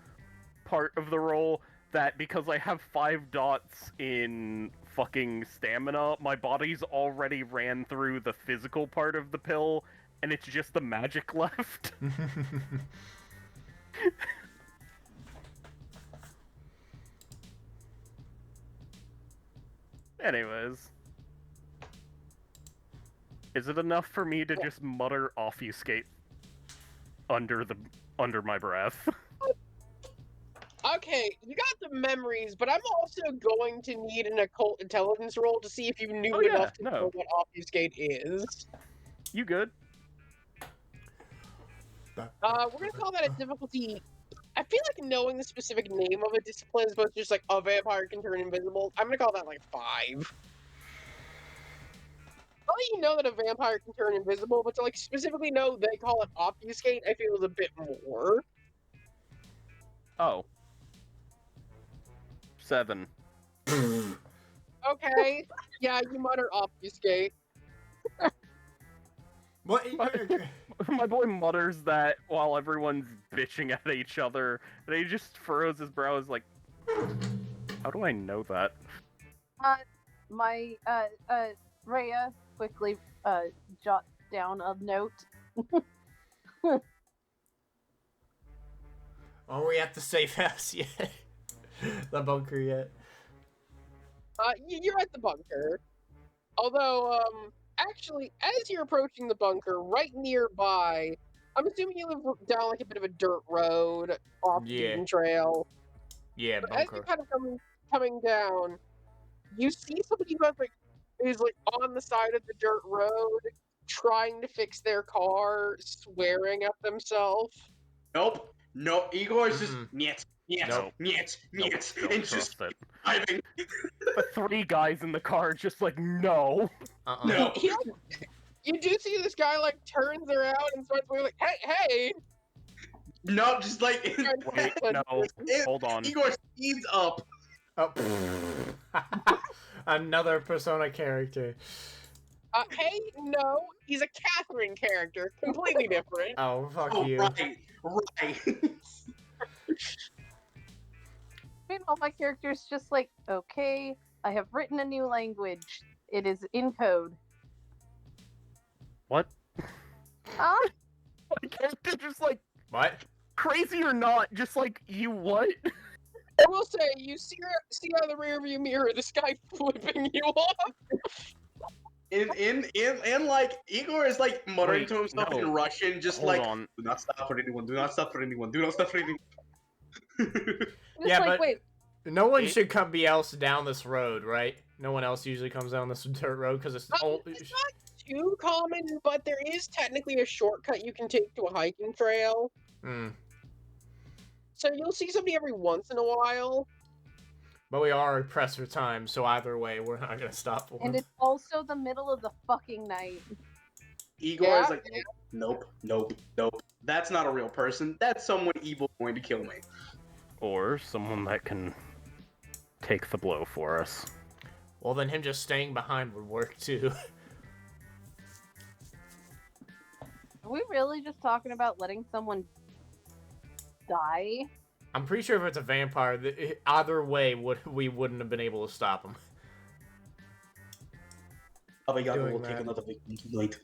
Speaker 3: part of the roll, that because I have 5 dots in fucking stamina, my body's already ran through the physical part of the pill, and it's just the magic left. Anyways. Is it enough for me to just mutter obfuscate under my breath?
Speaker 1: Okay, you got the memories, but I'm also going to need an occult intelligence roll to see if you knew
Speaker 3: Oh, yeah,
Speaker 1: enough to
Speaker 3: no.
Speaker 1: know what obfuscate is.
Speaker 3: You good?
Speaker 1: We're gonna call that a difficulty. I feel like knowing the specific name of a discipline as opposed to just like a vampire can turn invisible. I'm gonna call that like 5. Probably you know that a vampire can turn invisible, but to like specifically know they call it obfuscate, I feel is a bit more.
Speaker 3: Oh. 7.
Speaker 1: Okay, yeah, you mutter obfuscate.
Speaker 4: What?
Speaker 3: My boy mutters that while everyone's bitching at each other, and he just furrows his brows like, how do I know that?
Speaker 5: My Rhea quickly jot down a note.
Speaker 4: Are we at the safe house yet? The bunker yet?
Speaker 1: You're at the bunker. Although, actually, as you're approaching the bunker, right nearby, I'm assuming you live down like a bit of a dirt road off the
Speaker 4: Yeah.
Speaker 1: beaten trail.
Speaker 4: Yeah,
Speaker 1: But as you're
Speaker 4: bunker.
Speaker 1: kind of coming down, you see somebody who is like on the side of the dirt road, trying to fix their car, swearing at themselves.
Speaker 2: Nope. No. Igor's just
Speaker 4: Mm-mm.
Speaker 2: niet, niet,
Speaker 3: Nope.
Speaker 2: niet,
Speaker 3: Nope,
Speaker 2: niet,
Speaker 3: don't
Speaker 2: and just
Speaker 3: trust it.
Speaker 2: driving.
Speaker 3: The 3 guys in the car just like, no.
Speaker 2: No.
Speaker 1: You do see this guy like turns around and starts going like, "Hey!"
Speaker 2: No, just like
Speaker 3: Wait, no. Hold on.
Speaker 2: Igor speeds up.
Speaker 4: Oh. Another Persona character.
Speaker 1: Hey, no, he's a Catherine character, completely different.
Speaker 4: Oh, fuck
Speaker 2: Oh,
Speaker 4: you.
Speaker 2: right.
Speaker 5: Meanwhile, my character's just like, okay, I have written a new language. It is in code.
Speaker 3: What?
Speaker 5: Ah,
Speaker 3: My character just like,
Speaker 4: What?
Speaker 3: crazy or not, just like, you what?
Speaker 1: I will say, you see out of the rearview mirror this guy flipping you off.
Speaker 2: And like Igor is like muttering
Speaker 3: Wait,
Speaker 2: to himself in
Speaker 3: no.
Speaker 2: Russian, just
Speaker 3: Hold
Speaker 2: like,
Speaker 3: on.
Speaker 2: do not stop for anyone, do not stop for anyone, do not stop for anyone.
Speaker 5: just
Speaker 4: Yeah,
Speaker 5: like,
Speaker 4: but-
Speaker 5: wait,
Speaker 4: No one
Speaker 3: It-
Speaker 4: should come be else down this road, right? No one else usually comes down this dirt road because it's
Speaker 1: It's not too common, but there is technically a shortcut you can take to a hiking trail.
Speaker 4: Hmm.
Speaker 1: So you'll see somebody every once in a while.
Speaker 4: But we are pressed for time, so either way, we're not gonna stop for
Speaker 5: And
Speaker 4: him.
Speaker 5: it's also the middle of the fucking night.
Speaker 2: Igor
Speaker 1: Yeah,
Speaker 2: is like, nope, nope, nope. That's not a real person. That's someone evil going to kill me.
Speaker 3: Or someone that can take the blow for us.
Speaker 4: Well, then him just staying behind would work too.
Speaker 5: Are we really just talking about letting someone die?
Speaker 4: I'm pretty sure if it's a vampire, either way, we wouldn't have been able to stop him.
Speaker 2: Baba Yaga
Speaker 4: Doing
Speaker 2: will take
Speaker 4: that.
Speaker 2: another victim tonight.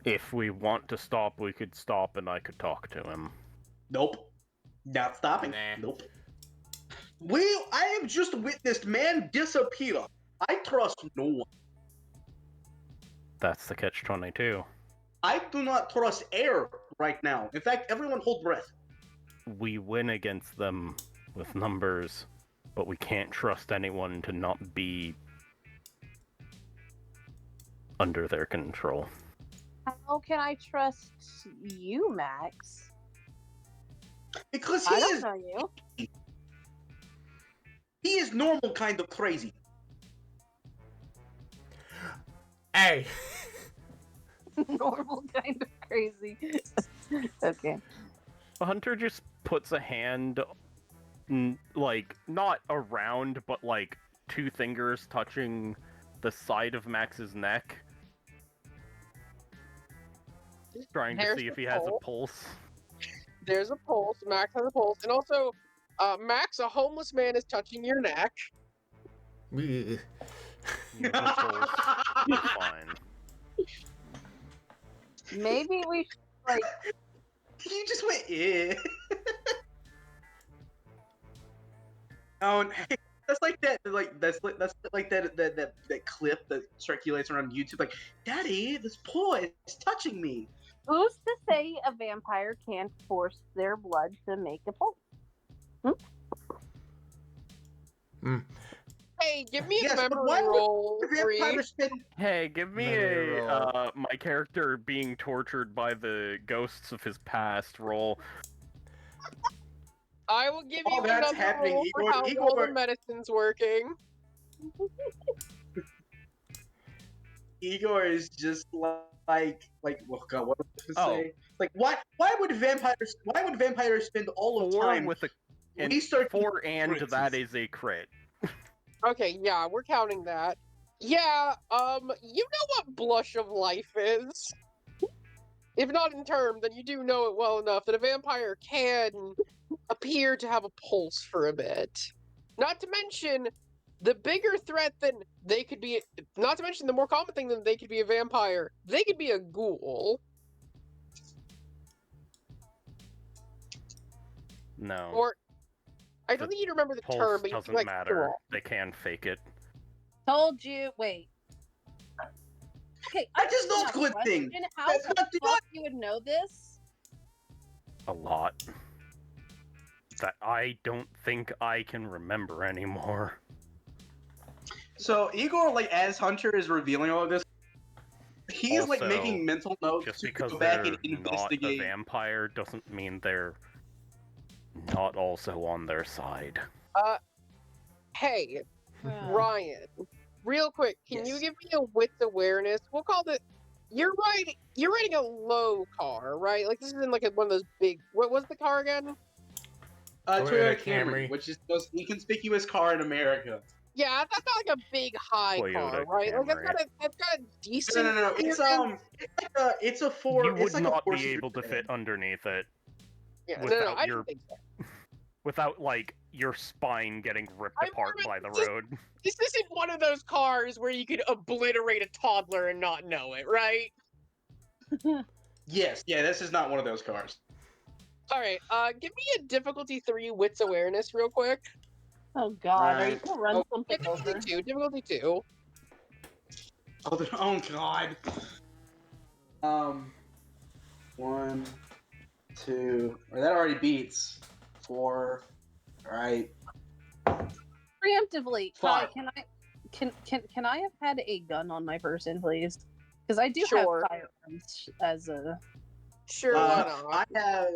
Speaker 3: If we want to stop, we could stop and I could talk to him.
Speaker 2: Nope. Not stopping.
Speaker 4: Nah.
Speaker 2: Nope. I have just witnessed man disappear. I trust no one.
Speaker 3: That's the catch-22.
Speaker 2: I do not trust air right now. In fact, everyone hold breath.
Speaker 3: We win against them with numbers, but we can't trust anyone to not be under their control.
Speaker 5: How can I trust you, Max?
Speaker 2: Because
Speaker 5: I don't know you.
Speaker 2: he is normal kind of crazy.
Speaker 4: Hey!
Speaker 5: Normal kind of crazy. Okay.
Speaker 3: Hunter just puts a hand, like, not around, but like 2 fingers touching the side of Max's neck. Trying to
Speaker 1: There's
Speaker 3: see
Speaker 1: the
Speaker 3: if he has
Speaker 1: pulse.
Speaker 3: a pulse.
Speaker 1: There's a pulse. Max has a pulse. And also, Max, a homeless man is touching your neck.
Speaker 3: You have a pulse. It's fine.
Speaker 5: Maybe we should, like,
Speaker 2: You just went, eh. Oh, and hey, that's like that. That's like that clip that circulates around YouTube. Like, Daddy, this paw is touching me.
Speaker 5: who's to say a vampire can't force their blood to make a pulse?
Speaker 1: Hey, give me a
Speaker 2: Yes, but
Speaker 1: memory
Speaker 2: why would
Speaker 1: roll,
Speaker 2: The
Speaker 1: Bree.
Speaker 2: vampire spin.
Speaker 3: Hey, give me
Speaker 4: Memory
Speaker 3: a
Speaker 4: roll.
Speaker 3: my character being tortured by the ghosts of his past roll.
Speaker 1: I will give
Speaker 2: Oh,
Speaker 1: you
Speaker 2: that's
Speaker 1: another
Speaker 2: happening,
Speaker 1: roll for
Speaker 2: Igor.
Speaker 1: how well
Speaker 2: Igor.
Speaker 1: the medicine's working.
Speaker 2: Igor is just like, oh god, what was I
Speaker 3: Oh.
Speaker 2: gonna say? Like, why would vampires spend all of
Speaker 3: 4
Speaker 2: time
Speaker 3: with a and
Speaker 2: researching
Speaker 3: 4 and
Speaker 2: crits?
Speaker 3: that is a crit.
Speaker 1: Okay, yeah, we're counting that. Yeah, you know what blush of life is? If not in term, then you do know it well enough that a vampire can appear to have a pulse for a bit. Not to mention, the bigger threat than they could be, not to mention the more common thing than they could be a vampire, they could be a ghoul.
Speaker 3: No.
Speaker 1: Or, I
Speaker 3: The
Speaker 1: don't think you remember the
Speaker 3: Pulse
Speaker 1: term, but you
Speaker 3: doesn't
Speaker 1: can, like,
Speaker 3: matter.
Speaker 1: draw.
Speaker 3: They can fake it.
Speaker 6: Told you. Wait. Okay,
Speaker 2: That is
Speaker 6: have
Speaker 2: not
Speaker 6: a
Speaker 2: good thing.
Speaker 6: question. How
Speaker 2: That's
Speaker 6: the
Speaker 2: not- do
Speaker 6: fuck
Speaker 2: not-
Speaker 6: you would know this?
Speaker 3: A lot. That I don't think I can remember anymore.
Speaker 2: So Igor, like, as Hunter is revealing all of this, he's like
Speaker 3: Also,
Speaker 2: making mental notes
Speaker 3: Just
Speaker 2: to
Speaker 3: because
Speaker 2: go back
Speaker 3: they're
Speaker 2: and
Speaker 3: not a
Speaker 2: investigate.
Speaker 3: vampire doesn't mean they're not also on their side.
Speaker 1: Hey,
Speaker 6: Uh,
Speaker 1: Ryan, real quick, can you
Speaker 2: Yes.
Speaker 1: give me a wits awareness? We'll call it. You're riding a low car, right? Like, this isn't like one of those big. What was the car again?
Speaker 2: Toyota
Speaker 4: Toyota
Speaker 2: Camry,
Speaker 4: Camry.
Speaker 2: which is the most inconspicuous car in America.
Speaker 1: Yeah, that's not like a big high
Speaker 3: Toyota
Speaker 1: car, right? Like
Speaker 3: Camry.
Speaker 1: that's got a decent.
Speaker 2: No. It's it's a four.
Speaker 3: You
Speaker 2: it's
Speaker 3: would
Speaker 2: like
Speaker 3: not
Speaker 2: a
Speaker 3: be able to fit underneath it
Speaker 1: Yeah, no,
Speaker 3: without
Speaker 1: I
Speaker 3: your-
Speaker 1: didn't think so.
Speaker 3: without, like, your spine getting ripped
Speaker 1: I'm
Speaker 3: apart
Speaker 1: more
Speaker 3: by the
Speaker 1: just-
Speaker 3: road.
Speaker 1: This isn't one of those cars where you could obliterate a toddler and not know it, right?
Speaker 2: Yes, yeah. This is not one of those cars.
Speaker 1: All right, give me a difficulty 3 wits awareness real quick.
Speaker 5: Oh god, are you
Speaker 2: Right.
Speaker 5: gonna run
Speaker 2: Oh,
Speaker 5: something
Speaker 1: Difficulty
Speaker 5: over?
Speaker 1: 2, difficulty 2.
Speaker 2: Oh god. 1, 2. Or that already beats 4, All right.
Speaker 6: Preemptively, Kai,
Speaker 2: Five.
Speaker 6: can I have had a gun on my person, please? Because I do
Speaker 1: Sure.
Speaker 6: have firearms as a.
Speaker 1: Sure, why
Speaker 2: I
Speaker 1: not?
Speaker 2: have.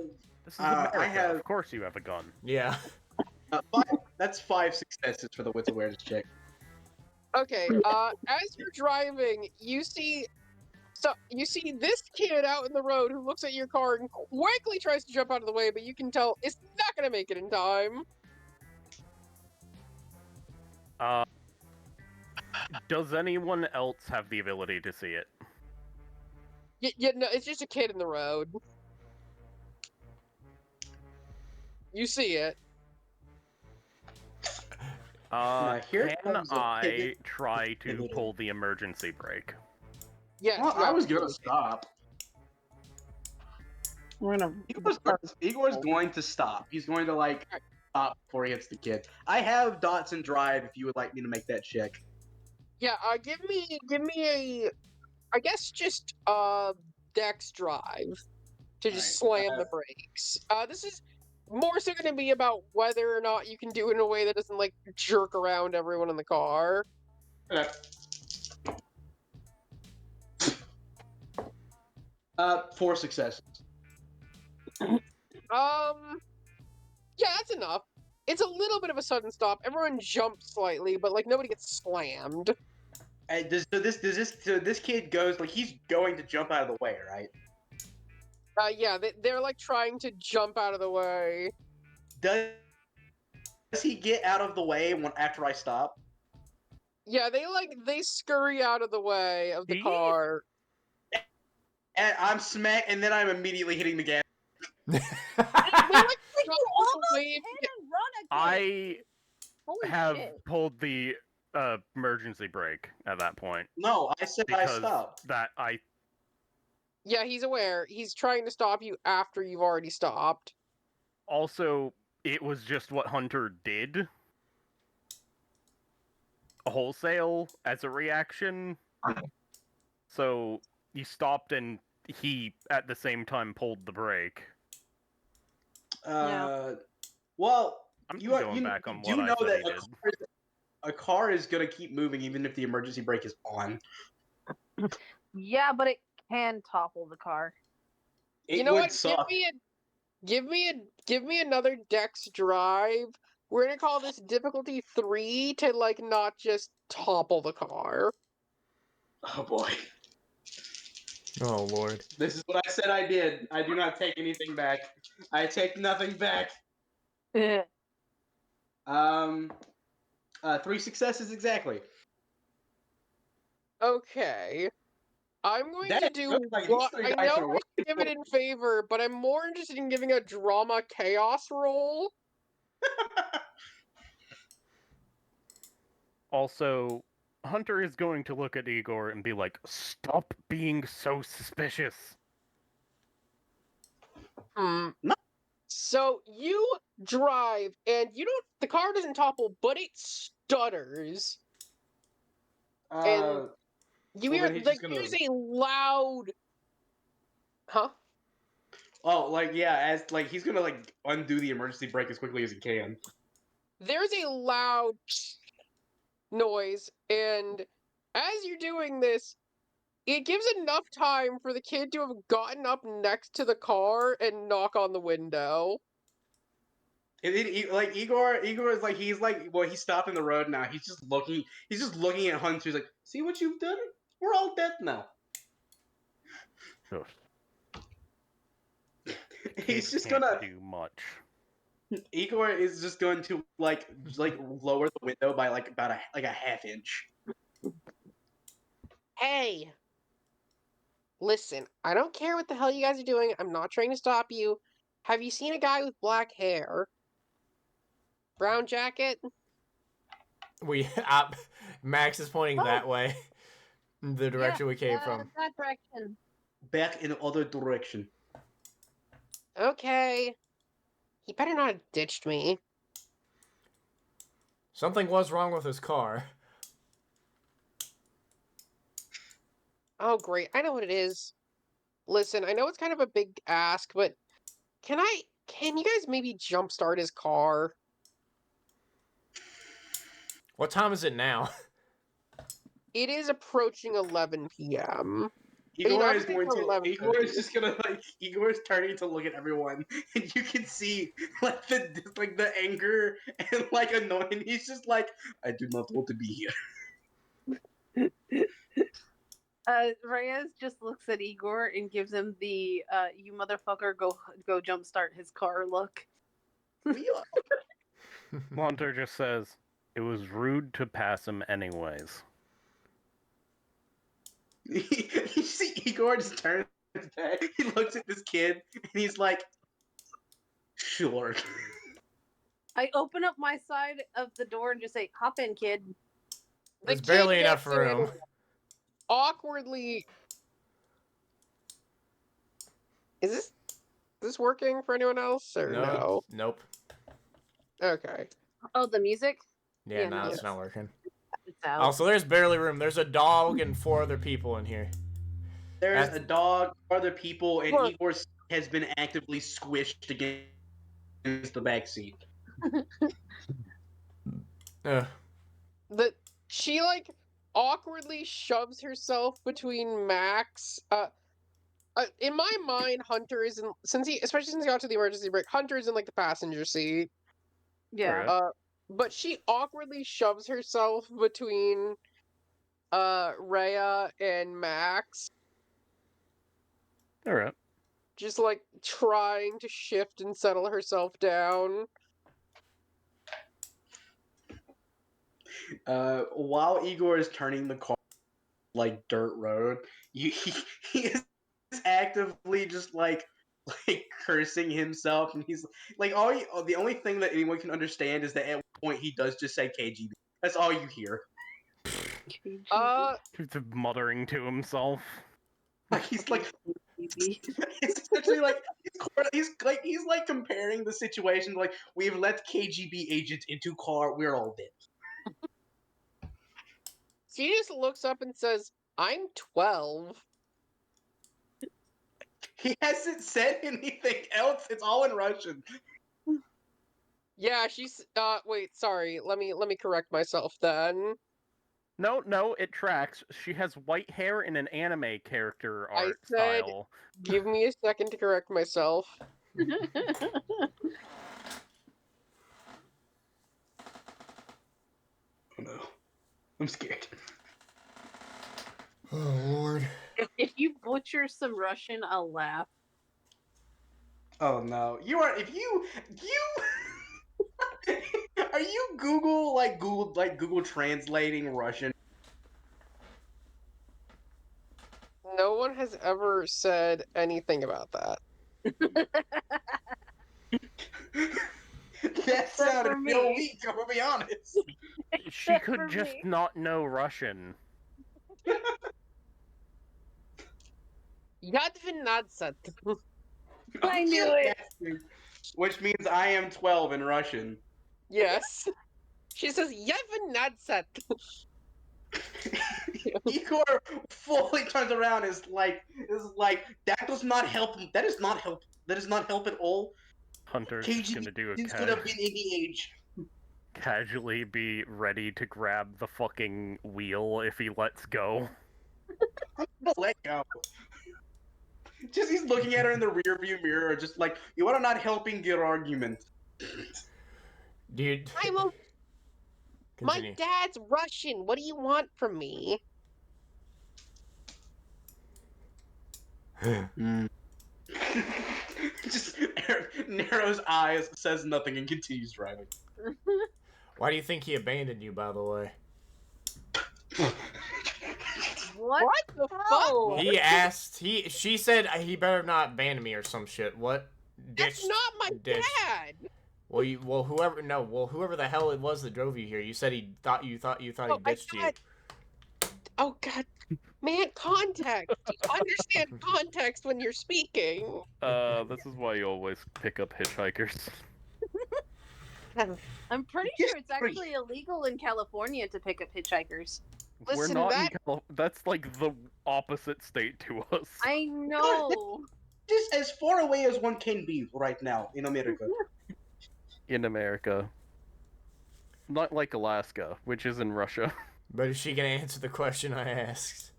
Speaker 3: This is America.
Speaker 2: I have
Speaker 3: Of course you have a gun.
Speaker 4: Yeah.
Speaker 2: five. That's 5 successes for the wits awareness check.
Speaker 1: Okay, as you're driving, you see this kid out in the road who looks at your car and quickly tries to jump out of the way, but you can tell it's not gonna make it in time.
Speaker 3: Does anyone else have the ability to see it?
Speaker 1: Yeah, no, it's just a kid in the road. You see it.
Speaker 2: Here
Speaker 3: Can
Speaker 2: comes a
Speaker 3: I
Speaker 2: pivot.
Speaker 3: try to
Speaker 2: Pivot.
Speaker 3: pull the emergency brake?
Speaker 1: Yes,
Speaker 2: Well,
Speaker 1: you
Speaker 2: I was gonna
Speaker 1: absolutely can.
Speaker 2: stop.
Speaker 6: We're gonna.
Speaker 2: Igor's going to stop. He's going to stop before he hits the kid. I have dots and drive if you would like me to make that check.
Speaker 1: Yeah, give me a, I guess just Dex drive to just
Speaker 2: Alright,
Speaker 1: slam the brakes. This is more so going to be about whether or not you can do it in a way that doesn't like jerk around everyone in the car.
Speaker 2: Okay. 4 successes.
Speaker 1: Yeah, that's enough. It's a little bit of a sudden stop. Everyone jumps slightly, but like nobody gets slammed.
Speaker 2: So this kid goes he's going to jump out of the way, right?
Speaker 1: Yeah, they're like trying to jump out of the way.
Speaker 2: Does he get out of the way after I stop?
Speaker 1: Yeah, they scurry out of the way of the car.
Speaker 2: And I'm and then I'm immediately hitting the gas.
Speaker 1: They like
Speaker 6: You
Speaker 1: jump
Speaker 6: almost
Speaker 1: away.
Speaker 6: hit and run again.
Speaker 3: I
Speaker 6: Holy
Speaker 3: have
Speaker 6: shit.
Speaker 3: pulled the emergency brake at that point
Speaker 2: No, I said I
Speaker 3: because
Speaker 2: stopped.
Speaker 3: that I
Speaker 1: Yeah, he's aware. He's trying to stop you after you've already stopped.
Speaker 3: also it was just what Hunter did wholesale as a reaction. So he stopped and he at the same time pulled the brake.
Speaker 2: Well,
Speaker 3: I'm
Speaker 2: you
Speaker 3: going back on what I
Speaker 2: know
Speaker 3: said
Speaker 2: that
Speaker 3: he did.
Speaker 2: a car is going to keep moving even if the emergency brake is on.
Speaker 5: Yeah, but it can topple the car.
Speaker 2: It
Speaker 1: You know
Speaker 2: would
Speaker 1: what?
Speaker 2: suck.
Speaker 1: Give me another Dex drive. We're gonna call this difficulty 3 to like not just topple the car.
Speaker 2: Oh boy.
Speaker 4: Oh lord.
Speaker 2: This is what I said I did. I do not take anything back. I take nothing back. 3 successes exactly.
Speaker 1: Okay. I'm going
Speaker 2: That
Speaker 1: to
Speaker 2: is
Speaker 1: do
Speaker 2: good. These
Speaker 1: what
Speaker 2: 3
Speaker 1: I
Speaker 2: dice
Speaker 1: know
Speaker 2: are
Speaker 1: I give it in favor, but I'm more interested in giving a drama chaos roll.
Speaker 3: Also, Hunter is going to look at Igor and be like, "Stop being so suspicious."
Speaker 1: Hmm.
Speaker 2: No.
Speaker 1: So you drive, and the car doesn't topple, but it stutters. And you
Speaker 2: well,
Speaker 1: hear
Speaker 2: then he's
Speaker 1: like
Speaker 2: just gonna...
Speaker 1: there's a loud, huh?
Speaker 2: Oh, as he's gonna undo the emergency brake as quickly as he can.
Speaker 1: There's a loud noise, and as you're doing this, it gives enough time for the kid to have gotten up next to the car and knock on the window.
Speaker 2: And then, Igor is he stopped in the road now. He's just looking at Hunter. He's like, "See what you've done? We're all dead now."
Speaker 3: Ugh.
Speaker 2: He's just
Speaker 3: Can't
Speaker 2: gonna...
Speaker 3: do much.
Speaker 2: Igor is just going to lower the window by about a half inch.
Speaker 1: Hey, listen, I don't care what the hell you guys are doing. I'm not trying to stop you. Have you seen a guy with black hair? Brown jacket?
Speaker 4: We Max is pointing that way. The direction we came from.
Speaker 5: That direction.
Speaker 2: Back in the other direction.
Speaker 1: Okay. He better not have ditched me.
Speaker 4: Something was wrong with his car.
Speaker 1: Oh, great. I know what it is. Listen, I know it's kind of a big ask, but can you guys maybe jumpstart his car?
Speaker 4: What time is it now?
Speaker 1: It is approaching 11 p.m. I mean,
Speaker 2: Igor is
Speaker 1: obviously
Speaker 2: going
Speaker 1: it's
Speaker 2: to.
Speaker 1: 11:30.
Speaker 2: Igor is just gonna like. Igor is turning to look at everyone, and you can see like the anger and like annoying. He's just like, I do not want to be here.
Speaker 5: Reyes just looks at Igor and gives him the "you motherfucker, go jumpstart his car" look.
Speaker 2: We are.
Speaker 3: Hunter just says, "It was rude to pass him anyways."
Speaker 2: You see Igor just turns back. He looks at this kid, and he's like, sure.
Speaker 5: I open up my side of the door and just say, "Hop in, kid."
Speaker 4: There's
Speaker 1: kid
Speaker 4: barely enough
Speaker 1: gets in
Speaker 4: room.
Speaker 1: Awkwardly. Is this working for anyone else or no?
Speaker 4: Nope.
Speaker 1: Okay.
Speaker 5: Oh, the music?
Speaker 4: Yeah,
Speaker 5: Yeah,
Speaker 4: no,
Speaker 5: no,
Speaker 4: it's not working.
Speaker 5: It's out.
Speaker 4: Oh, so there's barely room. There's a dog and 4 other people in here.
Speaker 2: There's
Speaker 4: That's-
Speaker 2: a dog, other people, and
Speaker 1: Look.
Speaker 2: Igor has been actively squished against the back seat.
Speaker 1: That she like awkwardly shoves herself between Max. In my mind, Hunter is in especially since he got to the emergency brake. Hunter is in like the passenger seat.
Speaker 5: Yeah.
Speaker 3: Alright.
Speaker 1: But she awkwardly shoves herself between Rhea and Max,
Speaker 3: Alright.
Speaker 1: just like trying to shift and settle herself down.
Speaker 2: While Igor is turning the car like dirt road, he is actively just like cursing himself, and he's like the only thing that anyone can understand is that at one point he does just say KGB. That's all you hear.
Speaker 3: He's muttering to himself.
Speaker 2: Like he's like it's essentially like he's like comparing the situation like we've let KGB agents into car, we're all dead.
Speaker 1: She just looks up and says, "I'm 12."
Speaker 2: He hasn't said anything else. It's all in Russian.
Speaker 1: Yeah, she's wait, sorry. Let me correct myself then.
Speaker 3: No, it tracks. She has white hair in an anime character
Speaker 1: I
Speaker 3: art
Speaker 1: said-
Speaker 3: style.
Speaker 1: Give me a second to correct myself.
Speaker 2: Oh no. I'm scared.
Speaker 4: Oh, Lord.
Speaker 5: If you butcher some Russian, I'll laugh.
Speaker 2: Oh no. You are if you are you Google translating Russian?
Speaker 1: No one has ever said anything about that.
Speaker 2: That sounded
Speaker 5: for
Speaker 2: real
Speaker 5: me.
Speaker 2: weak, I'm gonna be honest.
Speaker 3: She
Speaker 5: Except
Speaker 3: could
Speaker 5: for
Speaker 3: just
Speaker 5: me.
Speaker 3: not know Russian.
Speaker 1: Yadvinadsat.
Speaker 5: I knew it.
Speaker 2: Which means I am 12 in Russian.
Speaker 1: Yes. She says Yadvinadsat.
Speaker 2: Igor fully turns around is like that does not help. That does not help. That does not help at all.
Speaker 3: Hunter's
Speaker 2: KGB
Speaker 3: gonna do a
Speaker 2: could have been in the age.
Speaker 3: casually be ready to grab the fucking wheel if he lets go.
Speaker 2: Let go. Just he's looking at her in the rear view mirror, just like you are not helping your argument.
Speaker 4: Dude.
Speaker 1: My
Speaker 4: Continue.
Speaker 1: dad's Russian. What do you want from me?
Speaker 2: Just narrows eyes, says nothing, and continues driving.
Speaker 4: Why do you think he abandoned you, by the way?
Speaker 5: What?
Speaker 1: The
Speaker 5: hell?
Speaker 1: fuck?
Speaker 4: He asked, she said he better not abandon me or some shit. What?
Speaker 1: That's not my dad.
Speaker 4: Whoever the hell it was that drove you here, you said he thought he ditched you.
Speaker 1: Oh god. Man, context. Understand context when you're speaking.
Speaker 3: This is why you always pick up hitchhikers.
Speaker 5: I'm pretty sure it's actually illegal in California to pick up hitchhikers.
Speaker 3: We're
Speaker 1: Listen,
Speaker 3: not
Speaker 1: that-
Speaker 3: in that's like the opposite state to us.
Speaker 5: I know.
Speaker 2: Just as far away as one can be right now in America.
Speaker 3: In America. not like Alaska, which is in Russia.
Speaker 4: But is she gonna answer the question I asked?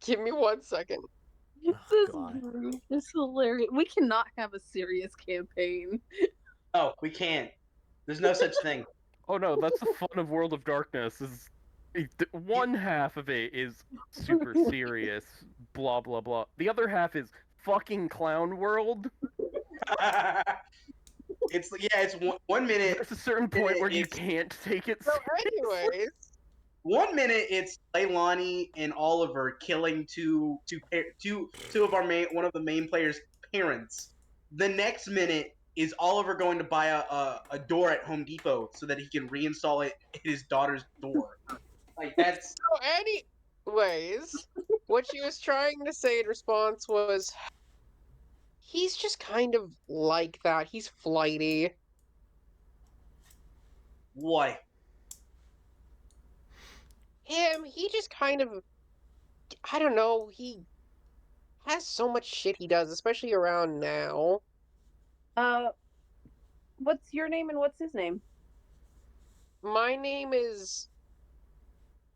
Speaker 1: Give me 1 second.
Speaker 5: This
Speaker 4: Oh,
Speaker 5: is
Speaker 4: God.
Speaker 5: rude. It's hilarious. We cannot have a serious campaign.
Speaker 2: No, we can't. There's no such thing.
Speaker 3: Oh no, that's the fun of World of Darkness. Is one half of it is super serious, blah blah blah. The other half is fucking clown world.
Speaker 2: It's 1 minute.
Speaker 3: There's a certain point where you
Speaker 2: it's-
Speaker 3: can't take it
Speaker 1: So,
Speaker 3: seriously.
Speaker 1: anyways,
Speaker 2: 1 minute it's Leilani and Oliver killing two of our one of the main players' parents. The next minute is Oliver going to buy a door at Home Depot so that he can reinstall it in his daughter's door. Like that's
Speaker 1: so anyways, what she was trying to say in response was, he's just kind of like that. He's flighty.
Speaker 2: why.
Speaker 1: He just kind of, I don't know, he has so much shit he does, especially around now.
Speaker 5: What's your name and what's his name?
Speaker 1: My name is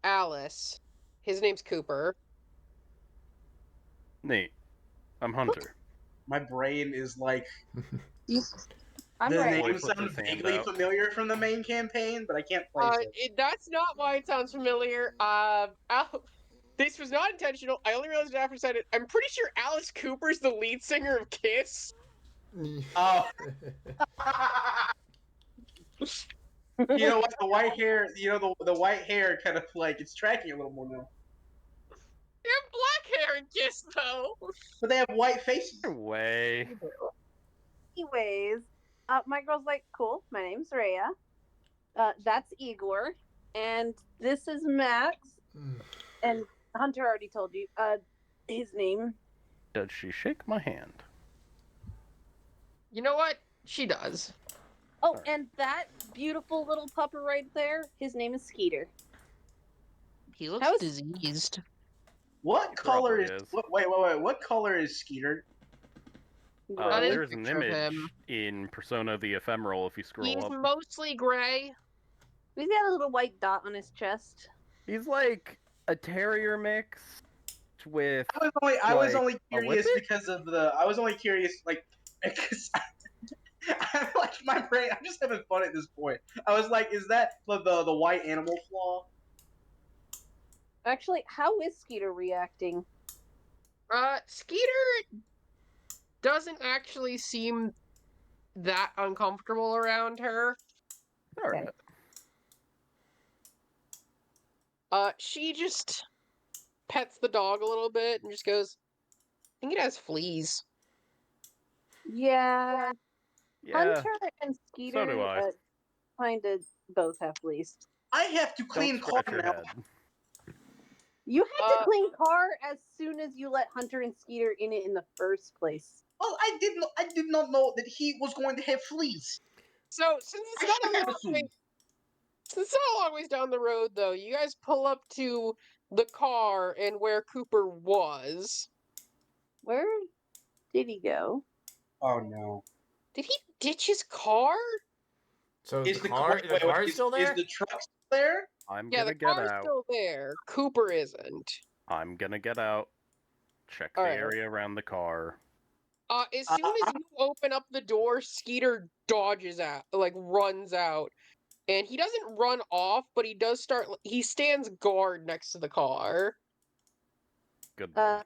Speaker 1: Alice. His name's Cooper.
Speaker 3: Neat. I'm Hunter.
Speaker 2: My brain is like
Speaker 5: I'm
Speaker 2: the
Speaker 5: right.
Speaker 3: Boy
Speaker 2: name
Speaker 3: puts
Speaker 2: sounds
Speaker 3: his hand
Speaker 2: vaguely
Speaker 3: out.
Speaker 2: familiar from the main campaign, but I can't place it.
Speaker 1: That's not why it sounds familiar. This was not intentional. I only realized it after I said it. I'm pretty sure Alice Cooper's the lead singer of Kiss.
Speaker 2: Oh. You know what? The white hair. The white hair kind of like it's tracking a little more now.
Speaker 1: They have black hair in Kiss, though.
Speaker 2: But they have white faces.
Speaker 3: Way.
Speaker 5: Anyways, my girl's like, cool, my name's Rhea. That's Igor. And this is Max. And Hunter already told you his name.
Speaker 3: Does she shake my hand?
Speaker 1: You know what? She does.
Speaker 5: Oh,
Speaker 3: Alright.
Speaker 5: and that beautiful little pupper right there, his name is Skeeter.
Speaker 1: He looks
Speaker 5: How's-
Speaker 1: diseased.
Speaker 2: What color
Speaker 3: Probably
Speaker 2: is?
Speaker 3: is.
Speaker 2: Wait. What color is Skeeter?
Speaker 1: That is a
Speaker 3: There's an
Speaker 1: picture of
Speaker 3: image
Speaker 1: him.
Speaker 3: in Persona the Ephemeral if you scroll
Speaker 1: He's
Speaker 3: up.
Speaker 1: mostly gray.
Speaker 5: He's got a little white dot on his chest.
Speaker 3: He's like a terrier mix with
Speaker 2: I was
Speaker 3: Like,
Speaker 2: only
Speaker 3: a
Speaker 2: curious
Speaker 3: whippet?
Speaker 2: because of the. I was only curious like because I'm like my brain. I'm just having fun at this point. I was like, is that the white animal flaw?
Speaker 5: Actually, how is Skeeter reacting?
Speaker 1: Skeeter doesn't actually seem that uncomfortable around her.
Speaker 3: Alright.
Speaker 1: She just pets the dog a little bit and just goes, I think it has fleas.
Speaker 5: Yeah,
Speaker 3: Yeah.
Speaker 5: Hunter and Skeeter
Speaker 3: do I.
Speaker 5: kind of both have fleas.
Speaker 2: I have to
Speaker 3: Don't
Speaker 2: clean car
Speaker 3: scratch your
Speaker 2: now.
Speaker 3: head.
Speaker 5: You had to
Speaker 1: Uh,
Speaker 5: clean car as soon as you let Hunter and Skeeter in it in the first place.
Speaker 2: Well, I did not know that he was going to have fleas.
Speaker 1: So since
Speaker 2: I
Speaker 1: it's not
Speaker 2: should
Speaker 1: a
Speaker 2: have
Speaker 1: long way,
Speaker 2: assumed.
Speaker 1: since it's not a long ways down the road though, you guys pull up to the car and where Cooper was.
Speaker 5: Where did he go?
Speaker 2: Oh no.
Speaker 1: Did he ditch his car?
Speaker 4: So
Speaker 2: Is
Speaker 4: the car is still there?
Speaker 2: Is the truck still there?
Speaker 3: I'm
Speaker 1: Yeah,
Speaker 3: gonna
Speaker 1: the
Speaker 3: get
Speaker 1: car's
Speaker 3: out.
Speaker 1: still there. Cooper isn't.
Speaker 3: I'm gonna get out. Check the
Speaker 1: Alright.
Speaker 3: area around the car.
Speaker 1: As soon as you open up the door, Skeeter dodges out, like runs out. And he doesn't run off, but he stands guard next to the car.
Speaker 3: Good boy.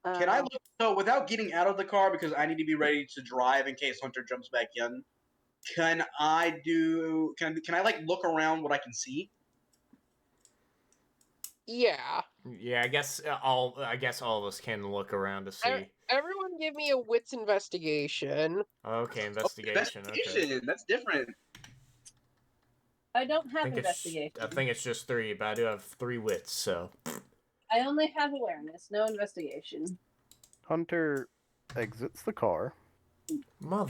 Speaker 2: Can I look so without getting out of the car because I need to be ready to drive in case Hunter jumps back in? Can I like look around what I can see?
Speaker 1: Yeah.
Speaker 4: Yeah, I guess all of us can look around to see.
Speaker 1: Everyone give me a wits investigation.
Speaker 4: Okay, investigation. Okay.
Speaker 2: Investigation. That's different.
Speaker 5: I don't
Speaker 4: I
Speaker 5: have
Speaker 4: think
Speaker 5: investigation.
Speaker 4: I think it's just 3, but I do have 3 wits, so.
Speaker 5: I only have awareness, no investigation.
Speaker 3: Hunter exits the car,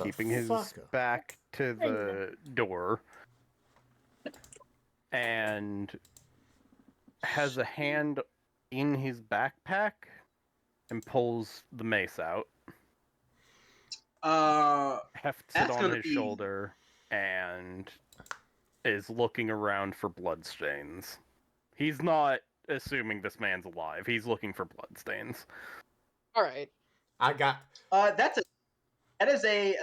Speaker 3: keeping his
Speaker 4: Motherfucker.
Speaker 3: back to the door, and has a hand in his backpack and pulls the mace out, hefts it
Speaker 2: That's
Speaker 3: on
Speaker 2: gonna
Speaker 3: his
Speaker 2: be-
Speaker 3: shoulder. and is looking around for bloodstains. He's not assuming this man's alive. He's looking for bloodstains.
Speaker 1: All right.
Speaker 4: I got.
Speaker 2: That is a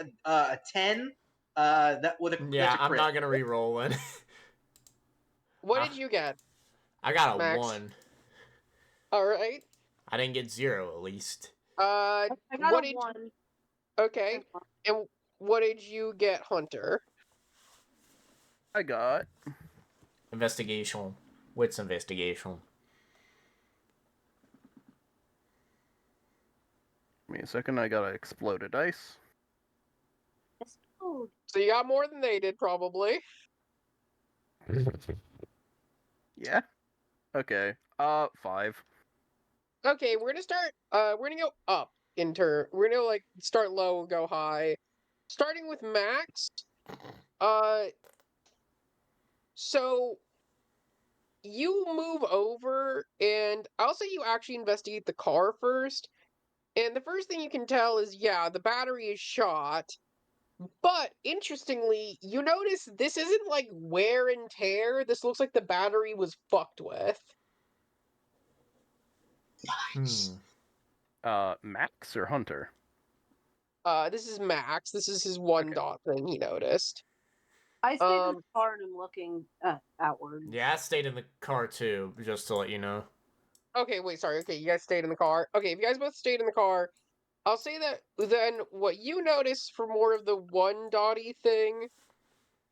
Speaker 2: 10. That with a
Speaker 4: Yeah,
Speaker 2: that's a
Speaker 4: I'm
Speaker 2: crit.
Speaker 4: not gonna re-roll it.
Speaker 1: What did you get?
Speaker 4: I got a
Speaker 1: Max?
Speaker 4: 1.
Speaker 1: All right.
Speaker 4: I didn't get 0 at least.
Speaker 5: I got
Speaker 1: what
Speaker 5: a
Speaker 1: did?
Speaker 5: 1.
Speaker 1: Okay. And what did you get, Hunter?
Speaker 3: I got
Speaker 4: Investigation. Wits investigation.
Speaker 3: Give me a second, I got an exploded dice.
Speaker 5: Oh,
Speaker 1: So you got more than they did, probably.
Speaker 3: Yeah? Okay. 5.
Speaker 1: Okay, we're gonna start. We're gonna go up in turn. We're gonna like start low, go high. Starting with Max. Uh, so you move over, and I'll say you actually investigate the car first. And the first thing you can tell is, yeah, the battery is shot. But interestingly, you notice this isn't like wear and tear. This looks like the battery was fucked with.
Speaker 3: Max or Hunter?
Speaker 1: This is Max. This is his one
Speaker 3: Okay.
Speaker 1: dot thing he noticed.
Speaker 5: I stayed in the car and I'm looking outward.
Speaker 4: Yeah, I stayed in the car too, just to let you know.
Speaker 1: Okay, wait, sorry. Okay, you guys stayed in the car. Okay, if you guys both stayed in the car, I'll say that then what you notice for more of the one dotty thing,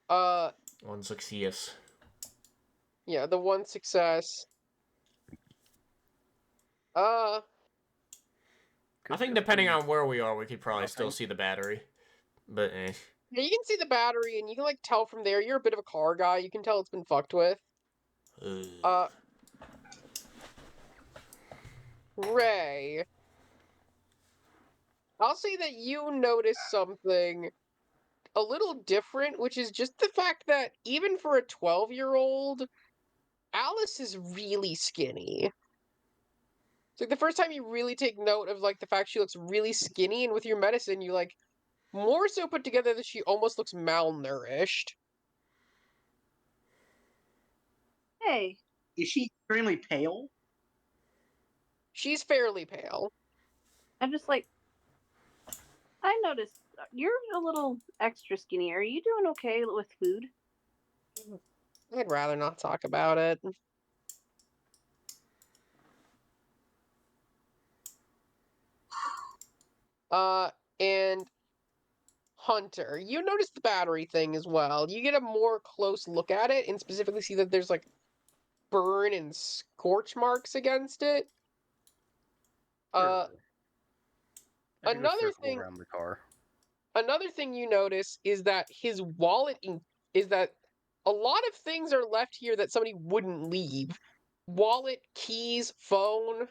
Speaker 4: 1 success.
Speaker 1: yeah, the one success.
Speaker 4: I
Speaker 3: Could
Speaker 4: think
Speaker 3: just
Speaker 4: depending
Speaker 3: be
Speaker 4: on where we are, we could probably still
Speaker 3: nothing.
Speaker 4: see the battery. But
Speaker 1: Yeah, you can see the battery, and you can like tell from there. You're a bit of a car guy. You can tell it's been fucked with. Ray, I'll say that you notice something a little different, which is just the fact that even for a 12-year-old, Alice is really skinny. It's like the first time you really take note of like the fact she looks really skinny, and with your medicine, you like more so put together that she almost looks malnourished.
Speaker 5: Hey,
Speaker 2: Is she extremely pale?
Speaker 1: She's fairly pale.
Speaker 5: I'm just like, I noticed you're a little extra skinny. Are you doing okay with food?
Speaker 1: I'd rather not talk about it. And Hunter, you notice the battery thing as well. You get a more close look at it and specifically see that there's like burn and scorch marks against it. Uh,
Speaker 3: I can just
Speaker 1: another
Speaker 3: circle
Speaker 1: thing,
Speaker 3: around the car.
Speaker 1: another thing you notice is that his wallet is that a lot of things are left here that somebody wouldn't leave. Wallet, keys, phone.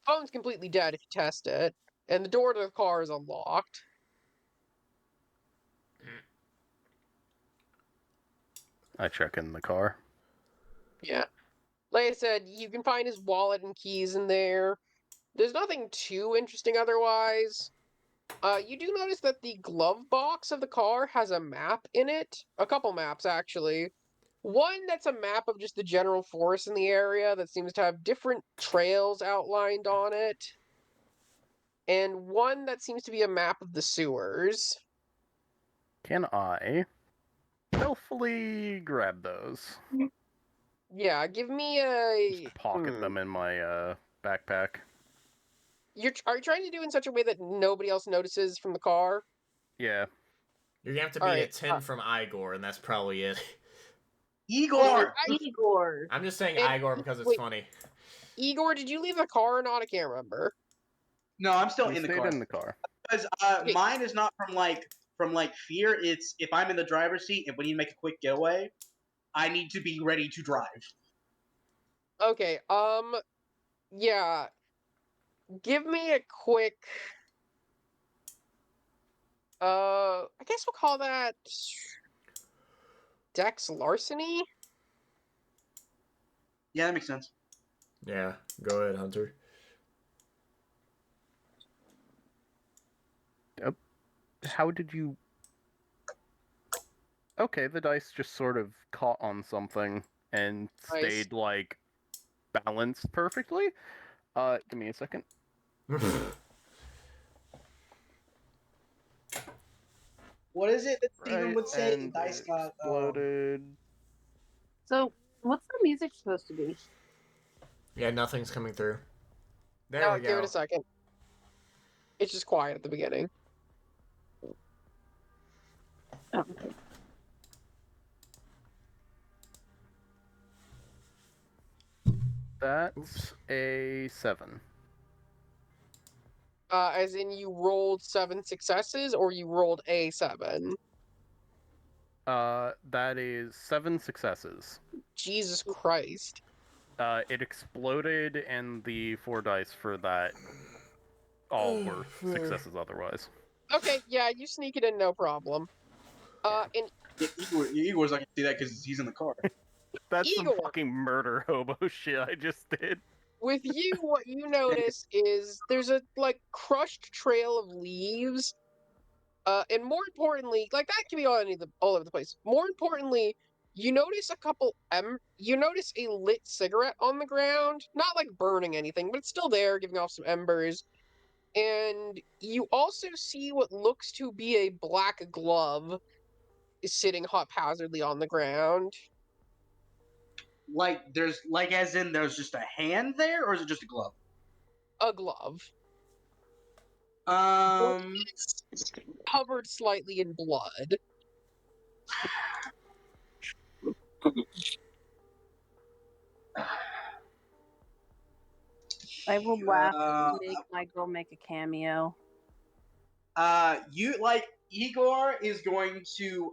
Speaker 1: Phone's completely dead if you test it, and the door to the car is unlocked.
Speaker 3: I check in the car.
Speaker 1: Yeah. Like I said, you can find his wallet and keys in there. There's nothing too interesting otherwise. You do notice that the glove box of the car has a map in it. A couple maps, actually. One that's a map of just the general forest in the area that seems to have different trails outlined on it. And one that seems to be a map of the sewers.
Speaker 3: Can I stealthily grab those?
Speaker 1: Yeah, give me a...
Speaker 3: Just pocket them in my backpack.
Speaker 1: Are you trying to do it in such a way that nobody else notices from the car?
Speaker 3: Yeah.
Speaker 4: you're gonna have to be
Speaker 1: Alright,
Speaker 4: a 10 from Igor, and that's probably it.
Speaker 2: Igor!
Speaker 5: Igor.
Speaker 4: I'm just saying
Speaker 1: And-
Speaker 4: Igor because it's
Speaker 1: wait.
Speaker 4: funny.
Speaker 1: Igor, did you leave the car or not? I can't remember.
Speaker 2: No, I'm still
Speaker 3: We
Speaker 2: in the
Speaker 3: stayed
Speaker 2: car.
Speaker 3: in the car.
Speaker 2: Because
Speaker 1: Okay.
Speaker 2: mine is not from fear. It's if I'm in the driver's seat and we need to make a quick getaway, I need to be ready to drive.
Speaker 1: Okay, yeah. Give me a quick I guess we'll call that Dex larceny?
Speaker 2: Yeah, that makes sense.
Speaker 4: Yeah, go ahead, Hunter.
Speaker 3: How did you... Okay, the dice just sort of caught on something and
Speaker 1: Nice.
Speaker 3: stayed, like, balanced perfectly. Give me a second.
Speaker 2: What is it that Steven
Speaker 3: Right,
Speaker 2: would say? The
Speaker 3: and
Speaker 2: dice
Speaker 3: it
Speaker 2: got
Speaker 3: exploded.
Speaker 6: So, what's the music supposed to be?
Speaker 4: Yeah, nothing's coming through. There
Speaker 1: No,
Speaker 4: we go.
Speaker 1: give it a second. It's just quiet at the beginning.
Speaker 6: Oh, okay.
Speaker 3: That's
Speaker 4: Oops.
Speaker 3: a 7.
Speaker 1: As in you rolled 7 successes, or you rolled a 7?
Speaker 3: That is 7 successes.
Speaker 1: Jesus Christ.
Speaker 3: It exploded, and the 4 dice for that all were successes otherwise.
Speaker 1: Okay, yeah, you sneak it in, no problem. And
Speaker 2: Igor's not gonna see that because he's in the car.
Speaker 3: That's some
Speaker 1: Igor,
Speaker 3: fucking murder hobo shit I just did.
Speaker 1: with you, what you notice is there's a, like, crushed trail of leaves. And more importantly, like, that can be all over the place. More importantly, you notice you notice a lit cigarette on the ground. Not, like, burning anything, but it's still there, giving off some embers. And you also see what looks to be a black glove sitting haphazardly on the ground.
Speaker 2: Like there's like as in there's just a hand there, or is it just a glove?
Speaker 1: A glove.
Speaker 2: Um,
Speaker 1: It's covered slightly in blood.
Speaker 5: I will laugh
Speaker 2: uh,
Speaker 5: and make my girl make a cameo.
Speaker 2: you like Igor is going to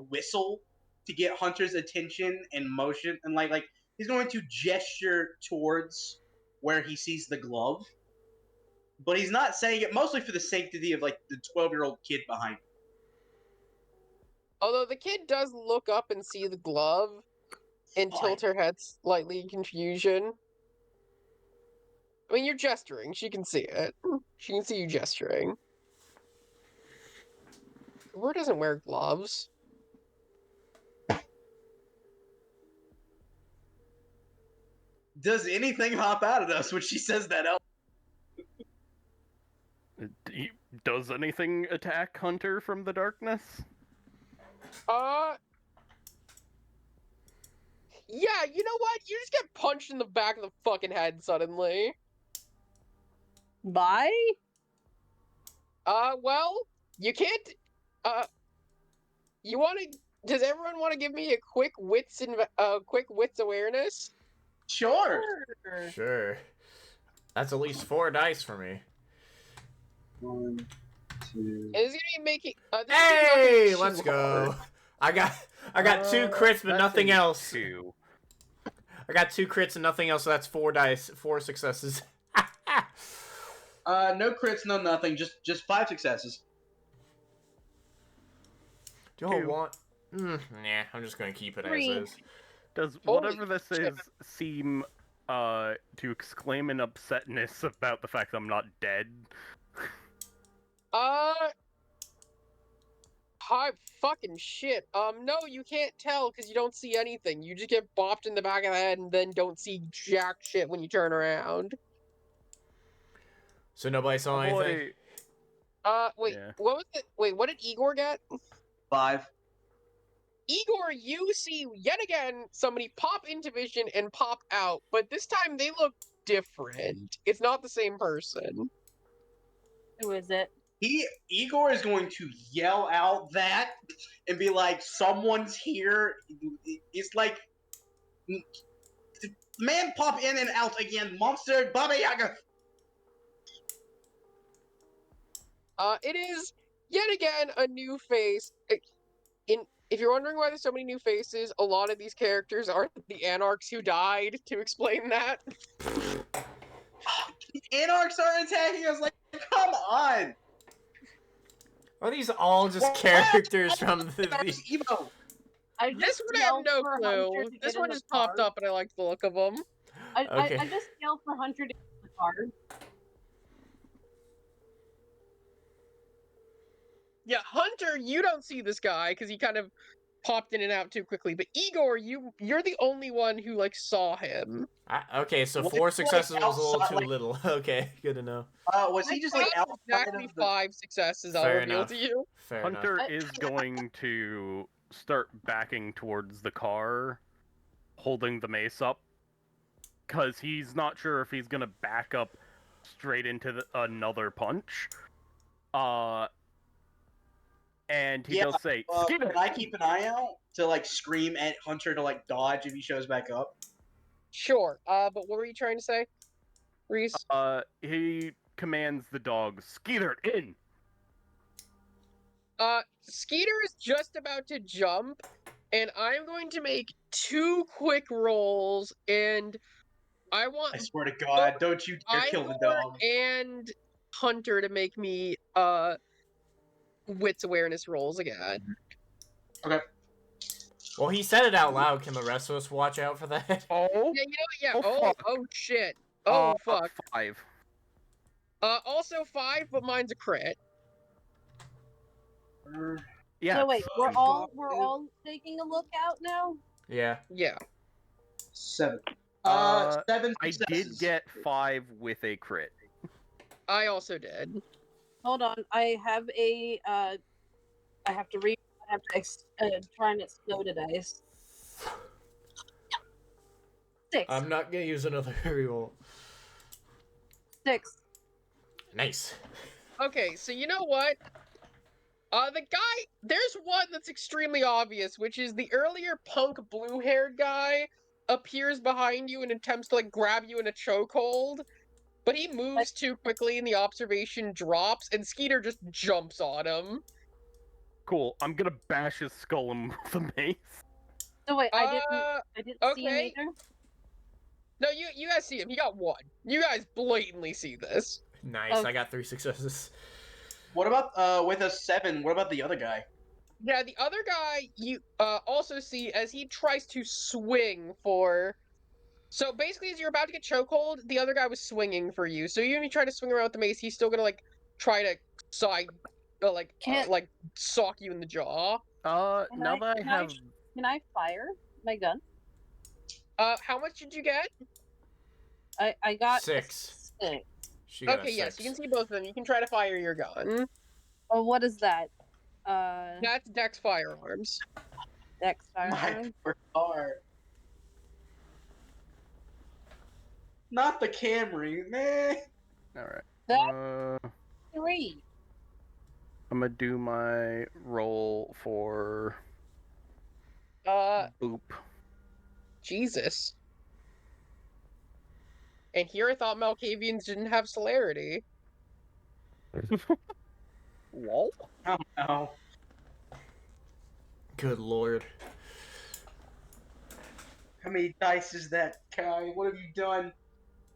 Speaker 2: whistle to get Hunter's attention and motion, and like he's going to gesture towards where he sees the glove, but he's not saying it mostly for the sanctity of like the 12-year-old kid behind him.
Speaker 1: Although the kid does look up and see the glove and tilt her head slightly in confusion. I mean, you're gesturing. She can see it. She can see you gesturing. Who doesn't wear gloves?
Speaker 2: Does anything hop out at us when she says that?
Speaker 3: Does anything attack Hunter from the darkness?
Speaker 1: Yeah, you know what? You just get punched in the back of the fucking head suddenly.
Speaker 5: Bye?
Speaker 1: Well, you can't, you wanna, does everyone want to give me a quick wits awareness?
Speaker 2: Sure.
Speaker 4: Sure. That's at least 4 dice for me.
Speaker 2: 1, 2.
Speaker 1: And it's gonna be making,
Speaker 4: Hey, let's go. I got 2 crits, but nothing else.
Speaker 3: 2.
Speaker 4: I got 2 crits and nothing else, so that's 4 dice, 4 successes.
Speaker 2: No crits, no nothing. Just 5 successes.
Speaker 4: Do I want? Nah, I'm just gonna keep it
Speaker 5: 3.
Speaker 4: as is.
Speaker 3: Does
Speaker 1: Holy
Speaker 3: whatever this
Speaker 1: shit.
Speaker 3: is seem to exclaim in upsetness about the fact that I'm not dead?
Speaker 1: Hi, fucking shit. No, you can't tell because you don't see anything. You just get bopped in the back of the head and then don't see jack shit when you turn around.
Speaker 4: So nobody saw anything?
Speaker 1: Wait,
Speaker 3: Yeah.
Speaker 1: what was it? Wait, what did Igor get?
Speaker 2: 5.
Speaker 1: Igor, you see yet again somebody pop into vision and pop out, but this time they look different. It's not the same person.
Speaker 5: Who is it?
Speaker 2: Igor is going to yell out that and be like, "Someone's here!" It's like, man, pop in and out again, monster, Baba Yaga.
Speaker 1: It is yet again a new face. If you're wondering why there's so many new faces, a lot of these characters are the Anarchs who died. To explain that.
Speaker 2: Anarchs are attacking us. Like, come on!
Speaker 4: Are these all just characters from the...
Speaker 2: Evo.
Speaker 5: I
Speaker 1: This
Speaker 5: just
Speaker 1: one I have
Speaker 5: yelled
Speaker 1: no
Speaker 5: for Hunter
Speaker 1: clue.
Speaker 5: to
Speaker 1: This
Speaker 5: get in
Speaker 1: one
Speaker 5: the
Speaker 1: just
Speaker 5: car.
Speaker 1: popped up and I liked the look of them.
Speaker 4: Okay.
Speaker 5: I just yelled for Hunter to get in the car.
Speaker 1: Yeah, Hunter, you don't see this guy because he kind of popped in and out too quickly. But Igor, you're the only one who like saw him.
Speaker 4: Okay, so
Speaker 2: Was
Speaker 4: 4
Speaker 2: he, like,
Speaker 4: successes was a little
Speaker 2: outside,
Speaker 4: too
Speaker 2: like-
Speaker 4: little. Okay, good to know.
Speaker 2: Was he just like
Speaker 1: Not
Speaker 2: outside
Speaker 1: exactly
Speaker 2: of the?
Speaker 1: 5 successes. I'll
Speaker 4: Fair
Speaker 1: reveal
Speaker 4: enough.
Speaker 1: to you.
Speaker 4: Fair
Speaker 3: Hunter
Speaker 4: enough.
Speaker 3: is going to start backing towards the car, holding the mace up, because he's not sure if he's gonna back up straight into another punch. And he does say, "Skip
Speaker 2: Can
Speaker 3: it!"
Speaker 2: I keep an eye out to like scream at Hunter to like dodge if he shows back up?
Speaker 1: Sure. But what were you trying to say, Reese?
Speaker 3: He commands the dog, "Skeeter, in!"
Speaker 1: Skeeter is just about to jump, and I'm going to make 2 quick rolls, and I want
Speaker 2: I swear to God, don't you dare kill the
Speaker 1: Igor
Speaker 2: dog.
Speaker 1: and Hunter to make me wits awareness rolls again.
Speaker 2: Okay.
Speaker 4: Well, he said it out loud. Can the rest of us watch out for that?
Speaker 3: Oh,
Speaker 1: Yeah, you know, yeah.
Speaker 3: Oh,
Speaker 1: Oh,
Speaker 3: fuck.
Speaker 1: oh shit. Oh fuck.
Speaker 3: 5.
Speaker 1: Also 5, but mine's a crit.
Speaker 3: Yeah.
Speaker 6: So wait,
Speaker 3: it's-
Speaker 6: we're all taking a look out now.
Speaker 4: Yeah.
Speaker 1: Yeah.
Speaker 2: 7.
Speaker 3: Uh,
Speaker 2: 7
Speaker 3: I
Speaker 2: successes.
Speaker 3: did get 5 with a crit.
Speaker 1: I also did.
Speaker 6: Hold on, I have a I have to try and explode a dice. 6.
Speaker 4: I'm not gonna use another reroll.
Speaker 6: 6.
Speaker 4: Nice.
Speaker 1: Okay, so you know what? The guy, there's one that's extremely obvious, which is the earlier punk blue-haired guy appears behind you and attempts to like grab you in a chokehold, but he moves too quickly and the observation drops, and Skeeter just jumps on him.
Speaker 3: Cool. I'm gonna bash his skull in with the mace.
Speaker 6: So wait, I didn't see him
Speaker 1: okay.
Speaker 6: either.
Speaker 1: No, you guys see him. He got 1. You guys blatantly see this.
Speaker 4: Nice.
Speaker 6: Okay.
Speaker 4: I got 3 successes.
Speaker 2: What about with a 7? What about the other guy?
Speaker 1: Yeah, the other guy you also see as he tries to swing for. So basically, as you're about to get chokehold, the other guy was swinging for you. So even if you try to swing around with the mace, he's still gonna like try to side, like sock you in the jaw.
Speaker 3: Now that I have,
Speaker 6: Can I fire my gun?
Speaker 1: How much did you get?
Speaker 6: I got
Speaker 4: 6.
Speaker 6: 6.
Speaker 4: She got
Speaker 1: Okay,
Speaker 4: a
Speaker 1: yes,
Speaker 4: 6.
Speaker 1: you can see both of them. You can try to fire your gun.
Speaker 6: Oh, what is that?
Speaker 1: That's Dex firearms.
Speaker 6: Dex
Speaker 2: My
Speaker 6: firearm.
Speaker 2: poor heart. Not the Camry, man.
Speaker 3: all right.
Speaker 6: That's 3.
Speaker 3: I'm gonna do my roll for boop.
Speaker 1: Jesus. And here I thought Malkavians didn't have celerity.
Speaker 3: Lol.
Speaker 2: Oh no.
Speaker 4: Good lord.
Speaker 2: How many dice is that, Kai? What have you done?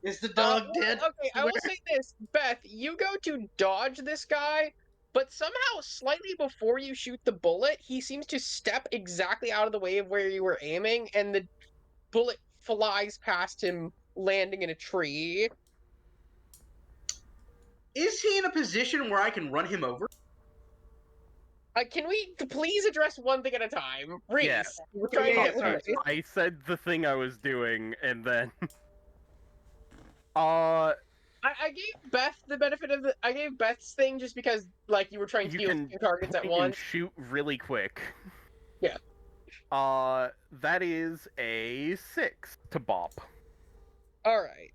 Speaker 2: Is the dog dead?
Speaker 1: Okay, I will say this, Beth. You go to dodge this guy, but somehow, slightly before you shoot the bullet, he seems to step exactly out of the way of where you were aiming, and the bullet flies past him, landing in a tree.
Speaker 2: Is he in a position where I can run him over?
Speaker 1: Can we please address one thing at a time? Reese,
Speaker 3: Yeah.
Speaker 1: we're trying
Speaker 2: Yeah,
Speaker 1: to get
Speaker 2: sorry.
Speaker 1: through this.
Speaker 3: I said the thing I was doing, and then
Speaker 1: I gave Beth the benefit of the. I gave Beth's thing just because, like, you were trying to
Speaker 3: you
Speaker 1: deal
Speaker 3: can
Speaker 1: with 2 targets at
Speaker 3: point and
Speaker 1: once.
Speaker 3: shoot really quick.
Speaker 1: Yeah.
Speaker 3: That is a 6 to bop.
Speaker 1: Alright.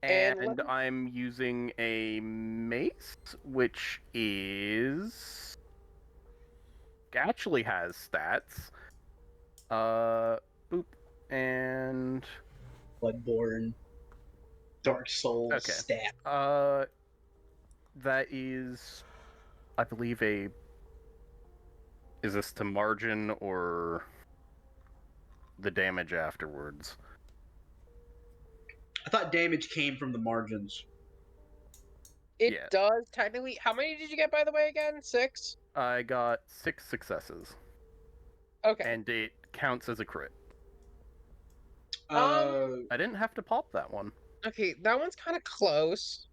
Speaker 1: And
Speaker 3: And I'm using a mace, which is actually has stats. Boop, and
Speaker 2: Bloodborne. Dark Souls.
Speaker 3: Okay.
Speaker 2: Stat.
Speaker 3: that is, I believe a. Is this to margin or the damage afterwards?
Speaker 2: I thought damage came from the margins.
Speaker 1: It
Speaker 3: Yeah.
Speaker 1: does technically. How many did you get, by the way, again? 6?
Speaker 3: I got 6 successes,
Speaker 1: Okay.
Speaker 3: and it counts as a crit.
Speaker 2: Uh,
Speaker 3: I didn't have to pop that one.
Speaker 1: Okay, that one's kind of close.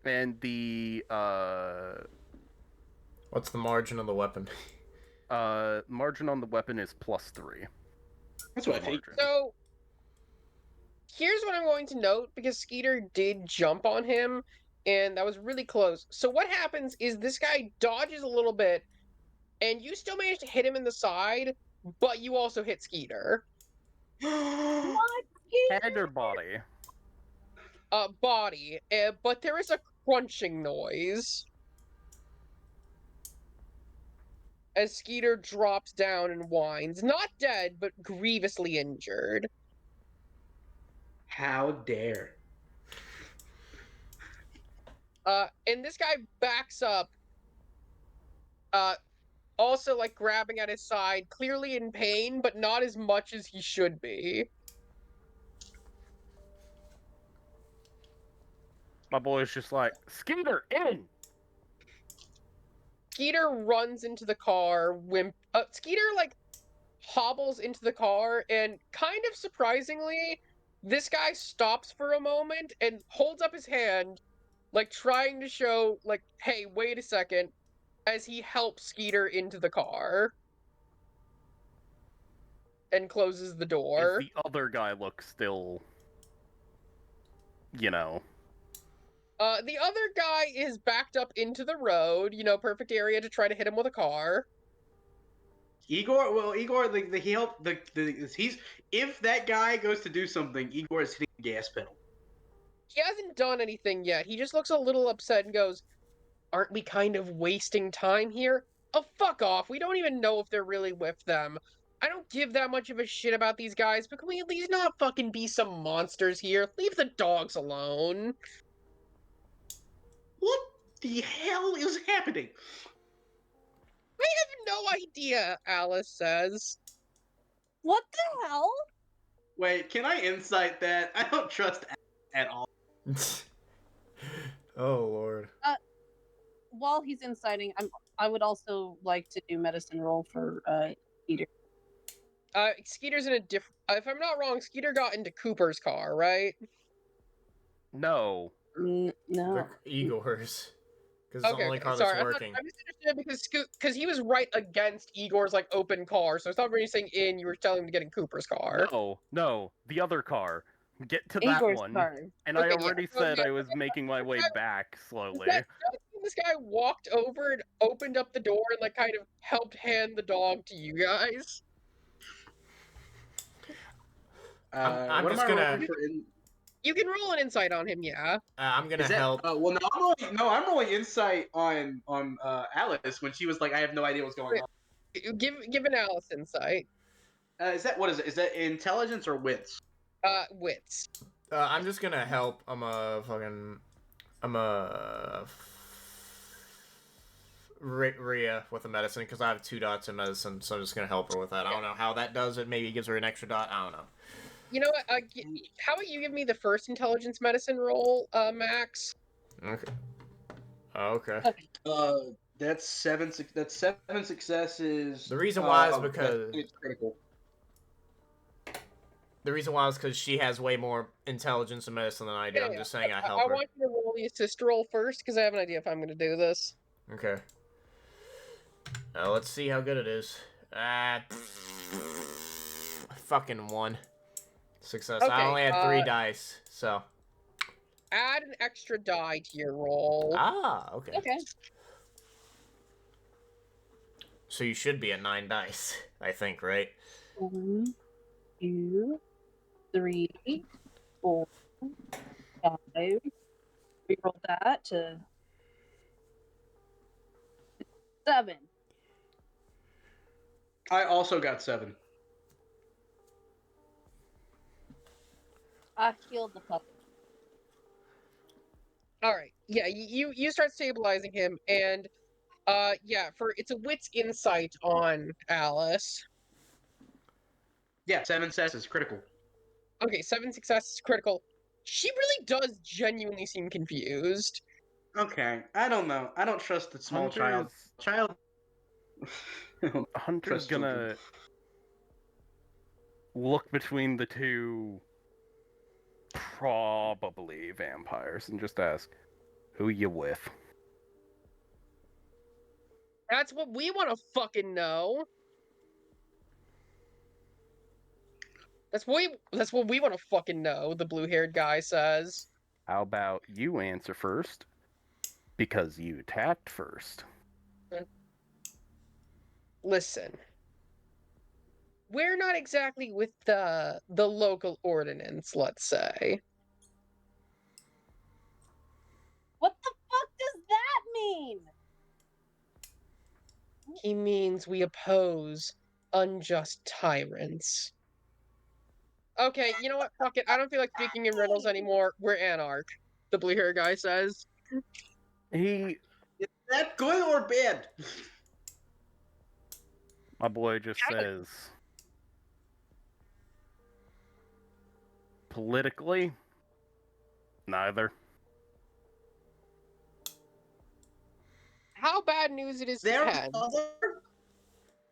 Speaker 3: And the
Speaker 4: What's the margin of the weapon?
Speaker 3: Margin on the weapon is +3.
Speaker 2: That's what I think.
Speaker 1: So here's what I'm going to note, because Skeeter did jump on him, and that was really close. So what happens is this guy dodges a little bit, and you still manage to hit him in the side, but you also hit Skeeter.
Speaker 5: What?
Speaker 3: Head or body?
Speaker 1: Body, but there is a crunching noise as Skeeter drops down and whines, not dead, but grievously injured.
Speaker 2: How dare?
Speaker 1: And this guy backs up, also like grabbing at his side, clearly in pain, but not as much as he should be.
Speaker 3: My boy's just like, Skeeter, in!
Speaker 1: Skeeter runs into the car. Skeeter like hobbles into the car, and kind of surprisingly, this guy stops for a moment and holds up his hand, like trying to show, like, hey, wait a second, as he helps Skeeter into the car and closes the
Speaker 3: Is
Speaker 1: door.
Speaker 3: the other guy look still, you know?
Speaker 1: The other guy is backed up into the road, perfect area to try to hit him with a car.
Speaker 2: Igor, he helped he's if that guy goes to do something, Igor is hitting the gas pedal.
Speaker 1: He hasn't done anything yet. He just looks a little upset and goes, aren't we kind of wasting time here? Oh, fuck off. We don't even know if they're really with them. I don't give that much of a shit about these guys, but can we at least not fucking be some monsters here? Leave the dogs alone.
Speaker 2: What the hell is happening?
Speaker 1: I have no idea, Alice says.
Speaker 5: What the hell?
Speaker 2: Wait, can I insight that? I don't trust at all.
Speaker 4: Oh lord.
Speaker 5: While he's inciting, I would also like to do medicine roll for Skeeter.
Speaker 1: Skeeter's in a different. If I'm not wrong, Skeeter got into Cooper's car, right?
Speaker 3: No.
Speaker 5: No.
Speaker 4: The Igor's. Because it's the only car
Speaker 1: sorry.
Speaker 4: that's working.
Speaker 1: I misunderstood because he was right against Igor's like open car. So I thought when you were saying in, you were telling him to get in Cooper's car.
Speaker 3: No, the other car. Get to that
Speaker 5: Igor's
Speaker 3: one.
Speaker 5: car.
Speaker 3: And
Speaker 1: Okay,
Speaker 3: I
Speaker 1: yeah.
Speaker 3: already
Speaker 1: So,
Speaker 3: said
Speaker 1: yeah,
Speaker 3: I was making my way back slowly.
Speaker 1: This guy walked over and opened up the door and like kind of helped hand the dog to you guys.
Speaker 4: I'm
Speaker 2: what
Speaker 4: just
Speaker 2: am I
Speaker 4: gonna-
Speaker 2: rolling for?
Speaker 1: You can roll an insight on him, yeah.
Speaker 4: I'm gonna
Speaker 2: Is that,
Speaker 4: help.
Speaker 2: well, no, I'm rolling insight on Alice when she was like, I have no idea what's going on.
Speaker 1: Give an Alice insight.
Speaker 2: Is that what is it? Is that intelligence or wits?
Speaker 1: Wits.
Speaker 4: I'm just gonna help. I'm a Rhea with the medicine because I have 2 dots in medicine, so I'm just gonna help her with that. I don't know how that does it. Maybe it gives her an extra dot. I don't know.
Speaker 1: You know what? How about you give me the first intelligence medicine roll, Max?
Speaker 4: Okay. Okay.
Speaker 2: That's seven successes.
Speaker 4: The reason why is
Speaker 2: that-
Speaker 4: because
Speaker 2: it's critical.
Speaker 4: the reason why is because she has way more intelligence and medicine than I do. I'm just saying I help
Speaker 1: I
Speaker 4: her.
Speaker 1: want you to roll the assist roll first because I have an idea if I'm going to do this.
Speaker 4: Okay. Let's see how good it is. Fucking 1 success.
Speaker 1: Okay,
Speaker 4: I only had 3 dice, so.
Speaker 1: Add an extra die to your roll.
Speaker 4: Ah, okay.
Speaker 5: Okay.
Speaker 4: So you should be at 9 dice, I think, right?
Speaker 5: 1, 2, 3, 4, 5. Reroll that to 7.
Speaker 2: I also got 7.
Speaker 5: I healed the puppy.
Speaker 1: All right. Yeah, you start stabilizing him, and yeah, it's a wits insight on Alice.
Speaker 2: Yeah, 7 successes, critical.
Speaker 1: Okay, 7 successes, critical. She really does genuinely seem confused.
Speaker 2: Okay, I don't know. I don't trust the small child.
Speaker 3: Hunter's
Speaker 2: Trust
Speaker 3: gonna
Speaker 2: children.
Speaker 3: look between the 2 probably vampires and just ask, who you with?
Speaker 1: That's what we want to fucking know. That's what we want to fucking know, the blue-haired guy says.
Speaker 3: How about you answer first? Because you attacked first.
Speaker 1: Listen. We're not exactly with the local ordinance, let's say.
Speaker 6: What the fuck does that mean?
Speaker 1: He means we oppose unjust tyrants. Okay, you know what? Fuck it. I don't feel like speaking in riddles anymore. We're anarch, the blue hair guy says.
Speaker 3: He,
Speaker 2: Is that good or bad?
Speaker 3: my boy just says, politically, neither.
Speaker 1: How bad news it is
Speaker 2: Their
Speaker 1: depends.
Speaker 2: mother?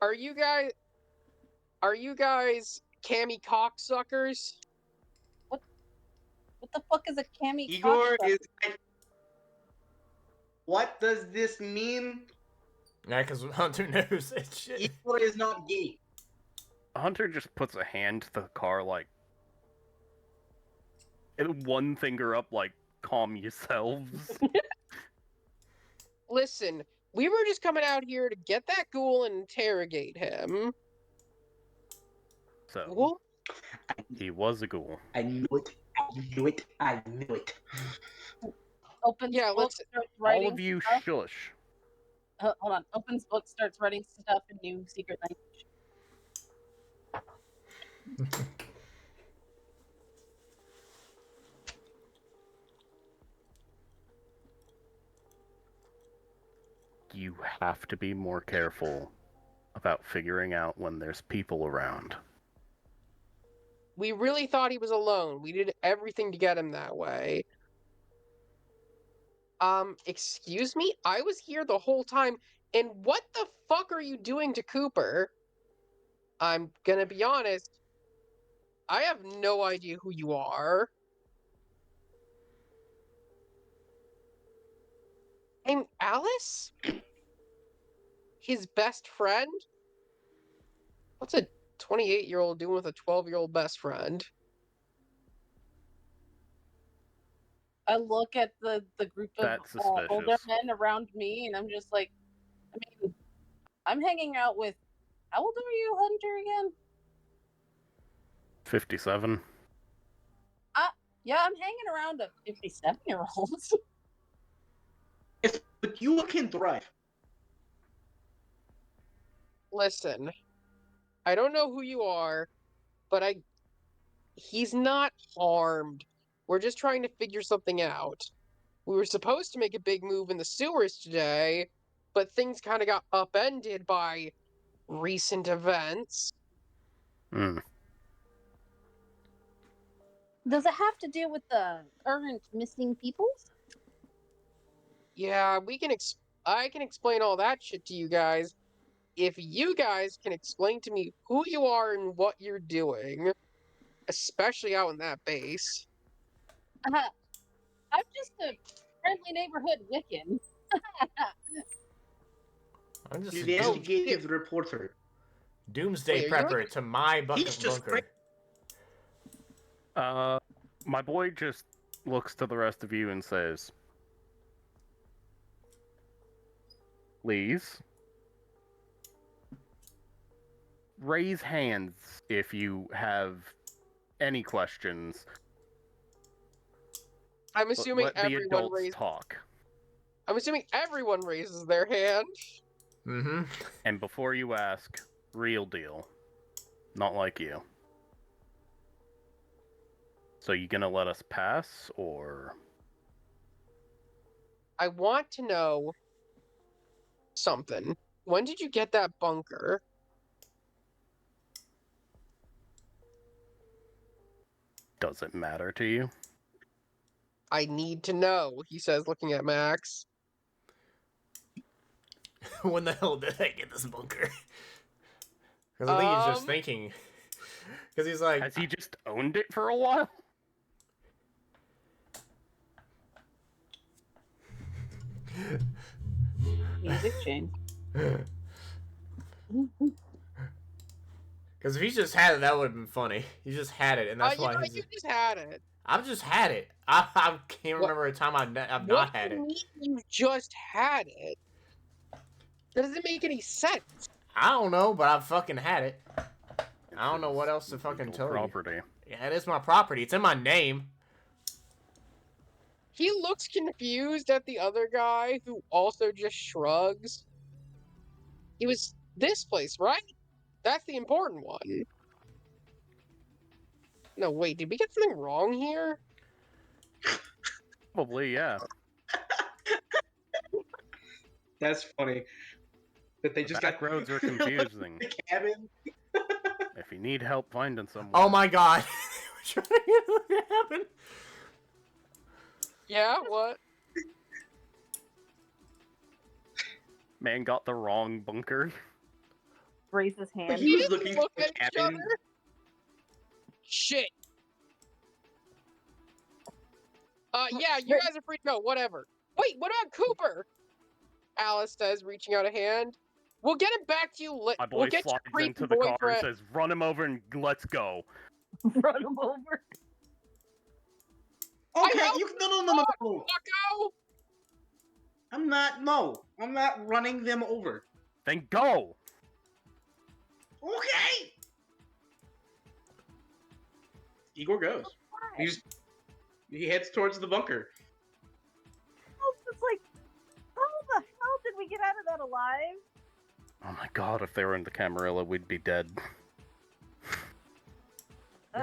Speaker 1: Are you guys cammy cocksuckers?
Speaker 6: What the fuck is a cami
Speaker 2: Igor
Speaker 6: cocksucker?
Speaker 2: is like, what does this mean?
Speaker 4: Yeah, because Hunter knows that shit.
Speaker 2: Igor is not gay.
Speaker 3: Hunter just puts a hand to the car, like, and one finger up, like, calm yourselves.
Speaker 1: Listen, we were just coming out here to get that ghoul and interrogate him.
Speaker 3: So,
Speaker 1: Ghoul?
Speaker 3: he was a ghoul.
Speaker 2: I knew it. I knew it. I knew it.
Speaker 6: Opens
Speaker 1: Yeah,
Speaker 6: book,
Speaker 1: let's-
Speaker 6: starts writing
Speaker 3: All of you
Speaker 6: stuff.
Speaker 3: shush.
Speaker 6: Hold on. Opens book, starts writing stuff in new secret language.
Speaker 3: You have to be more careful about figuring out when there's people around.
Speaker 1: We really thought he was alone. We did everything to get him that way. Excuse me? I was here the whole time, and what the fuck are you doing to Cooper? I'm gonna be honest. I have no idea who you are. I'm Alice? His best friend? What's a 28-year-old doing with a 12-year-old best friend?
Speaker 6: I look at the group of
Speaker 3: That's
Speaker 6: older
Speaker 3: suspicious.
Speaker 6: men around me, and I'm just like, I mean, I'm hanging out with. How old are you, Hunter, again?
Speaker 3: 57.
Speaker 6: Yeah, I'm hanging around a 57-year-old.
Speaker 2: Yes, but you can drive.
Speaker 1: Listen, I don't know who you are, but he's not harmed. We're just trying to figure something out. We were supposed to make a big move in the sewers today, but things kind of got upended by recent events.
Speaker 3: Hmm.
Speaker 6: Does it have to do with the current missing peoples?
Speaker 1: Yeah, I can explain all that shit to you guys if you guys can explain to me who you are and what you're doing, especially out in that base.
Speaker 6: I'm just a friendly neighborhood Wiccan.
Speaker 4: I'm just
Speaker 2: He's
Speaker 4: a
Speaker 2: the
Speaker 1: Oh,
Speaker 2: investigative reporter.
Speaker 4: doomsday
Speaker 1: Wait, are you
Speaker 4: prepper to my
Speaker 2: He's just
Speaker 4: bunker.
Speaker 3: My boy just looks to the rest of you and says, please, raise hands if you have any questions.
Speaker 1: I'm assuming
Speaker 3: Let the
Speaker 1: everyone
Speaker 3: adults talk.
Speaker 1: I'm assuming everyone raises their hand.
Speaker 4: Mm-hmm.
Speaker 3: And before you ask, real deal. Not like you. So you gonna let us pass, or...
Speaker 1: I want to know something. When did you get that bunker?
Speaker 3: Does it matter to you?
Speaker 1: I need to know, he says, looking at Max.
Speaker 4: When the hell did I get this bunker? Because I think he's just
Speaker 1: Um,
Speaker 4: thinking. Because he's like,
Speaker 3: Has he just owned it for a while?
Speaker 6: Music change.
Speaker 4: Because if he just had it, that would have been funny. He just had it, and that's why
Speaker 1: you just had it.
Speaker 4: I've just had it. I can't
Speaker 1: What-
Speaker 4: remember a time I've
Speaker 1: What
Speaker 4: not
Speaker 1: do
Speaker 4: had
Speaker 1: you
Speaker 4: it.
Speaker 1: mean you just had it? That doesn't make any sense.
Speaker 4: I don't know, but I've fucking had it. I don't know what else to fucking tell
Speaker 3: property.
Speaker 4: you. Yeah, it is my property. It's in my name.
Speaker 1: He looks confused at the other guy who also just shrugs. It was this place, right? That's the important one. No, wait, did we get something wrong here?
Speaker 3: Probably, yeah.
Speaker 2: That's funny. That they just
Speaker 3: Back
Speaker 2: got
Speaker 3: roads are confusing.
Speaker 2: the cabin.
Speaker 3: If you need help finding someone.
Speaker 4: Oh my god. We're trying to get what happened.
Speaker 1: Yeah, what?
Speaker 3: Man got the wrong bunker.
Speaker 5: Raise his hand.
Speaker 2: He was
Speaker 1: didn't
Speaker 2: looking for
Speaker 1: look
Speaker 2: the
Speaker 1: at each
Speaker 2: cabin.
Speaker 1: other. Shit. Yeah, you guys are free to go, whatever. Wait, what about Cooper? Alice says, reaching out a hand. We'll get him back to you.
Speaker 3: My boy
Speaker 1: We'll get your
Speaker 3: slides
Speaker 1: creepy
Speaker 3: into the car and
Speaker 1: boyfriend.
Speaker 3: says, "Run him over and let's go."
Speaker 5: Run him over.
Speaker 2: Okay,
Speaker 1: helped
Speaker 2: you no.
Speaker 1: Bucko!
Speaker 2: I'm not running them over.
Speaker 3: Then go.
Speaker 2: Okay. Igor goes. He heads towards the bunker.
Speaker 5: It's like, how the hell did we get out of that alive?
Speaker 3: Oh my god, if they were in the Camarilla, we'd be dead.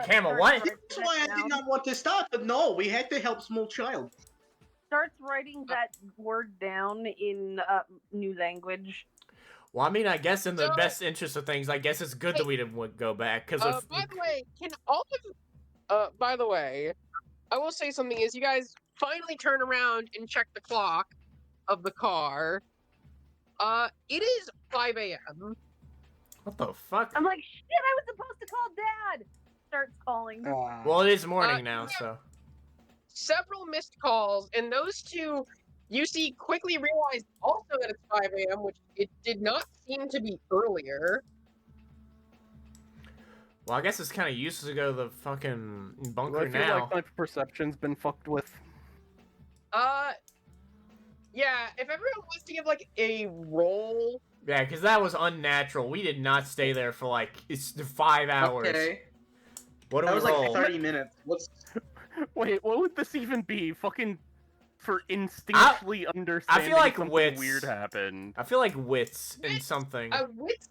Speaker 4: Camel,
Speaker 5: Starts
Speaker 4: what?
Speaker 5: writing
Speaker 2: That's why
Speaker 5: that
Speaker 2: I did
Speaker 5: down.
Speaker 2: not want to stop, but no, we had to help small child.
Speaker 5: Starts writing that word down in new language.
Speaker 4: Well, I mean, I guess in the
Speaker 1: So-
Speaker 4: best interest of things, I guess it's good that we didn't go back. Because
Speaker 1: By the way, by the way, I will say something is you guys finally turn around and check the clock of the car. It is 5 a.m.
Speaker 4: what the fuck?
Speaker 5: I'm like, shit, I was supposed to call Dad. Starts calling.
Speaker 4: Well, it is morning now,
Speaker 1: yeah.
Speaker 4: so.
Speaker 1: Several missed calls, and those two, you see, quickly realized also that it's 5 a.m., which it did not seem to be earlier.
Speaker 4: Well, I guess it's kind of useless to go to the fucking
Speaker 3: Do
Speaker 4: bunker
Speaker 3: I feel
Speaker 4: now.
Speaker 3: like my perception's been fucked with?
Speaker 1: Yeah, if everyone wants to give, like, a roll...
Speaker 4: Yeah, because that was unnatural. We did not stay there for like it's 5 hours.
Speaker 2: Okay.
Speaker 4: What do
Speaker 2: That
Speaker 4: we
Speaker 2: was
Speaker 4: roll?
Speaker 2: like 30 minutes. What's
Speaker 3: Wait, what would this even be? Fucking for instinctually understanding
Speaker 4: like
Speaker 3: something
Speaker 4: wits.
Speaker 3: weird happened.
Speaker 4: I feel like wits in
Speaker 1: Wits?
Speaker 4: something.
Speaker 1: Wits...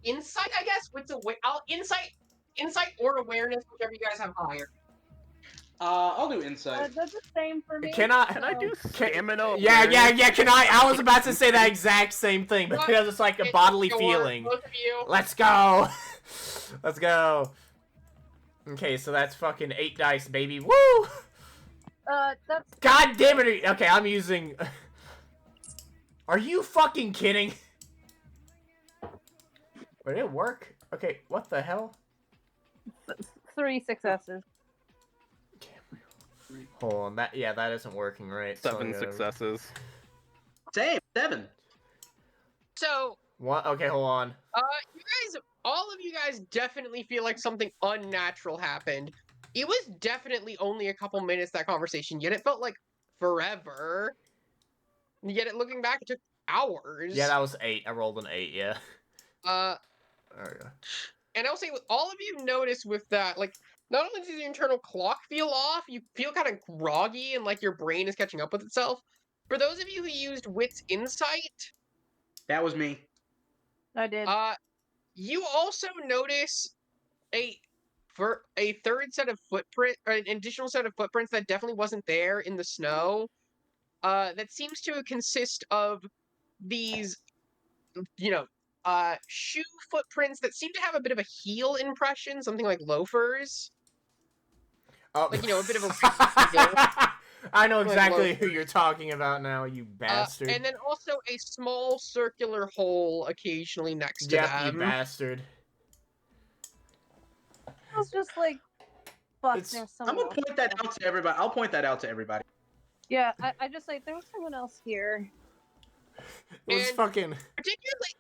Speaker 1: Insight, I guess? Insight or awareness, whichever you guys have higher.
Speaker 2: I'll do insight.
Speaker 5: That's the same for me.
Speaker 4: Can I
Speaker 3: do
Speaker 4: Can-
Speaker 3: stamina?
Speaker 4: Yeah.
Speaker 3: awareness?
Speaker 4: Can I was about to say that exact same thing, but it was just like a bodily
Speaker 1: Go on,
Speaker 4: feeling.
Speaker 1: both of you.
Speaker 4: Let's go. Let's go. Okay, so that's fucking 8 dice, baby. Woo!
Speaker 5: That's
Speaker 4: God damn it. Okay, I'm using. Are you fucking kidding? Would it work? Okay, what the hell?
Speaker 5: 3 successes.
Speaker 4: Hold on, that isn't working right. so I
Speaker 3: 7
Speaker 4: gotta-
Speaker 3: successes.
Speaker 2: Same, 7.
Speaker 1: So,
Speaker 4: What? Okay, hold on.
Speaker 1: all of you guys definitely feel like something unnatural happened. It was definitely only a couple minutes, that conversation, yet it felt like forever. Yet looking back, it took hours.
Speaker 4: Yeah, that was 8. I rolled an 8. Yeah.
Speaker 1: There we go. And I'll say, all of you notice with that, like, not only does your internal clock feel off, you feel kind of groggy and like your brain is catching up with itself. For those of you who used Wit's Insight,
Speaker 2: That was me.
Speaker 5: I did.
Speaker 1: you also notice a third set of footprint, or an additional set of footprints that definitely wasn't there in the snow. That seems to consist of these, shoe footprints that seem to have a bit of a heel impression, something like loafers.
Speaker 4: Oh.
Speaker 1: Like, a bit of a...
Speaker 4: I know
Speaker 1: Like
Speaker 4: exactly who
Speaker 1: loafers.
Speaker 4: you're talking about now, you bastard.
Speaker 1: And then also a small circular hole occasionally next to
Speaker 4: Yep,
Speaker 1: them.
Speaker 4: you bastard.
Speaker 5: I was just like, fuck,
Speaker 4: It's-
Speaker 5: there's
Speaker 2: I'm
Speaker 5: someone
Speaker 2: gonna
Speaker 5: else.
Speaker 2: point that out to everybody. I'll point that out to everybody.
Speaker 5: Yeah, I just like, there was someone else here.
Speaker 4: It was
Speaker 1: And-
Speaker 4: fucking.
Speaker 1: Particularly,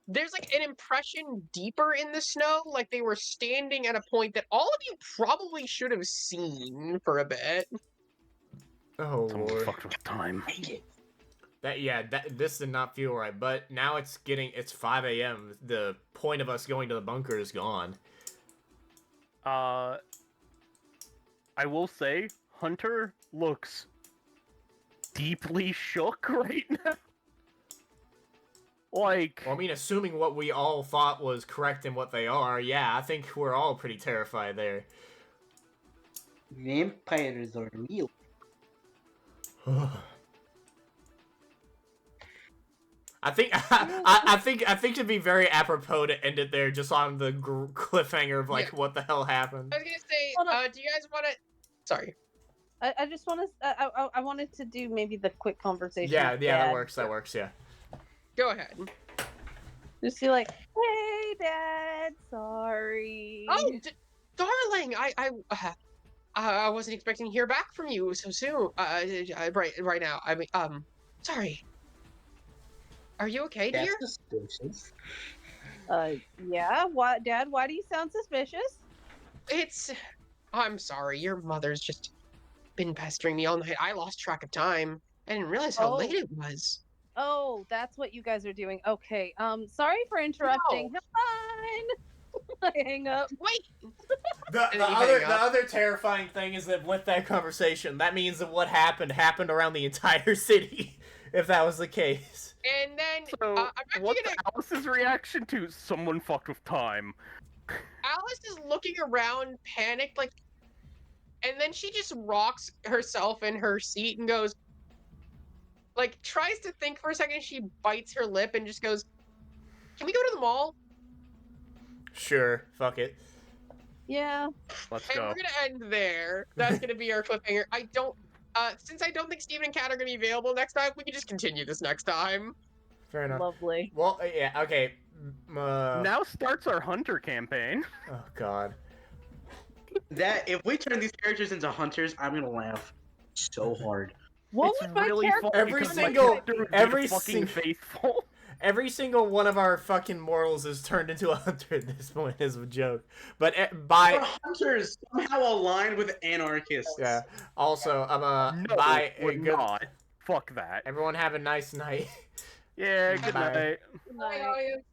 Speaker 1: there's like an impression deeper in the snow, like they were standing at a point that all of you probably should have seen for a bit.
Speaker 4: Oh
Speaker 3: Someone
Speaker 4: lord.
Speaker 3: fucked with time.
Speaker 4: This did not feel right. But now it's 5 a.m. The point of us going to the bunker is gone.
Speaker 3: I will say, Hunter looks deeply shook right now. Like,
Speaker 4: Well, I mean, assuming what we all thought was correct and what they are, yeah, I think we're all pretty terrified there.
Speaker 2: Vampires are real.
Speaker 4: I think I think it'd be very apropos to end it there, just on the cliffhanger of like what the hell happened.
Speaker 1: I was gonna say,
Speaker 5: Hold on.
Speaker 1: do you guys want to? Sorry.
Speaker 5: I just want to. I wanted to do maybe the quick conversation.
Speaker 4: Yeah,
Speaker 5: with
Speaker 4: that
Speaker 5: Dad.
Speaker 4: works. That works. Yeah.
Speaker 1: Go ahead.
Speaker 5: Just be like, hey, Dad, sorry.
Speaker 1: Oh, darling, I wasn't expecting to hear back from you so soon. Right now. I mean, sorry. Are you okay, dear?
Speaker 2: That's suspicious.
Speaker 5: Yeah. What, Dad? Why do you sound suspicious?
Speaker 1: I'm sorry. Your mother's just been pestering me all night. I lost track of time. I didn't realize how
Speaker 5: Oh.
Speaker 1: late it was.
Speaker 5: Oh, that's what you guys are doing. Okay. Sorry for interrupting.
Speaker 1: No.
Speaker 5: Fine. I hang up.
Speaker 1: Wait.
Speaker 4: The other terrifying thing is that with that conversation, that means that what happened around the entire city. If that was the case.
Speaker 1: And then
Speaker 3: so
Speaker 1: I'm actually
Speaker 3: what's
Speaker 1: gonna.
Speaker 3: Alice's reaction to someone fucked with time?
Speaker 1: Alice is looking around, panicked, like, and then she just rocks herself in her seat and goes, like, tries to think for a second. She bites her lip and just goes, "Can we go to the mall?"
Speaker 4: Sure, fuck it.
Speaker 5: Yeah.
Speaker 3: Let's
Speaker 1: And
Speaker 3: go.
Speaker 1: we're gonna end there. That's gonna be our cliffhanger. Since I don't think Steven and Kat are gonna be available next time, we can just continue this next time.
Speaker 4: Fair enough.
Speaker 5: Lovely.
Speaker 4: Well, yeah, okay.
Speaker 3: Now starts our Hunter campaign.
Speaker 4: Oh god.
Speaker 2: That if we turn these characters into hunters, I'm gonna laugh so hard.
Speaker 5: What
Speaker 3: It's
Speaker 5: would my
Speaker 3: really
Speaker 5: character
Speaker 3: funny
Speaker 4: Every
Speaker 3: because my
Speaker 4: single-
Speaker 3: character would be
Speaker 4: every
Speaker 3: fucking
Speaker 4: sing-
Speaker 3: faithful.
Speaker 4: Every single one of our fucking mortals is turned into a hunter at this point is a joke. But
Speaker 2: But
Speaker 4: by
Speaker 2: hunters somehow aligned with anarchists.
Speaker 4: yeah. Also,
Speaker 3: No,
Speaker 4: bye.
Speaker 3: we're
Speaker 4: Good.
Speaker 3: not. Fuck that.
Speaker 4: Everyone have a nice night.
Speaker 3: Yeah, good
Speaker 4: Bye.
Speaker 3: night.
Speaker 5: Good night.
Speaker 1: Bye, audience.